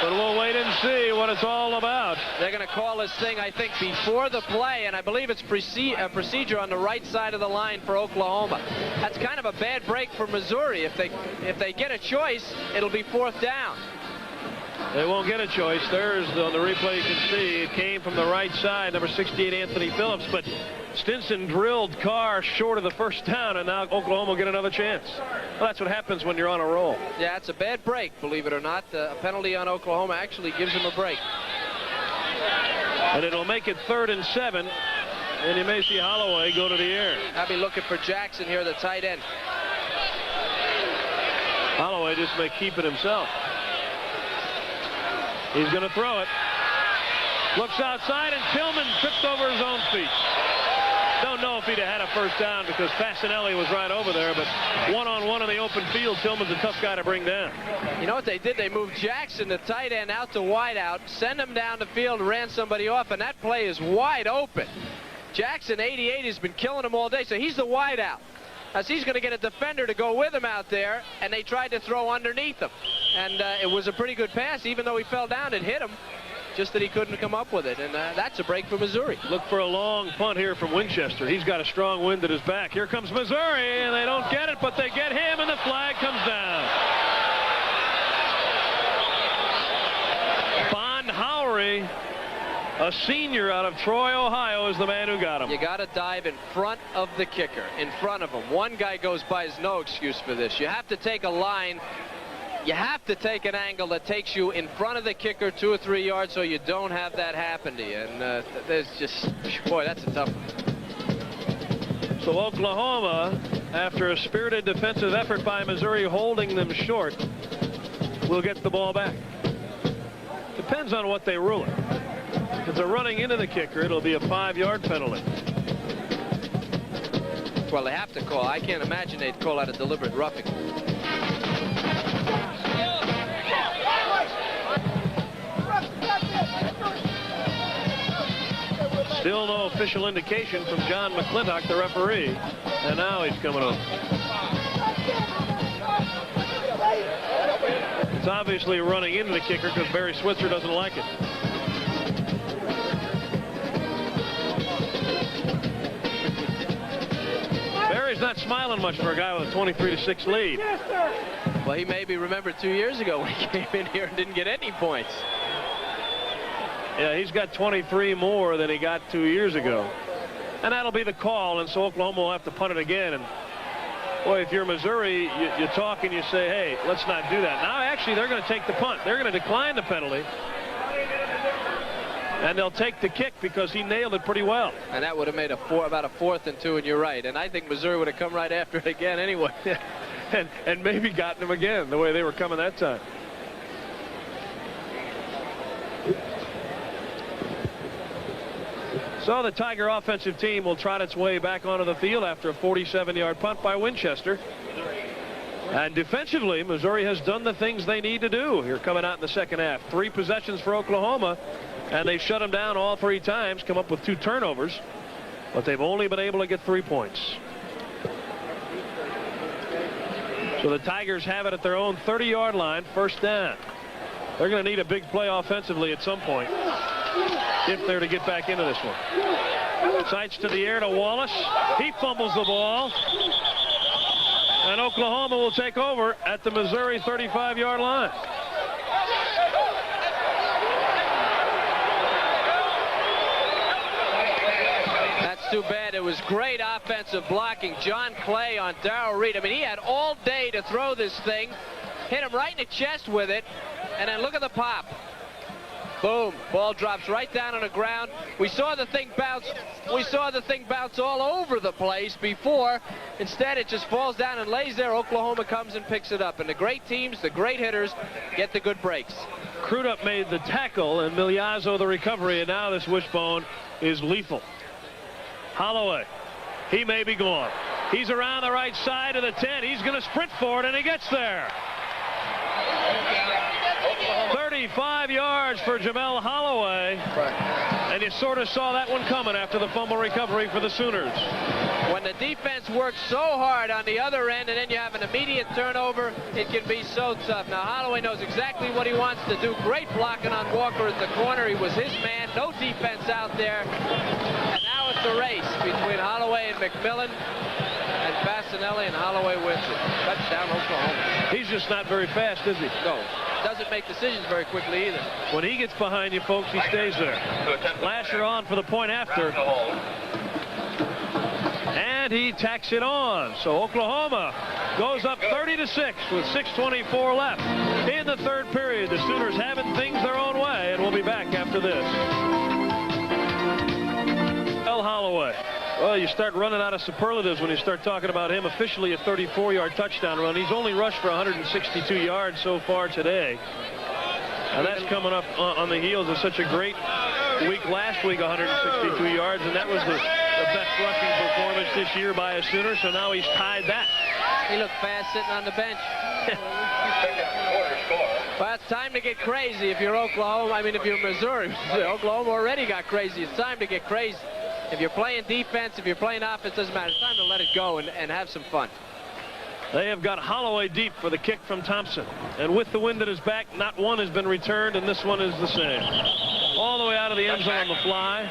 But we'll wait and see what it's all about. They're going to call this thing, I think, before the play, and I believe it's procedure on the right side of the line for Oklahoma. That's kind of a bad break for Missouri. If they get a choice, it'll be 4th down. They won't get a choice. There's on the replay you can see it came from the right side, number 68 Anthony Phillips, but Stinson drilled Carr short of the first down, and now Oklahoma will get another chance. Well, that's what happens when you're on a roll. Yeah, it's a bad break, believe it or not. A penalty on Oklahoma actually gives them a break. And it'll make it 3rd and 7, and you may see Holloway go to the air. I'll be looking for Jackson here, the tight end. Holloway just may keep it himself. He's going to throw it. Looks outside, and Tillman tripped over his own feet. Don't know if he'd have had a first down because Fasanelli was right over there, but one-on-one in the open field, Tillman's a tough guy to bring down. You know what they did? They moved Jackson, the tight end, out to wide out, sent him down the field, ran somebody off, and that play is wide open. Jackson, 88, has been killing him all day, so he's the wide out. As he's going to get a defender to go with him out there, and they tried to throw underneath him. And it was a pretty good pass. Even though he fell down, it hit him. Just that he couldn't come up with it, and that's a break for Missouri. Look for a long punt here from Winchester. He's got a strong wind at his back. Here comes Missouri, and they don't get it, but they get him, and the flag comes down. Bond Howry, a senior out of Troy, Ohio, is the man who got him. You got to dive in front of the kicker, in front of him. One guy goes by, there's no excuse for this. You have to take a line. You have to take an angle that takes you in front of the kicker 2 or 3 yards so you don't have that happen to you. And there's just, boy, that's a tough one. So Oklahoma, after a spirited defensive effort by Missouri holding them short, will get the ball back. Depends on what they rule it. If they're running into the kicker, it'll be a 5-yard penalty. Well, they have to call. I can't imagine they'd call out a deliberate roughing. Still no official indication from John McClintock, the referee. And now he's coming over. It's obviously running into the kicker because Barry Switzer doesn't like it. Barry's not smiling much for a guy with a 23-6 lead. Well, he maybe remembered 2 years ago when he came in here and didn't get any points. Yeah, he's got 23 more than he got 2 years ago. And that'll be the call, and so Oklahoma will have to punt it again. And boy, if you're Missouri, you talk and you say, hey, let's not do that. Now, actually, they're going to take the punt. They're going to decline the penalty. And they'll take the kick because he nailed it pretty well. And that would have made about a 4th and 2, and you're right. And I think Missouri would have come right after it again anyway. and maybe gotten them again the way they were coming that time. So the Tiger offensive team will trot its way back onto the field after a 47-yard punt by Winchester. And defensively, Missouri has done the things they need to do here coming out in the second half. 3 possessions for Oklahoma, and they've shut them down all 3 times, come up with 2 turnovers, but they've only been able to get 3 points. So the Tigers have it at their own 30-yard line, first down. They're going to need a big play offensively at some point if they're to get back into this one. Sights to the air to Wallace. He fumbles the ball. And Oklahoma will take over at the Missouri 35-yard line. That's too bad. It was great offensive blocking. John Clay on Darrell Reed. I mean, he had all day to throw this thing. Hit him right in the chest with it. And then look at the pop. Boom. Ball drops right down on the ground. We saw the thing bounce. We saw the thing bounce all over the place before. Instead, it just falls down and lays there. Oklahoma comes and picks it up. And the great teams, the great hitters, get the good breaks. Crudup made the tackle, and Milazzo the recovery, and now this wishbone is lethal. Holloway, he may be gone. He's around the right side of the 10. He's going to sprint for it, and he gets there. 35 yards for Jamel Holloway. And you sort of saw that one coming after the fumble recovery for the Sooners. When the defense works so hard on the other end and then you have an immediate turnover, it can be so tough. Now, Holloway knows exactly what he wants to do. Great blocking on Walker at the corner. He was his man. No defense out there. And now it's a race between Holloway and McMillan. And Bassinelli, and Holloway wins it. Touchdown, Oklahoma. He's just not very fast, is he? No. Doesn't make decisions very quickly either. When he gets behind you, folks, he stays there. Lasher on for the point after. And he tacks it on. So Oklahoma goes up 30-6 with 6:24 left in the third period. The Sooners having things their own way, and we'll be back after this. El Holloway. Well, you start running out of superlatives when you start talking about him. Officially a 34-yard touchdown run. He's only rushed for 162 yards so far today. And that's coming up on the heels of such a great week last week, 162 yards. And that was the best rushing performance this year by a Sooner. So now he's tied that. He looked fast sitting on the bench. Well, it's time to get crazy if you're Oklahoma. I mean, if you're Missouri. Oklahoma already got crazy. It's time to get crazy. If you're playing defense, if you're playing offense, doesn't matter. It's time to let it go and have some fun. They have got Holloway deep for the kick from Thompson. And with the wind at his back, not one has been returned, and this one is the same. All the way out of the end zone on the fly.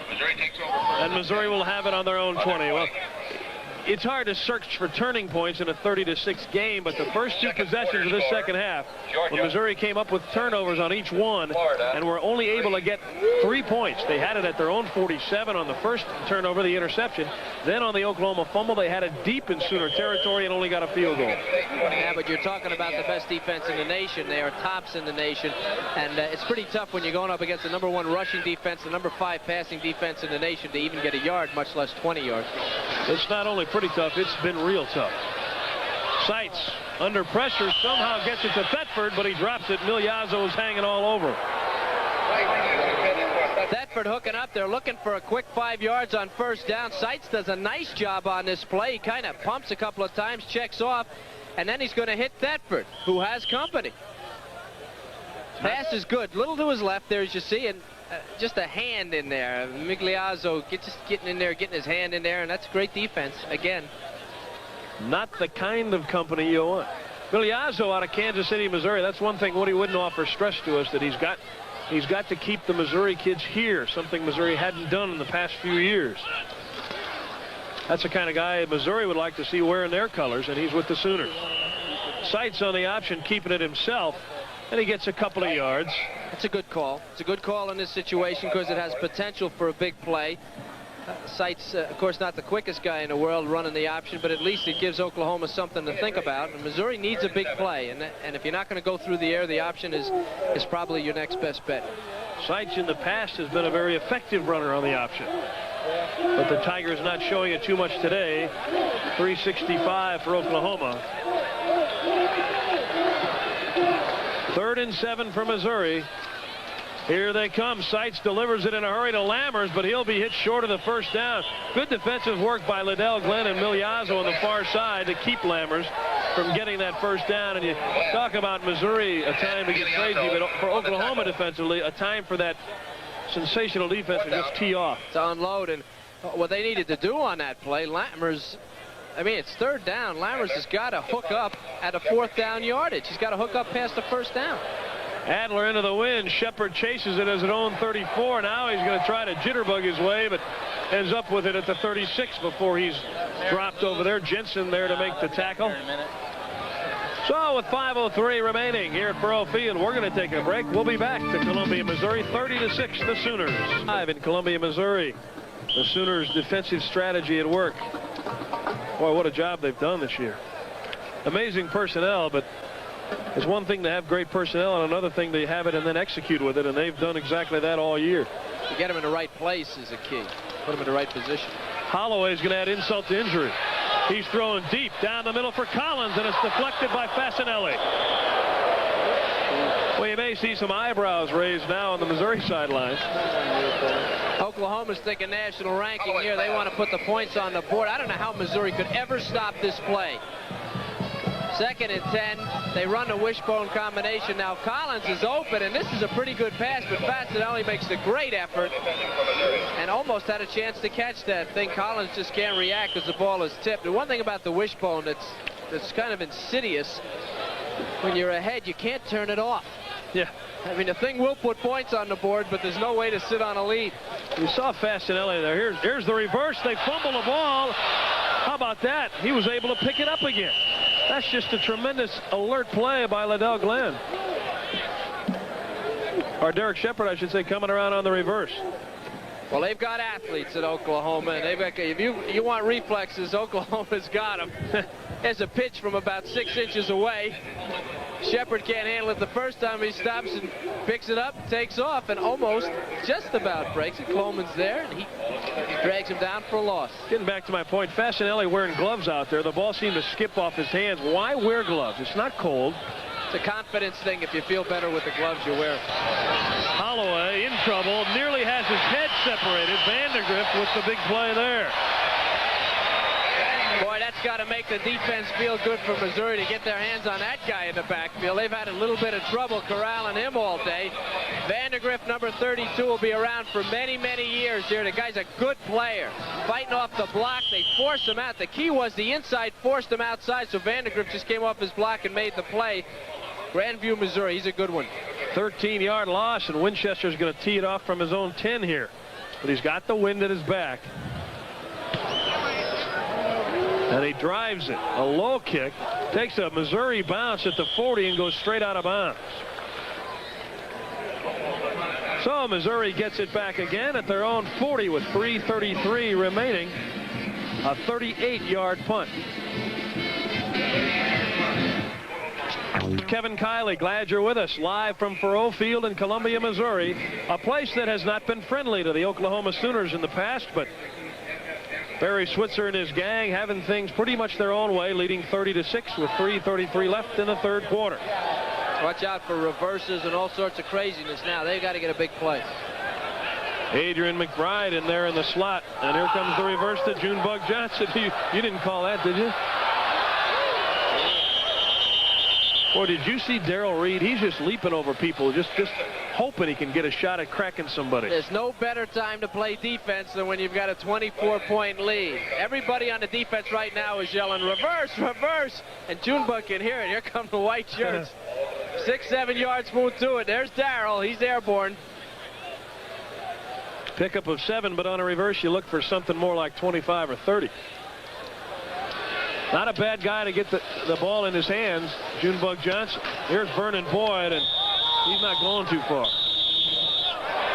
And Missouri will have it on their own 20. Well, it's hard to search for turning points in a 30-6 game, but the first 2 possessions of this second half, when Missouri came up with turnovers on each one and were only able to get 3 points. They had it at their own 47 on the first turnover, the interception. Then on the Oklahoma fumble, they had it deep in Sooner territory and only got a field goal. Yeah, but you're talking about the best defense in the nation. They are tops in the nation, and it's pretty tough when you're going up against the #1 rushing defense, the #5 passing defense in the nation to even get a yard, much less 20 yards. It's not only pretty tough, it's been real tough. Seitz under pressure somehow gets it to Thetford, but he drops it. Milazzo is hanging all over. Thetford hooking up. They're looking for a quick 5 yards on first down. Seitz does a nice job on this play. He kind of pumps a couple of times, checks off, and then he's going to hit Thetford, who has company. Pass is good. Little to his left there, as you see, and just a hand in there. Migliazzo just getting in there, getting his hand in there, and that's great defense again. Not the kind of company you want. Migliazzo out of Kansas City, Missouri. That's one thing Woody wouldn't offer stress to us, that he's got to keep the Missouri kids here, something Missouri hadn't done in the past few years. That's the kind of guy Missouri would like to see wearing their colors, and he's with the Sooners. Sights on the option, keeping it himself, and he gets a couple of yards. It's a good call. It's a good call in this situation because it has potential for a big play. Sights, of course, not the quickest guy in the world running the option, but at least it gives Oklahoma something to think about. And Missouri needs a big play, and if you're not going to go through the air, the option is probably your next best bet. Sights in the past has been a very effective runner on the option, but the Tigers not showing it too much today. 365 for Oklahoma. 3rd and 7 for Missouri. Here they come. Sights delivers it in a hurry to Lammers, but he'll be hit short of the first down. Good defensive work by Liddell Glenn and Migliazzo on the far side to keep Lammers from getting that first down. And you talk about Missouri, a time to get crazy, but for Oklahoma defensively, a time for that sensational defense to just tee off. To unload, and what they needed to do on that play, Lammers, I mean, it's 3rd down. Lammers has got to hook up at a 4th down yardage. He's got to hook up past the first down. Adler into the wind. Shepard chases it as an own 34. Now he's going to try to jitterbug his way, but ends up with it at the 36 before he's dropped over there. Jensen there to make the tackle. So with 5:03 remaining here at Faurot Field, we're going to take a break. We'll be back to Columbia, Missouri. 30-6, the Sooners. Live in Columbia, Missouri. The Sooners' defensive strategy at work. Boy, what a job they've done this year. Amazing personnel, but it's one thing to have great personnel and another thing to have it and then execute with it, and they've done exactly that all year. To get them in the right place is a key. Put them in the right position. Holloway's going to add insult to injury. He's throwing deep down the middle for Collins, and it's deflected by Fasanelli. Well, you may see some eyebrows raised now on the Missouri sideline. Oklahoma's thinking national ranking here. They want to put the points on the board. I don't know how Missouri could ever stop this play. 2nd and 10. They run the wishbone combination. Now Collins is open, and this is a pretty good pass, but Fasanelli makes a great effort and almost had a chance to catch that thing. Collins just can't react because the ball is tipped. The one thing about the wishbone that's kind of insidious, when you're ahead, you can't turn it off. Yeah. I mean, the thing will put points on the board, but there's no way to sit on a lead. You saw Fasanelli there. Here's the reverse. They fumble the ball. How about that? He was able to pick it up again. That's just a tremendous alert play by Liddell Glenn. Or Derek Shepard, I should say, coming around on the reverse. Well, they've got athletes at Oklahoma, and they've got, if you want reflexes, Oklahoma's got them. There's a pitch from about 6 inches away. Shepard can't handle it the first time. He stops and picks it up, takes off, and almost just about breaks it. Coleman's there, and he drags him down for a loss. Getting back to my point, Fasanelli wearing gloves out there. The ball seemed to skip off his hands. Why wear gloves? It's not cold. It's a confidence thing. If you feel better with the gloves you wear. Holloway in trouble, nearly has his head separated. Vandegrift with the big play there. Boy, that's got to make the defense feel good for Missouri to get their hands on that guy in the backfield. They've had a little bit of trouble corralling him all day. Vandegrift, number 32, will be around for many, many years here. The guy's a good player. Fighting off the block, they forced him out. The key was the inside forced him outside, so Vandegrift just came off his block and made the play. Grandview, Missouri, he's a good one. 13-yard loss, and Winchester's going to tee it off from his own 10 here. But he's got the wind at his back. And he drives it. A low kick. Takes a Missouri bounce at the 40 and goes straight out of bounds. So Missouri gets it back again at their own 40 with 3:33 remaining. A 38-yard punt. Kevin Kiley, glad you're with us live from Faurot Field in Columbia, Missouri. A place that has not been friendly to the Oklahoma Sooners in the past, but Barry Switzer and his gang having things pretty much their own way, leading 30-6 with 3:33 left in the third quarter. Watch out for reverses and all sorts of craziness now. They've got to get a big play. Adrian McBride in there in the slot, and here comes the reverse to Junebug Johnson. You didn't call that, did you? Boy, did you see Darrell Reed? He's just leaping over people, just hoping he can get a shot at cracking somebody. There's no better time to play defense than when you've got a 24-point lead. Everybody on the defense right now is yelling, reverse, reverse. And Junebug can hear it. Here come the white shirts. 6-7 yards moved to it. There's Darrell. He's airborne. Pickup of 7, but on a reverse, you look for something more like 25 or 30. Not a bad guy to get the ball in his hands, Junebug Johnson. Here's Vernon Boyd, and he's not going too far.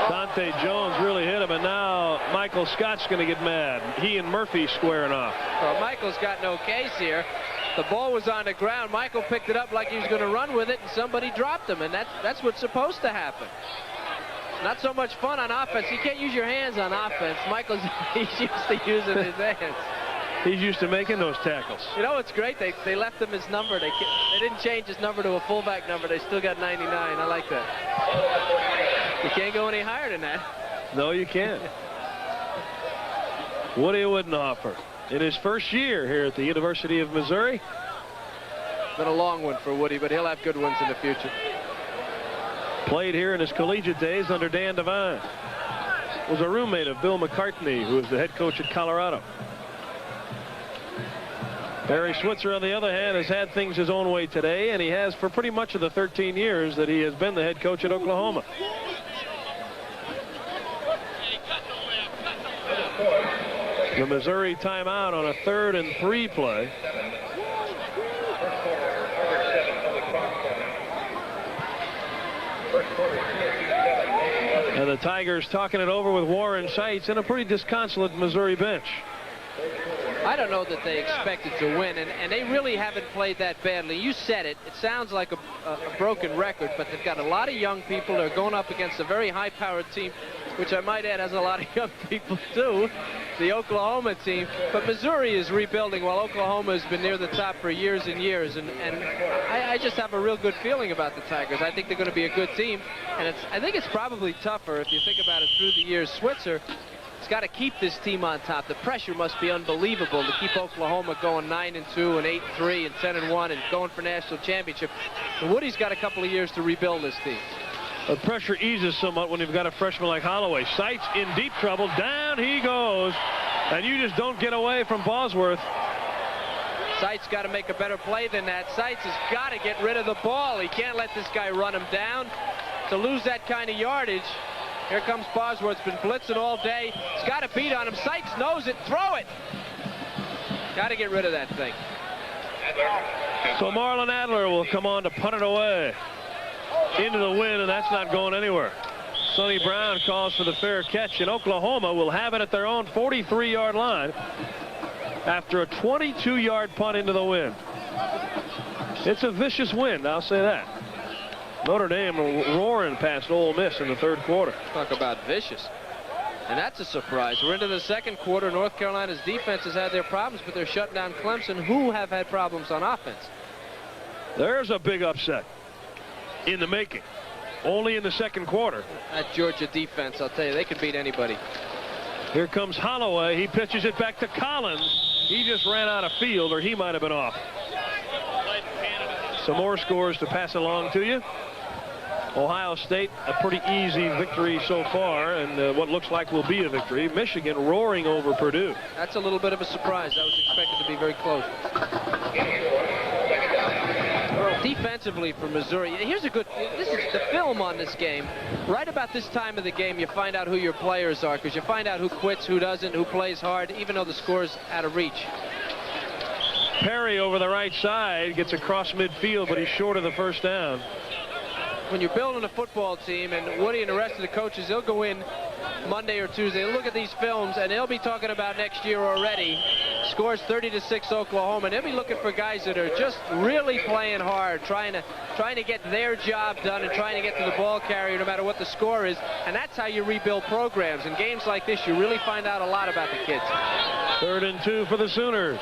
Dante Jones really hit him, and now Michael Scott's going to get mad. He and Murphy squaring off. Well, Michael's got no case here. The ball was on the ground. Michael picked it up like he was going to run with it, and somebody dropped him, and that's what's supposed to happen. Not so much fun on offense. You can't use your hands on offense. Michael's he's used to using his hands. He's used to making those tackles. You know what's great? They left him his number. They didn't change his number to a fullback number. They still got 99. I like that. You can't go any higher than that. No, you can't. Woody Widenhofer in his first year here at the University of Missouri. Been a long one for Woody, but he'll have good ones in the future. Played here in his collegiate days under Dan Devine. Was a roommate of Bill McCartney, who was the head coach at Colorado. Barry Switzer, on the other hand, has had things his own way today, and he has for pretty much of the 13 years that he has been the head coach at Oklahoma. The Missouri timeout on a 3rd and 3 play. And the Tigers talking it over with Warren Seitz and a pretty disconsolate Missouri bench. I don't know that they expected to win, and they really haven't played that badly. You said it. It sounds like a broken record, but they've got a lot of young people. They're going up against a very high-powered team, which I might add has a lot of young people too, the Oklahoma team. But Missouri is rebuilding while Oklahoma has been near the top for years and years, and I just have a real good feeling about the Tigers. I think they're going to be a good team, and I think it's probably tougher if you think about it through the years. Switzer has got to keep this team on top. The pressure must be unbelievable to keep Oklahoma going 9-2 and 8-3 and 10-1 and going for national championship. And Woody's got a couple of years to rebuild this team. The pressure eases somewhat when you've got a freshman like Holloway. Seitz in deep trouble. Down he goes. And you just don't get away from Bosworth. Seitz got to make a better play than that. Seitz has got to get rid of the ball. He can't let this guy run him down. To lose that kind of yardage. Here comes Bosworth. Been blitzing all day. He's got a beat on him. Seitz knows it. Throw it. Got to get rid of that thing. So Marlon Adler will come on to punt it away into the wind, and that's not going anywhere. Sonny Brown calls for the fair catch, and Oklahoma will have it at their own 43-yard line after a 22-yard punt into the wind. It's a vicious wind, I'll say that. Notre Dame roaring past Ole Miss in the 3rd quarter. Talk about vicious. And that's a surprise. We're into the 2nd quarter. North Carolina's defense has had their problems, but they're shutting down Clemson, who have had problems on offense. There's a big upset in the making. Only in the 2nd quarter. That Georgia defense, I'll tell you, they could beat anybody. Here comes Holloway. He pitches it back to Collins. He just ran out of field, or he might have been off. Some more scores to pass along to you. Ohio State, a pretty easy victory so far, and what looks like will be a victory. Michigan roaring over Purdue. That's a little bit of a surprise. I was expected to be very close. Defensively for Missouri, this is the film on this game. Right about this time of the game, you find out who your players are, because you find out who quits, who doesn't, who plays hard, even though the score's out of reach. Perry over the right side gets across midfield, but he's short of the first down. When you're building a football team, and Woody and the rest of the coaches, they'll go in Monday or Tuesday, look at these films, and they'll be talking about next year already. Scores 30-6 Oklahoma, and they'll be looking for guys that are just really playing hard, trying to get their job done and trying to get to the ball carrier no matter what the score is. And that's how you rebuild programs. In games like this, you really find out a lot about the kids. 3rd and 2 for the Sooners.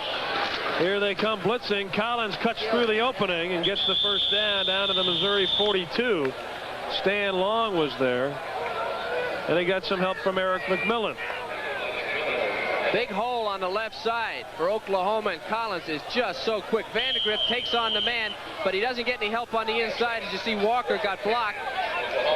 Here they come blitzing. Collins cuts through the opening and gets the first down to the Missouri 42. Stan Long was there. And they got some help from Eric McMillan. Big hole on the left side for Oklahoma, and Collins is just so quick. Vandegrift takes on the man, but he doesn't get any help on the inside. As you see, Walker got blocked.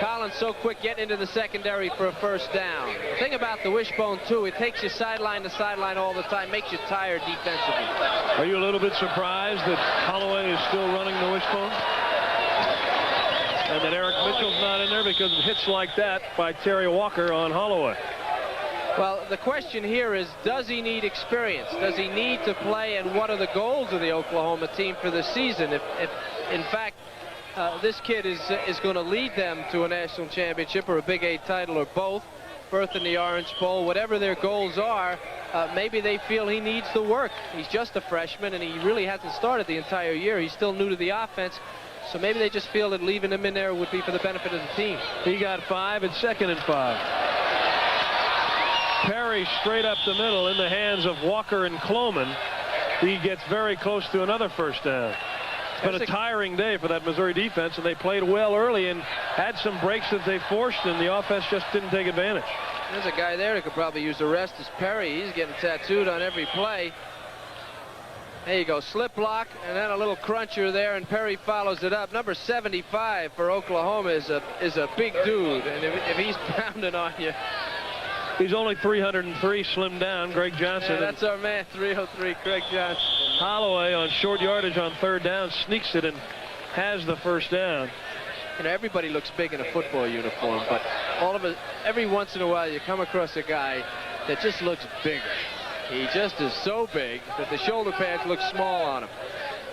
Collins so quick getting into the secondary for a first down. The thing about the wishbone, too, it takes you sideline to sideline all the time, makes you tired defensively. Are you a little bit surprised that Holloway is still running the wishbone? And that Eric Mitchell's not in there because of hits like that by Terry Walker on Holloway? Well, the question here is, does he need experience? Does he need to play, and what are the goals of the Oklahoma team for the season? If in fact, this kid is going to lead them to a national championship or a Big 8 title or both, berth in the Orange Bowl, whatever their goals are, maybe they feel he needs the work. He's just a freshman, and he really hasn't started the entire year. He's still new to the offense. So maybe they just feel that leaving him in there would be for the benefit of the team. He got 5 and 2nd and 5. Perry straight up the middle in the hands of Walker and Cloman. He gets very close to another first down. It's been a tiring day for that Missouri defense, and they played well early and had some breaks that they forced, and the offense just didn't take advantage. There's a guy there that could probably use a rest. Is Perry. He's getting tattooed on every play. There you go, slip block, and then a little cruncher there, and Perry follows it up. Number 75 for Oklahoma is a big dude, and if he's pounding on you. He's only 303, slimmed down, Greg Johnson. Yeah, that's our man, 303, Greg Johnson. Holloway on short yardage on third down, sneaks it and has the first down. You know, everybody looks big in a football uniform, but every once in a while you come across a guy that just looks bigger. He just is so big that the shoulder pads look small on him.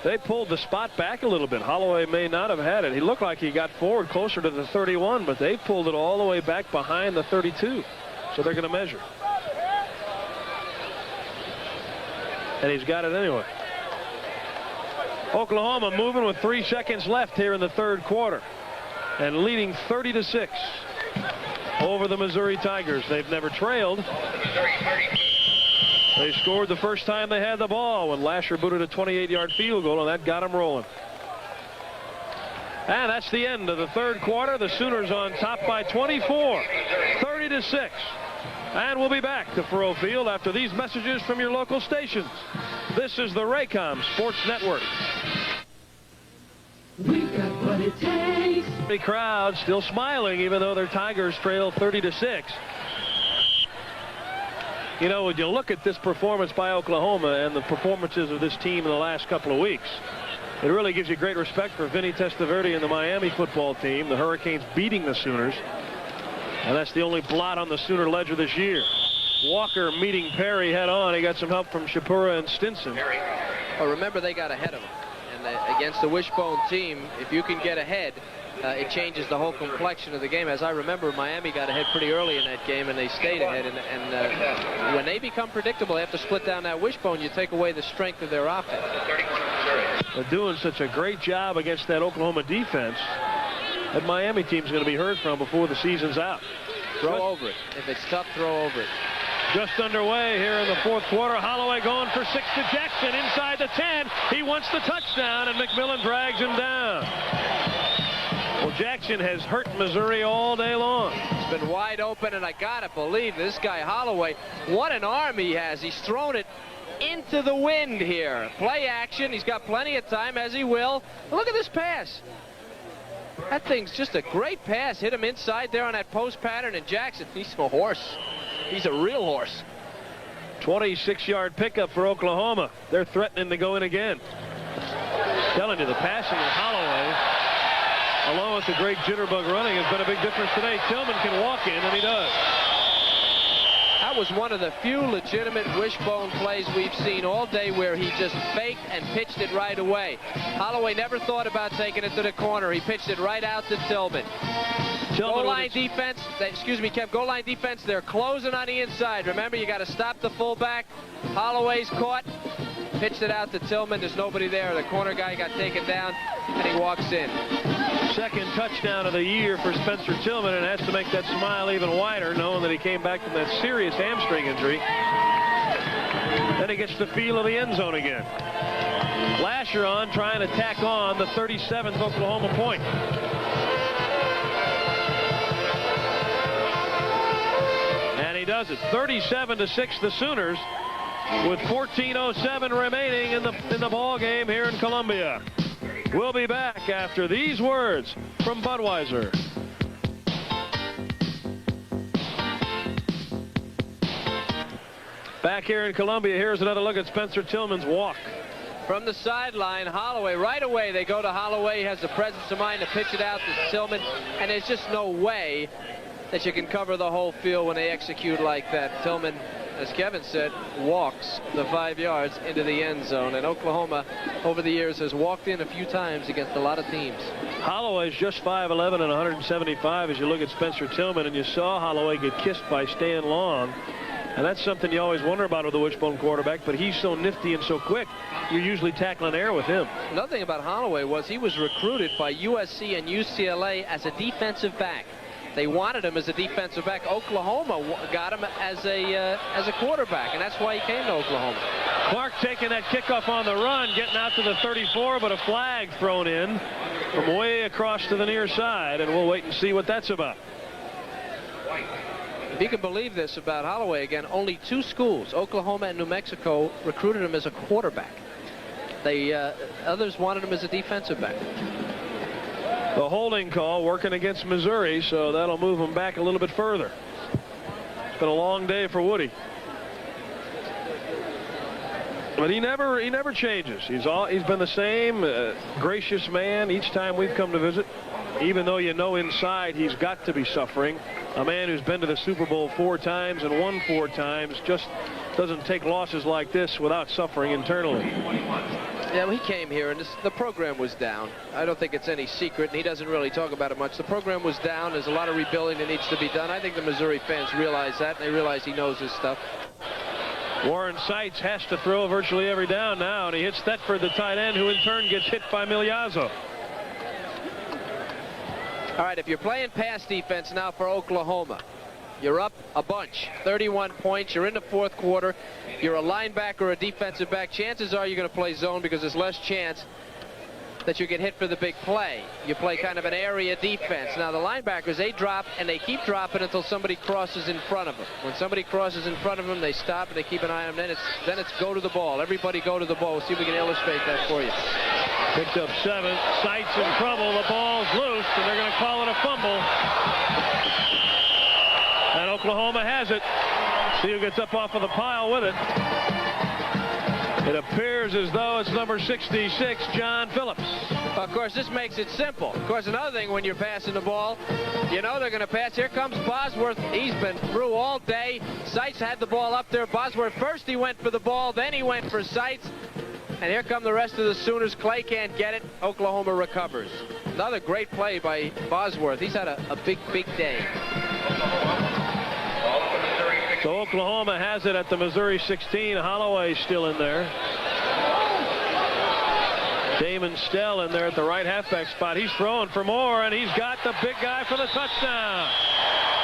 They pulled the spot back a little bit. Holloway may not have had it. He looked like he got forward closer to the 31, but they pulled it all the way back behind the 32. So they're going to measure. And he's got it anyway. Oklahoma moving with 3 seconds left here in the third quarter and leading 30-6 over the Missouri Tigers. They've never trailed. They scored the first time they had the ball when Lasher booted a 28-yard field goal, and that got them rolling. And that's the end of the third quarter. The Sooners on top by 24, 30-6. And we'll be back to Faurot Field after these messages from your local stations. This is the Raycom Sports Network. We got what it takes. The crowd still smiling even though their Tigers trail 30-6. You know, when you look at this performance by Oklahoma and the performances of this team in the last couple of weeks, it really gives you great respect for Vinny Testaverde and the Miami football team. The Hurricanes beating the Sooners. And that's the only blot on the Sooner ledger this year. Walker meeting Perry head on. He got some help from Shapura and Stinson. Well, remember, they got ahead of him. And against the wishbone team, if you can get ahead, it changes the whole complexion of the game. As I remember, Miami got ahead pretty early in that game, and they stayed ahead. And when they become predictable, they have to split down that wishbone. You take away the strength of their offense. They're doing such a great job against that Oklahoma defense. That Miami team's going to be heard from before the season's out. Throw over it. If it's tough, throw over it. Just underway here in the fourth quarter. Holloway going for 6 to Jackson inside the 10. He wants the touchdown, and McMillan drags him down. Well, Jackson has hurt Missouri all day long. It's been wide open, and I got to believe this guy Holloway, what an arm he has. He's thrown it into the wind here. Play action. He's got plenty of time, as he will. Look at this pass. That thing's just a great pass. Hit him inside there on that post pattern, and Jackson, he's a horse. He's a real horse. 26-yard pickup for Oklahoma. They're threatening to go in again. Telling you, the passing of Holloway, along with the great jitterbug running, has been a big difference today. Tillman can walk in, and he does. That was one of the few legitimate wishbone plays we've seen all day where he just faked and pitched it right away. Holloway never thought about taking it to the corner. He pitched it right out to Tillman. Goal line defense, Kev, goal line defense, they're closing on the inside. Remember, you got to stop the fullback. Holloway's caught, pitched it out to Tillman. There's nobody there. The corner guy got taken down, and he walks in. Second touchdown of the year for Spencer Tillman, and has to make that smile even wider, knowing that he came back from that serious hamstring injury. Then he gets the feel of the end zone again. Lasher on, trying to tack on the 37th Oklahoma point. And he does it. 37-6 the Sooners, with 14:07 remaining in the ball game here in Columbia. We'll be back after these words from Budweiser. Back here in Columbia, here's another look at Spencer Tillman's walk. From the sideline, Holloway, right away they go to Holloway. He has the presence of mind to pitch it out to Tillman, and there's just no way that you can cover the whole field when they execute like that. Tillman, as Kevin said, walks the 5 yards into the end zone, and Oklahoma over the years has walked in a few times against a lot of teams. Holloway's just 5'11" and 175 as you look at Spencer Tillman, and you saw Holloway get kissed by Stan Long. And that's something you always wonder about with a wishbone quarterback, but he's so nifty and so quick, you're usually tackling air with him. Another thing about Holloway was he was recruited by USC and UCLA as a defensive back. They wanted him as a defensive back. Oklahoma got him as a quarterback, and that's why he came to Oklahoma. Clark taking that kickoff on the run, getting out to the 34, but a flag thrown in from way across to the near side, and we'll wait and see what that's about. If you can believe this about Holloway again, only 2 schools, Oklahoma and New Mexico, recruited him as a quarterback. Others wanted him as a defensive back. The holding call working against Missouri, so that'll move him back a little bit further. It's been a long day for Woody. But he never changes. He's been the same gracious man each time we've come to visit. Even though you know inside he's got to be suffering. A man who's been to the Super Bowl 4 times and won 4 times just doesn't take losses like this without suffering internally. Yeah, well, he came here and the program was down. I don't think it's any secret, and he doesn't really talk about it much. The program was down. There's a lot of rebuilding that needs to be done. I think the Missouri fans realize that, and they realize he knows his stuff. Warren Seitz has to throw virtually every down now, and he hits Thetford, the tight end, who in turn gets hit by Migliazzo. All right, if you're playing pass defense now for Oklahoma, you're up a bunch, 31 points. You're in the 4th quarter. You're a linebacker or a defensive back. Chances are you're going to play zone because there's less chance that you get hit for the big play. You play kind of an area defense. Now, the linebackers, they drop, and they keep dropping until somebody crosses in front of them. When somebody crosses in front of them, they stop, and they keep an eye on them. Then it's go to the ball. Everybody go to the ball. We'll see if we can illustrate that for you. Picked up 7. Seitz in trouble. The ball's loose, and they're going to call it a fumble. And Oklahoma has it. See who gets up off of the pile with it. It appears as though it's number 66, John Phillips. Of course, this makes it simple. Of course, another thing when you're passing the ball, you know they're going to pass. Here comes Bosworth. He's been through all day. Seitz had the ball up there. Bosworth, first he went for the ball, then he went for Seitz. And here come the rest of the Sooners. Clay can't get it. Oklahoma recovers. Another great play by Bosworth. He's had a big, big day. So Oklahoma has it at the Missouri 16. Holloway still in there. Damon Stell in there at the right halfback spot. He's throwing for more, and he's got the big guy for the touchdown.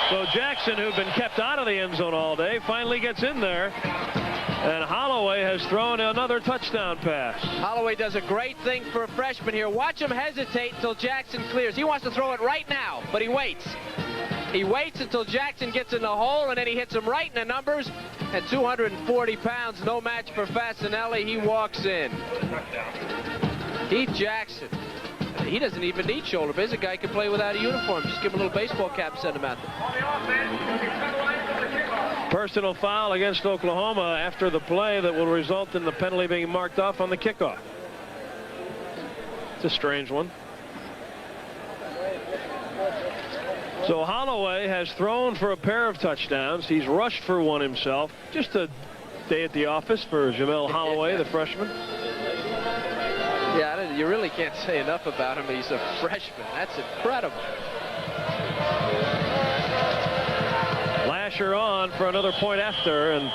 So Jackson, who'd been kept out of the end zone all day, finally gets in there. And Holloway has thrown another touchdown pass. Holloway does a great thing for a freshman here. Watch him hesitate until Jackson clears. He wants to throw it right now, but he waits. He waits until Jackson gets in the hole, and then he hits him right in the numbers. At 240 pounds, no match for Fasanelli. He walks in. Keith Jackson. He doesn't even need shoulder pads. A guy can play without a uniform. Just give him a little baseball cap and send him out there. Personal foul against Oklahoma after the play that will result in the penalty being marked off on the kickoff. It's a strange one. So Holloway has thrown for a pair of touchdowns. He's rushed for one himself. Just a day at the office for Jamel Holloway, the freshman. Yeah, you really can't say enough about him. He's a freshman. That's incredible. Lasher on for another point after, and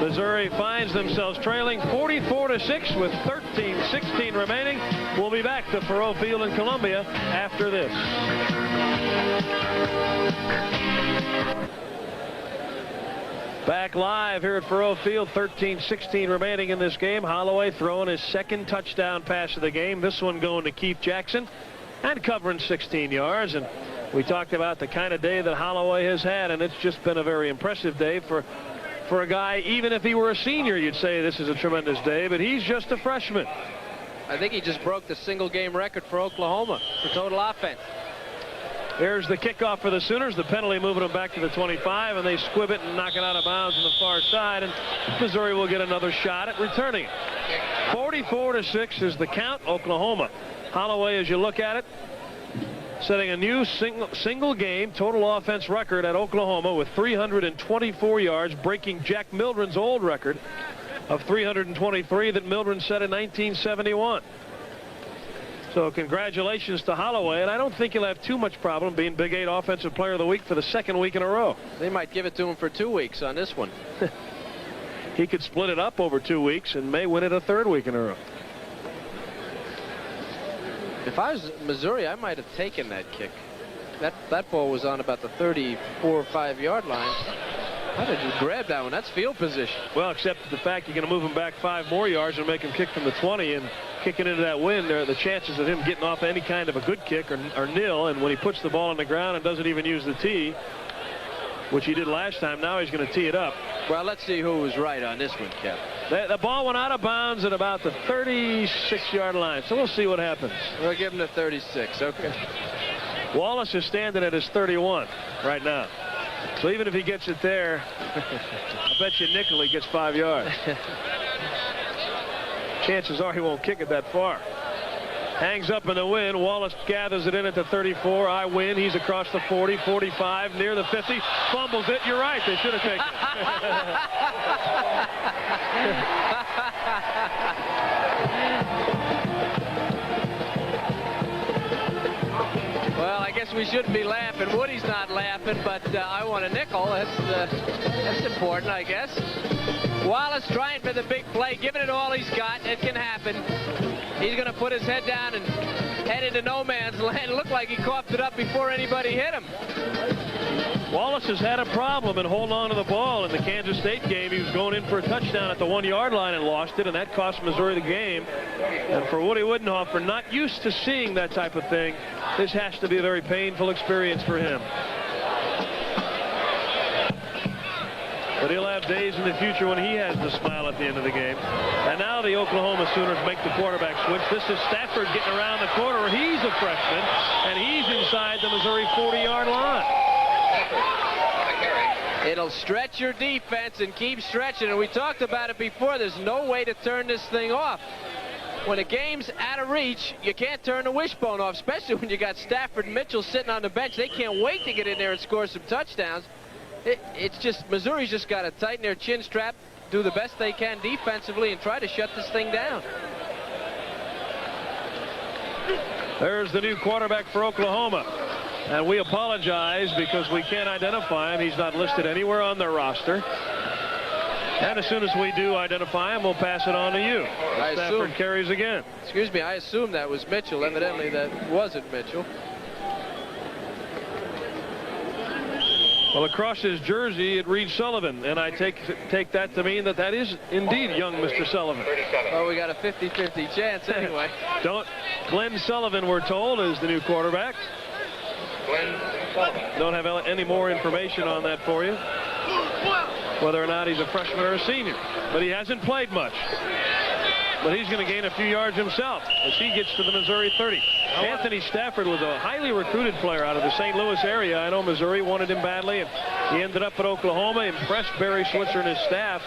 Missouri finds themselves trailing 44-6 with 13-16 remaining. We'll be back to Faurot Field in Columbia after this. Back live here at Faurot Field, 13-16 remaining in this game. Holloway throwing his second touchdown pass of the game. This one going to Keith Jackson and covering 16 yards. And we talked about the kind of day that Holloway has had, and it's just been a very impressive day for a guy. Even if he were a senior, you'd say this is a tremendous day, but he's just a freshman. I think he just broke the single game record for Oklahoma for total offense. Here's the kickoff for the Sooners. The penalty moving them back to the 25, and they squib it and knock it out of bounds on the far side, and Missouri will get another shot at returning it. 44-6 is the count. Oklahoma. Holloway, as you look at it, setting a new single game total offense record at Oklahoma with 324 yards, breaking Jack Mildren's old record of 323 that Mildren set in 1971. So congratulations to Holloway, and I don't think he'll have too much problem being Big 8 Offensive Player of the Week for the second week in a row. They might give it to him for 2 weeks on this one. He could split it up over 2 weeks and may win it a third week in a row. If I was Missouri, I might have taken that kick. That ball was on about the 34 or 5 yard line. How did you grab that one? That's field position. Well, except the fact you're going to move him back 5 more yards and make him kick from the 20 and kicking into that wind, the chances of him getting off any kind of a good kick are nil. And when he puts the ball on the ground and doesn't even use the tee, which he did last time, now he's going to tee it up. Well, let's see who was right on this one, Cap. The ball went out of bounds at about the 36-yard line, so we'll see what happens. We'll give him the 36. Okay. Wallace is standing at his 31 right now. So even if he gets it there, I bet you nickel he gets 5 yards. Chances are he won't kick it that far. Hangs up in the wind. Wallace gathers it in at the 34. I win. He's across the 40, 45, near the 50. Fumbles it. You're right. They should have taken it. Well, I guess we shouldn't be laughing. Woody's not laughing, but I want a nickel. That's important, I guess. Wallace trying for the big play, giving it all he's got. It can happen. He's going to put his head down and head into no man's land. It looked like he coughed it up before anybody hit him. Wallace has had a problem in holding on to the ball. In the Kansas State game, he was going in for a touchdown at the 1 yard line and lost it, and that cost Missouri the game. And for Woody Widenhofer, not used to seeing that type of thing, this has to be a very painful experience for him. But he'll have days in the future when he has to smile at the end of the game. And now the Oklahoma Sooners make the quarterback switch. This is Stafford getting around the corner. He's a freshman, and he's inside the Missouri 40-yard line. It'll stretch your defense and keep stretching. And we talked about it before. There's no way to turn this thing off. When a game's out of reach, you can't turn the wishbone off, especially when you got Stafford and Mitchell sitting on the bench. They can't wait to get in there and score some touchdowns. It's just Missouri's just got to tighten their chin strap, do the best they can defensively, and try to shut this thing down. There's the new quarterback for Oklahoma. And we apologize because we can't identify him. He's not listed anywhere on their roster. And as soon as we do identify him, we'll pass it on to you. Stafford carries again. Excuse me, I assume that was Mitchell. Evidently that wasn't Mitchell. Well, across his jersey, it reads Sullivan, and I take that to mean that is indeed young Mr. Sullivan. Well, we got a 50-50 chance anyway. Glenn Sullivan, we're told, is the new quarterback. Don't have any more information on that for you, whether or not he's a freshman or a senior. But he hasn't played much. But he's going to gain a few yards himself as he gets to the Missouri 30. Anthony Stafford was a highly recruited player out of the St. Louis area. I know Missouri wanted him badly, and he ended up at Oklahoma, impressed Barry Switzer and his staff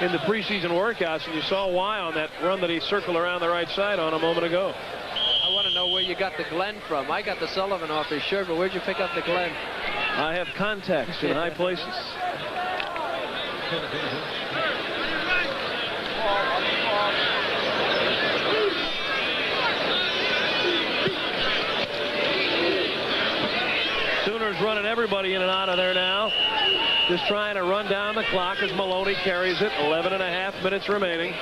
in the preseason workouts, and you saw why on that run that he circled around the right side on a moment ago. I want to know where you got the Glenn from. I got the Sullivan off his shirt, but where'd you pick up the Glenn? I have contacts in high places. Sooners running everybody in and out of there now. Just trying to run down the clock as Maloney carries it. 11.5 minutes remaining.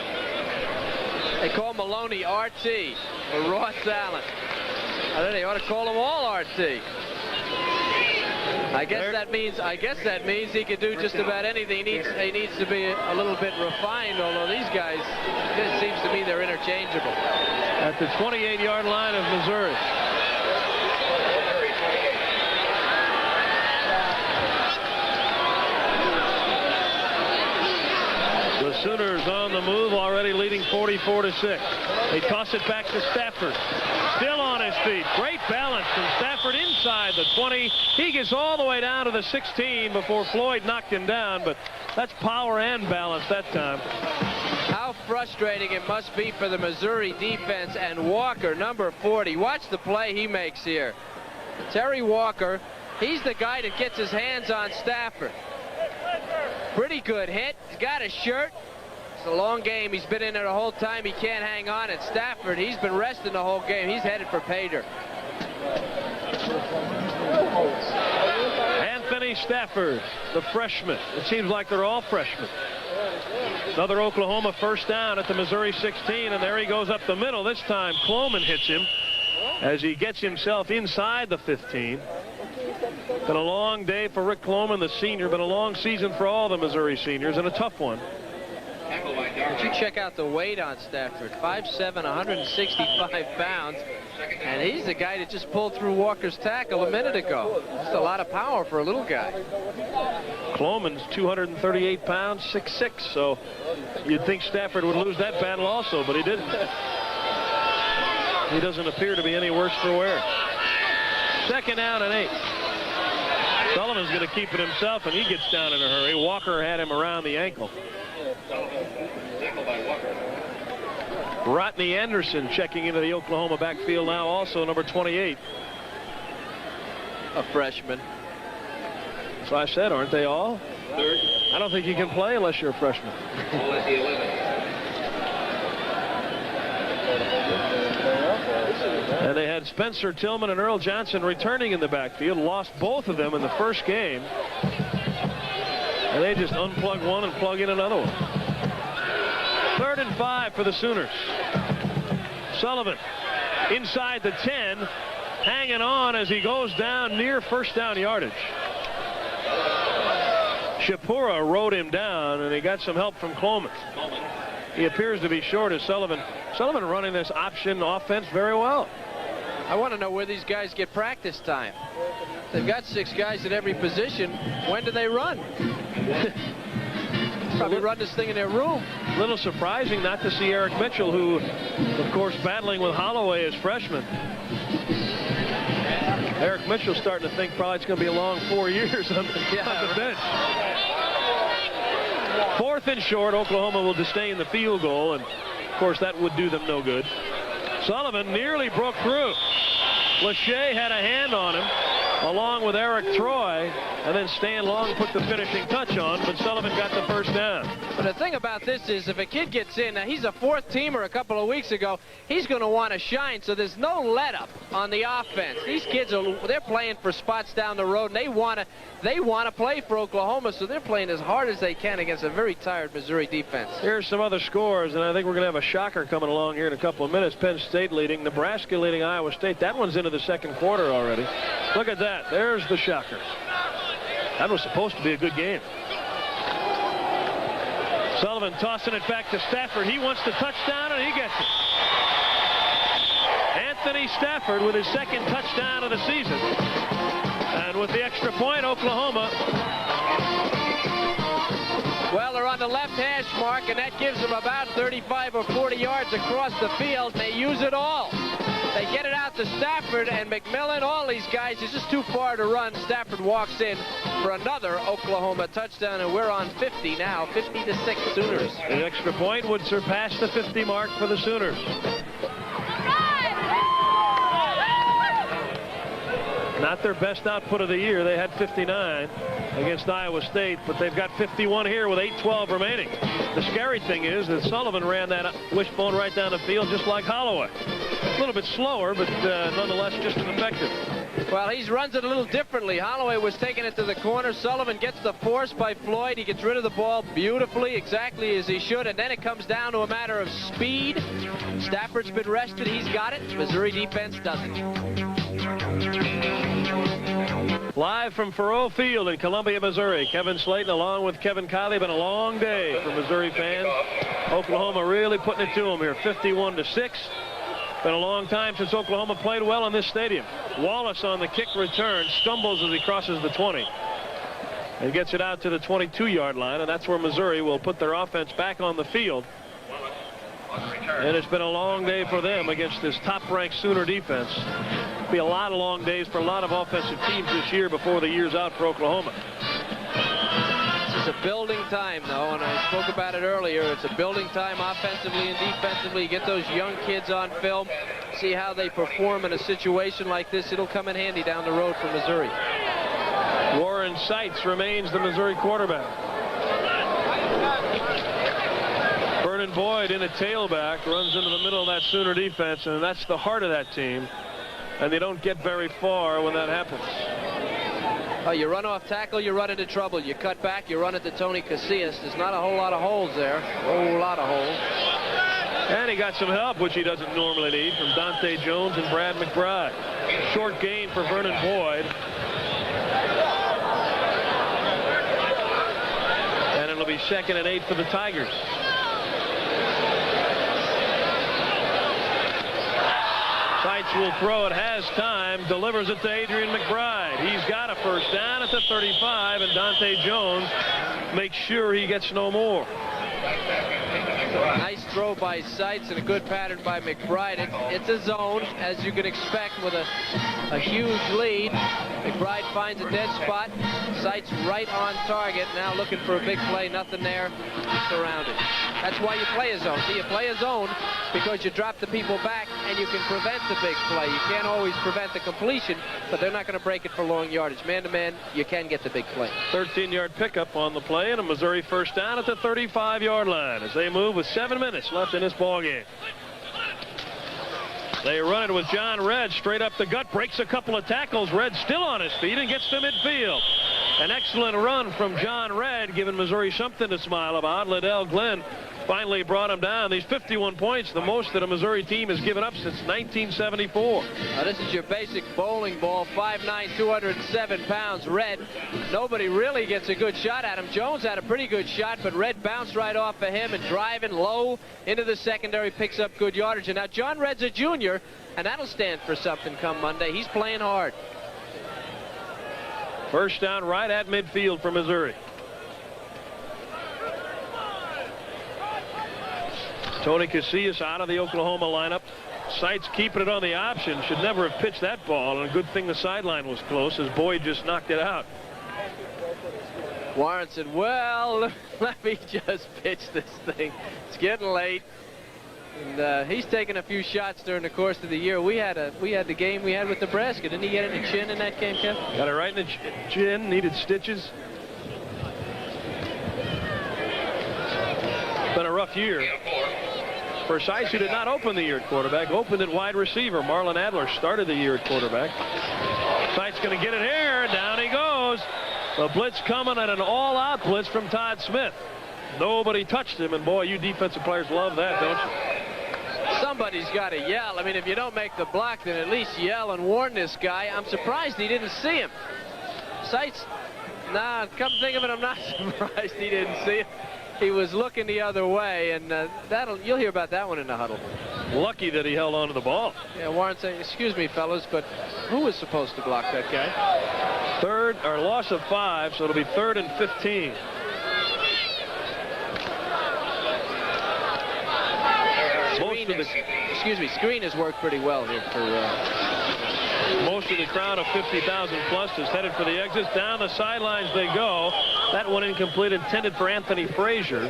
They call Maloney RT or Ross Allen. I think they ought to call them all RT. I guess that means he could do just about anything. He needs to be a little bit refined, although these guys, it seems to me they're interchangeable. At the 28-yard line of Missouri. The Sooners is on the move, already leading 44-6. They toss it back to Stafford. Still on his feet. Great balance from Stafford inside the 20. He gets all the way down to the 16 before Floyd knocked him down, but that's power and balance that time. How frustrating it must be for the Missouri defense. And Walker, number 40. Watch the play he makes here. Terry Walker, he's the guy that gets his hands on Stafford. Pretty good hit. He's got a shirt. It's a long game. He's been in there the whole time. He can't hang on. And Stafford, he's been resting the whole game. He's headed for pay dirt. Anthony Stafford, the freshman. It seems like they're all freshmen. Another Oklahoma first down at the Missouri 16, and there he goes up the middle. This time Kloman hits him as he gets himself inside the 15. Been a long day for Rick Kloman, the senior. Been a long season for all the Missouri seniors, and a tough one. But you check out the weight on Stafford. 5'7", 165 pounds. And he's the guy that just pulled through Walker's tackle a minute ago. Just a lot of power for a little guy. Kloman's 238 pounds, 6'6", so you'd think Stafford would lose that battle also, but he didn't. He doesn't appear to be any worse for wear. Second down and 8. Sullivan's going to keep it himself, and he gets down in a hurry. Walker had him around the ankle. Rodney Anderson checking into the Oklahoma backfield now, also number 28. A freshman. So I said, aren't they all? Third. I don't think you can play unless you're a freshman. Ball at the 11. And they had Spencer Tillman and Earl Johnson returning in the backfield. Lost both of them in the first game. And they just unplug one and plug in another one. 3rd and 5 for the Sooners. Sullivan inside the 10, hanging on as he goes down near first down yardage. Shapura rode him down, and he got some help from Kloman. He appears to be short as Sullivan. Sullivan running this option offense very well. I want to know where these guys get practice time. They've got 6 guys at every position. When do they run? Probably run this thing in their room. A little surprising not to see Eric Mitchell, who, of course, battling with Holloway as freshman. Eric Mitchell starting to think probably it's going to be a long 4 years on the bench. 4th and short. Oklahoma will sustain the field goal, and of course that would do them no good. Sullivan nearly broke through. Lachey had a hand on him, along with Eric Troy, and then Stan Long put the finishing touch on, but Sullivan got the first down. But the thing about this is, if a kid gets in, now he's a 4th teamer a couple of weeks ago, he's going to want to shine, so there's no let-up on the offense. These kids, they're playing for spots down the road, and they want to play for Oklahoma, so they're playing as hard as they can against a very tired Missouri defense. Here's some other scores, and I think we're going to have a shocker coming along here in a couple of minutes. Penn State leading, Nebraska leading Iowa State. That one's into the second quarter already. Look at that. There's the shocker. That was supposed to be a good game. Sullivan tossing it back to Stafford. He wants the touchdown, and he gets it. Anthony Stafford with his 2nd touchdown of the season. And with the extra point, Oklahoma. Well, they're on the left hash mark, and that gives them about 35 or 40 yards across the field. They use it all. They get it out to Stafford, and McMillan, all these guys, it's just too far to run. Stafford walks in for another Oklahoma touchdown, and we're on 50 now, 50-6 Sooners. The extra point would surpass the 50 mark for the Sooners. Not their best output of the year. They had 59 against Iowa State, but they've got 51 here with 8:12 remaining. The scary thing is that Sullivan ran that wishbone right down the field just like Holloway. A little bit slower, but nonetheless just as effective. Well, he runs it a little differently. Holloway was taking it to the corner. Sullivan gets the force by Floyd. He gets rid of the ball beautifully, exactly as he should, and then it comes down to a matter of speed. Stafford's been rested. He's got it. Missouri defense doesn't. Live from Faurot Field in Columbia, Missouri, Kevin Slayton along with Kevin Kiley. Been a long day for Missouri fans. Oklahoma really putting it to them here, 51-6. Been a long time since Oklahoma played well in this stadium. Wallace on the kick return, stumbles as he crosses the 20. and gets it out to the 22-yard line, and that's where Missouri will put their offense back on the field. And it's been a long day for them against this top-ranked Sooner defense. It'll be a lot of long days for a lot of offensive teams this year before the year's out for Oklahoma. This is a building time, though, and I spoke about it earlier. It's a building time offensively and defensively. You get those young kids on film, see how they perform in a situation like this. It'll come in handy down the road for Missouri. Warren Seitz remains the Missouri quarterback. Vernon Boyd in a tailback runs into the middle of that Sooner defense, and that's the heart of that team. And they don't get very far when that happens. Oh, you run off tackle, you run into trouble. You cut back, you run into Tony Casillas. There's not a whole lot of holes there. A whole lot of holes. And he got some help, which he doesn't normally need, from Dante Jones and Brad McBride. Short gain for Vernon Boyd. And it'll be 2nd and 8 for the Tigers. Seitz will throw it, has time, delivers it to Adrian McBride. He's got a first down at the 35, and Dante Jones makes sure he gets no more. Nice throw by Seitz and a good pattern by McBride. It's a zone, as you can expect, with a huge lead. McBride finds a dead spot. Seitz right on target. Now looking for a big play. Nothing there. Surrounded. That's why you play a zone. See, you play a zone because you drop the people back and you can prevent the big play. You can't always prevent the completion, but they're not going to break it for long yardage. Man-to-man, you can get the big play. 13-yard pickup on the play, and a Missouri first down at the 35-yard line as they move with 7 minutes left in this ball game. They run it with John Redd straight up the gut, breaks a couple of tackles. Redd still on his feet and gets to midfield. An excellent run from John Redd, giving Missouri something to smile about. Liddell Glenn finally brought him down. These 51 points, the most that a Missouri team has given up since 1974. Now this is your basic bowling ball, 5'9", 207 pounds. Redd, nobody really gets a good shot at him. Jones had a pretty good shot, but Redd bounced right off of him and driving low into the secondary, picks up good yardage. And now John Redd's a junior, and that'll stand for something come Monday. He's playing hard. First down right at midfield for Missouri. Tony Casillas out of the Oklahoma lineup. Seitz keeping it on the option. Should never have pitched that ball, and a good thing the sideline was close as Boyd just knocked it out. Warren said, well, let me just pitch this thing. It's getting late. And he's taken a few shots during the course of the year. We had the game we had with Nebraska. Didn't he get in the chin in that game, Kev? Got it right in the chin. Needed stitches. Been a rough year for Seitz, who did not open the year at quarterback. Opened at wide receiver. Marlon Adler started the year at quarterback. Seitz going to get it here. Down he goes. The blitz coming, and an all-out blitz from Todd Smith. Nobody touched him, and boy, you defensive players love that, don't you? Somebody's got to yell. I mean, if you don't make the block, then at least yell and warn this guy. I'm surprised he didn't see him. Seitz, nah, come to think of it, I'm not surprised he didn't see him. He was looking the other way, and you'll hear about that one in the huddle. Lucky that he held on to the ball. Yeah, Warren said, excuse me, fellas, but who was supposed to block that guy? Loss of 5, so it'll be 3rd and 15. Screen has worked pretty well here for most of the crowd of 50,000 plus is headed for the exits. Down the sidelines they go. That one incomplete, intended for Anthony Frazier,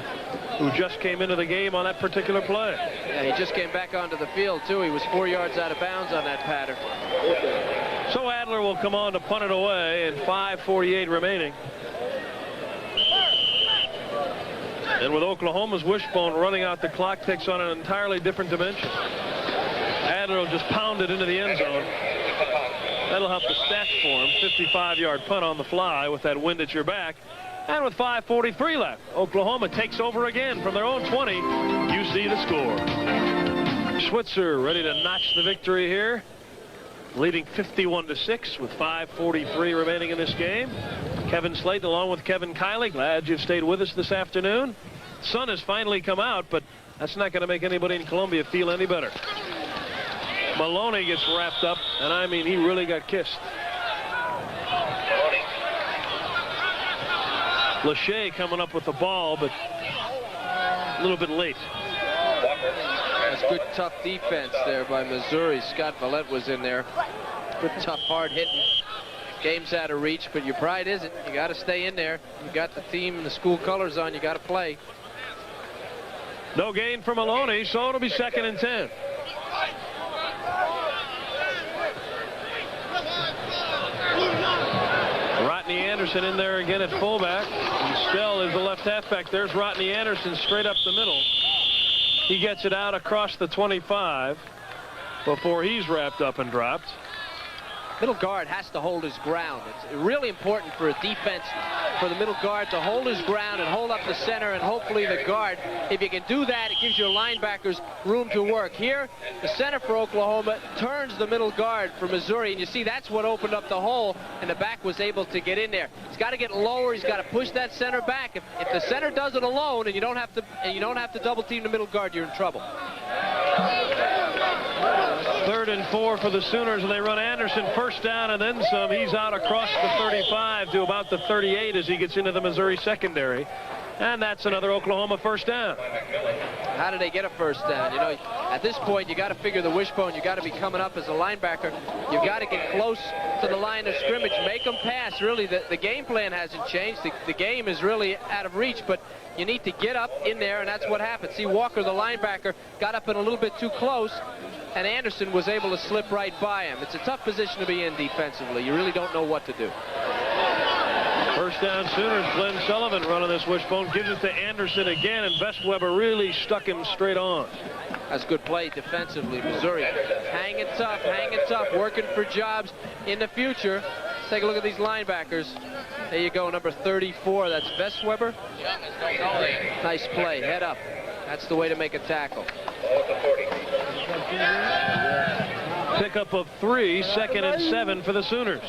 who just came into the game on that particular play. Yeah, he just came back onto the field, too. He was 4 yards out of bounds on that pattern. So Adler will come on to punt it away, and 5:48 remaining. And with Oklahoma's wishbone running out, the clock takes on an entirely different dimension. Adler will just pound it into the end zone. That'll help the stats for him. 55-yard punt on the fly with that wind at your back. And with 5:43 left, Oklahoma takes over again from their own 20. You see the score. Switzer ready to notch the victory here, leading 51-6 with 5:43 remaining in this game. Kevin Slayton along with Kevin Kiley. Glad you've stayed with us this afternoon. Sun has finally come out, but that's not going to make anybody in Columbia feel any better. Maloney gets wrapped up, and I mean, he really got kissed. Lachey coming up with the ball, but a little bit late. That's good, tough defense there by Missouri. Scott Vallette was in there. Good, tough, hard hitting. Game's out of reach, but your pride isn't. You got to stay in there. You got the team and the school colors on. You got to play. No gain for Maloney, so it'll be 2nd and 10. Rodney Anderson in there again at fullback. And Stell is the left halfback. There's Rodney Anderson straight up the middle. He gets it out across the 25 before he's wrapped up and dropped. Middle guard has to hold his ground. It's really important for a defense, for the middle guard to hold his ground and hold up the center, and hopefully the guard. If you can do that, it gives your linebackers room to work. Here, the center for Oklahoma turns the middle guard for Missouri, and you see that's what opened up the hole, and the back was able to get in there. He's got to get lower. He's got to push that center back. If the center does it alone, and you don't have to double team the middle guard, you're in trouble. 3rd and 4 for the Sooners, and they run Anderson first down and then some. He's out across the 35 to about the 38 as he gets into the Missouri secondary. And that's another Oklahoma first down. How did they get a first down? You know, at this point, you got to figure the wishbone. You got to be coming up as a linebacker. You've got to get close to the line of scrimmage. Make them pass. Really, the game plan hasn't changed. The game is really out of reach, but you need to get up in there, and that's what happened. See, Walker, the linebacker, got up in a little bit too close, and Anderson was able to slip right by him. It's a tough position to be in defensively. You really don't know what to do. First down Sooners. Glenn Sullivan running this wishbone, gives it to Anderson again, and Vestweber really stuck him straight on. That's good play defensively. Missouri hanging tough, working for jobs in the future. Let's take a look at these linebackers. There you go, number 34. That's Vestweber. Nice play, head up. That's the way to make a tackle. Pickup of 3, 2nd and 7 for the Sooners.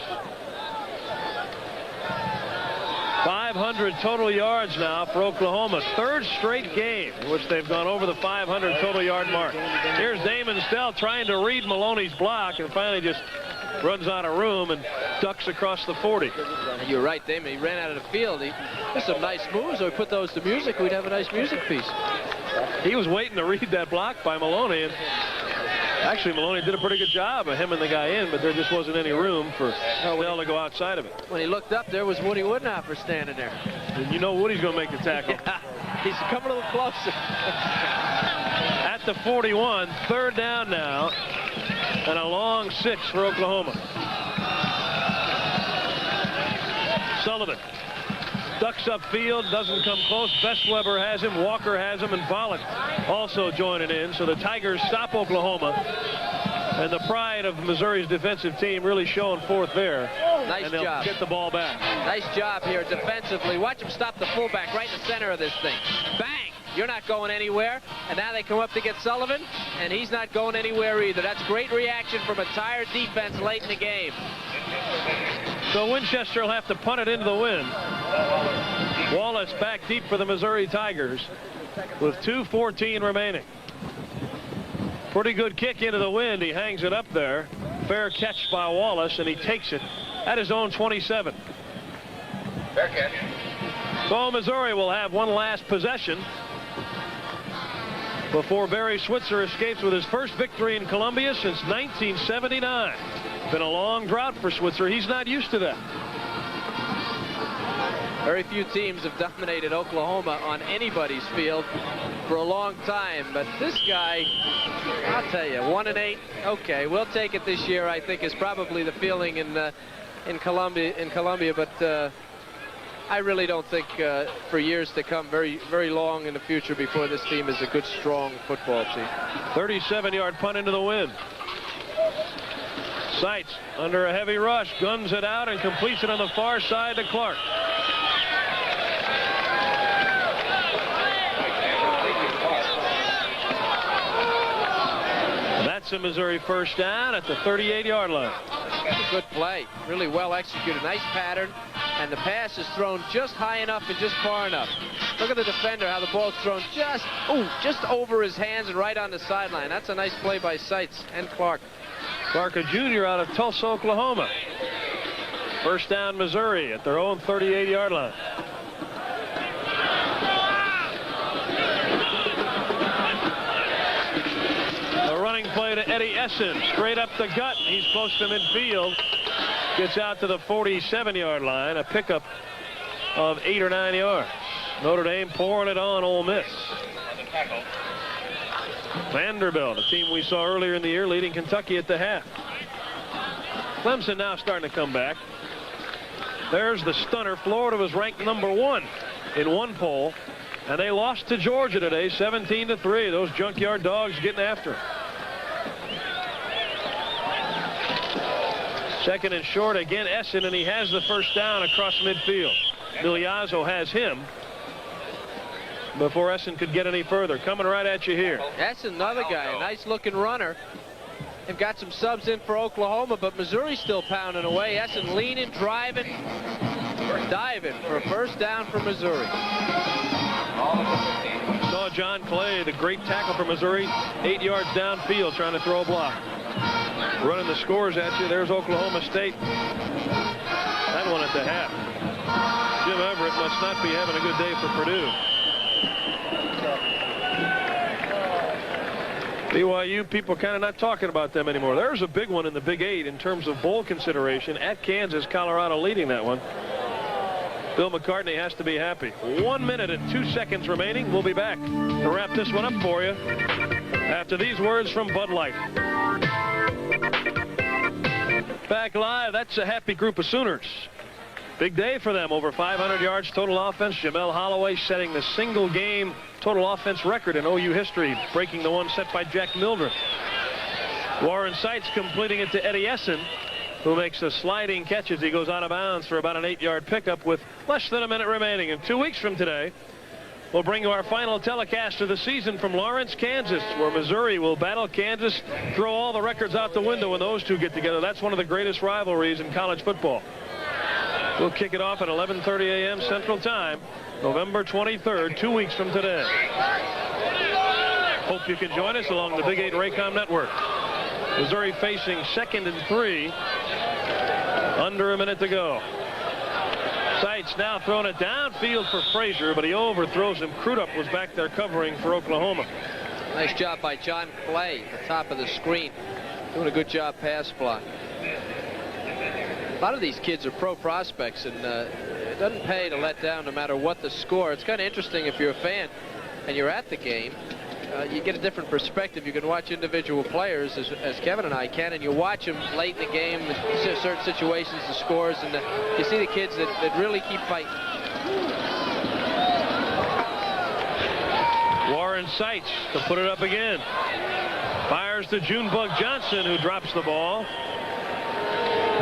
500 total yards now for Oklahoma. 3rd straight game in which they've gone over the 500 total yard mark. Here's Damon Stell trying to read Maloney's block and finally just runs out of room and ducks across the 40. You're right, Damon. He ran out of the field. There's some nice moves. So we put those to music, we'd have a nice music piece. He was waiting to read that block by Maloney, and actually Maloney did a pretty good job of hemming the guy in, but there just wasn't any room for Stell to go outside of it. When he looked up, there was Woody Woodhopper standing there. And you know Woody's going to make the tackle. Yeah, he's coming a little closer. At the 41, 3rd down now, and a long 6 for Oklahoma. Sullivan ducks upfield, doesn't come close. Vestweber has him, Walker has him, and Vollant also joining in. So the Tigers stop Oklahoma. And the pride of Missouri's defensive team really showing forth there. Nice and they'll job. get the ball back. Nice job here defensively. Watch him stop the fullback right in the center of this thing. Bang! You're not going anywhere. And now they come up to get Sullivan, and he's not going anywhere either. That's great reaction from a tired defense late in the game. So Winchester will have to punt it into the wind. Wallace back deep for the Missouri Tigers with 2:14 remaining. Pretty good kick into the wind. He hangs it up there. Fair catch by Wallace, and he takes it at his own 27. Fair catch. So Missouri will have one last possession before Barry Switzer escapes with his first victory in Columbia since 1979. Been a long drought for Switzer. He's not used to that. Very few teams have dominated Oklahoma on anybody's field for a long time, but this guy, I'll tell you, 1-8. Okay, we'll take it this year. I think is probably the feeling in Columbia, but I really don't think for years to come, very long in the future, before this team is a good, strong football team. 37-yard punt into the wind. Seitz under a heavy rush, guns it out and completes it on the far side to Clark. That's a Missouri first down at the 38-yard line. Good play, really well executed, nice pattern, and the pass is thrown just high enough and just far enough. Look at the defender, how the ball's thrown just over his hands and right on the sideline. That's a nice play by Seitz and Clark. Clark, a junior out of Tulsa, Oklahoma. First down Missouri at their own 38-yard line. Eddie Essen, straight up the gut. He's close to midfield. Gets out to the 47-yard line. A pickup of 8 or 9 yards. Notre Dame pouring it on Ole Miss. Vanderbilt, a team we saw earlier in the year, leading Kentucky at the half. Clemson now starting to come back. There's the stunner. Florida was ranked #1 in one poll, and they lost to Georgia today, 17-3. Those junkyard dogs getting after it. Second and short again, Essen, and he has the first down across midfield. Miliazzo has him before Essen could get any further. Coming right at you here. Essen, another guy, a nice-looking runner. They've got some subs in for Oklahoma, but Missouri's still pounding away. Essen leaning, driving, diving for a first down for Missouri. Saw John Clay, the great tackle for Missouri, 8 yards downfield trying to throw a block. Running the scores at you. There's Oklahoma State. That one at the half. Jim Everett must not be having a good day for Purdue. BYU, people kind of not talking about them anymore. There's a big one in the Big 8 in terms of bowl consideration. At Kansas, Colorado leading that one. Bill McCartney has to be happy. 1 minute and 2 seconds remaining. We'll be back to wrap this one up for you after these words from Bud Light. Back live. That's a happy group of Sooners. Big day for them. Over 500 yards total offense. Jamel Holloway setting the single game total offense record in OU history, breaking the one set by Jack Mildren. Warren Sites completing it to Eddie Essen, who makes a sliding catch as he goes out of bounds for about an 8-yard pickup with less than a minute remaining. And 2 weeks from today, we'll bring you our final telecast of the season from Lawrence, Kansas, where Missouri will battle Kansas, throw all the records out the window when those two get together. That's one of the greatest rivalries in college football. We'll kick it off at 11:30 a.m. Central Time, November 23rd, 2 weeks from today. Hope you can join us along the Big 8 Raycom Network. Missouri facing 2nd and 3. Under a minute to go. Sites now throwing it downfield for Frazier, but he overthrows him. Crudup was back there covering for Oklahoma. Nice job by John Clay at the top of the screen. Doing a good job pass block. A lot of these kids are pro prospects, and it doesn't pay to let down no matter what the score. It's kind of interesting if you're a fan and you're at the game. You get a different perspective. You can watch individual players, as Kevin and I can, and you watch them late in the game, in certain situations, the scores, and you see the kids that really keep fighting. Warren Sites to put it up again. Fires to Junebug Johnson, who drops the ball.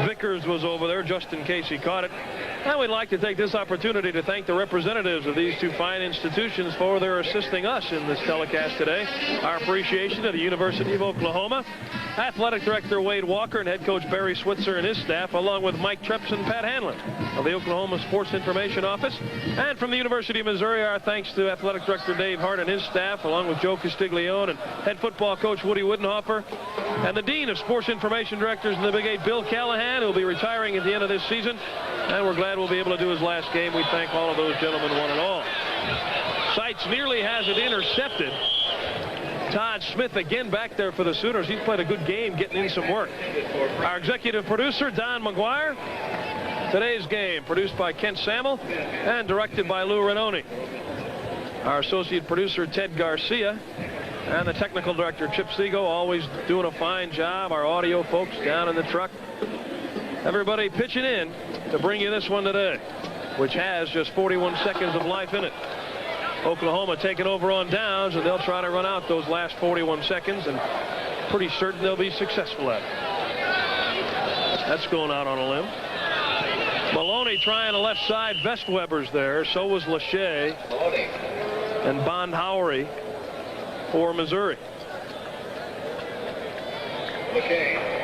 Vickers was over there just in case he caught it. And we'd like to take this opportunity to thank the representatives of these two fine institutions for their assisting us in this telecast today. Our appreciation to the University of Oklahoma, Athletic Director Wade Walker and Head Coach Barry Switzer and his staff, along with Mike Treps and Pat Hanlon of the Oklahoma Sports Information Office. And from the University of Missouri, our thanks to Athletic Director Dave Hart and his staff, along with Joe Castiglione and Head Football Coach Woody Woodenhofer, and the Dean of Sports Information Directors in the Big 8, Bill Callahan, who will be retiring at the end of this season. And we're glad we'll be able to do his last game. We thank all of those gentlemen, one and all. Sites nearly has it intercepted. Todd Smith again back there for the Sooners. He's played a good game getting in some work. Our executive producer, Don McGuire. Today's game produced by Kent Samuel and directed by Lou Ranoni. Our associate producer, Ted Garcia. And the technical director, Chip Segal, always doing a fine job. Our audio folks down in the truck. Everybody pitching in to bring you this one today, which has just 41 seconds of life in it. Oklahoma taking over on downs, and they'll try to run out those last 41 seconds, and pretty certain they'll be successful at it. That's going out on a limb. Maloney trying a left side. Vestweber's there. So was Lachey and Bond-Howery for Missouri.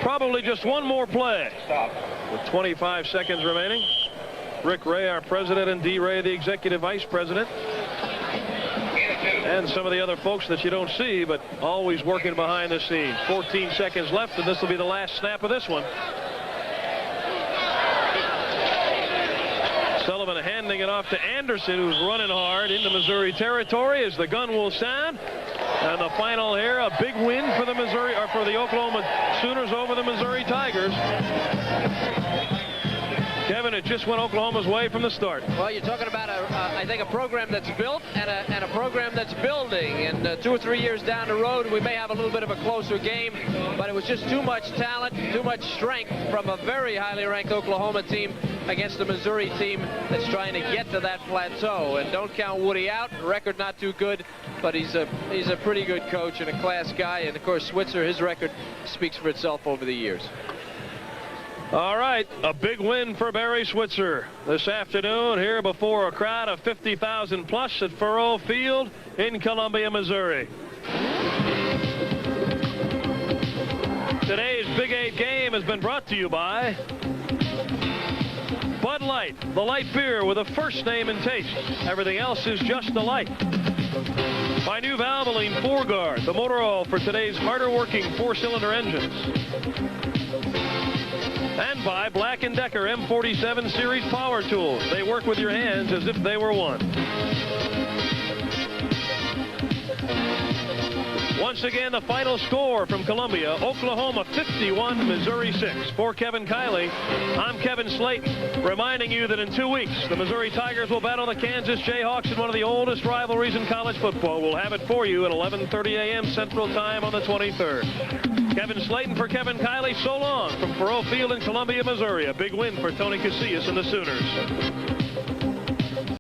Probably just one more play with 25 seconds remaining. Rick Ray, our president, and D. Ray, the executive vice president, and some of the other folks that you don't see, but always working behind the scenes. 14 seconds left, and this will be the last snap of this one. Sullivan handing it off to Anderson, who's running hard into Missouri territory as the gun will sound. And the final here, a big win for the Oklahoma Sooners over the Missouri Tigers. Kevin, it just went Oklahoma's way from the start. Well, you're talking about, I think, a program that's built and a program that's building. And 2 or 3 years down the road, we may have a little bit of a closer game. But it was just too much talent, too much strength from a very highly ranked Oklahoma team against the Missouri team that's trying to get to that plateau. And don't count Woody out. Record not too good, but he's a pretty good coach and a class guy. And, of course, Switzer, his record speaks for itself over the years. All right, a big win for Barry Switzer this afternoon here before a crowd of 50,000 plus at Faurot Field in Columbia, Missouri. Today's Big 8 game has been brought to you by Bud Light, the light beer with a first name and taste. Everything else is just a light. By New Valvoline 4Guard, the motor oil for today's harder working 4-cylinder engines. And by Black & Decker M47 series power tools. They work with your hands as if they were one. Once again, the final score from Columbia, Oklahoma 51, Missouri 6. For Kevin Kiley, I'm Kevin Slayton, reminding you that in 2 weeks, the Missouri Tigers will battle the Kansas Jayhawks in one of the oldest rivalries in college football. We'll have it for you at 11:30 a.m. Central Time on the 23rd. Kevin Slayton for Kevin Kiley, so long from Faurot Field in Columbia, Missouri. A big win for Tony Casillas and the Sooners.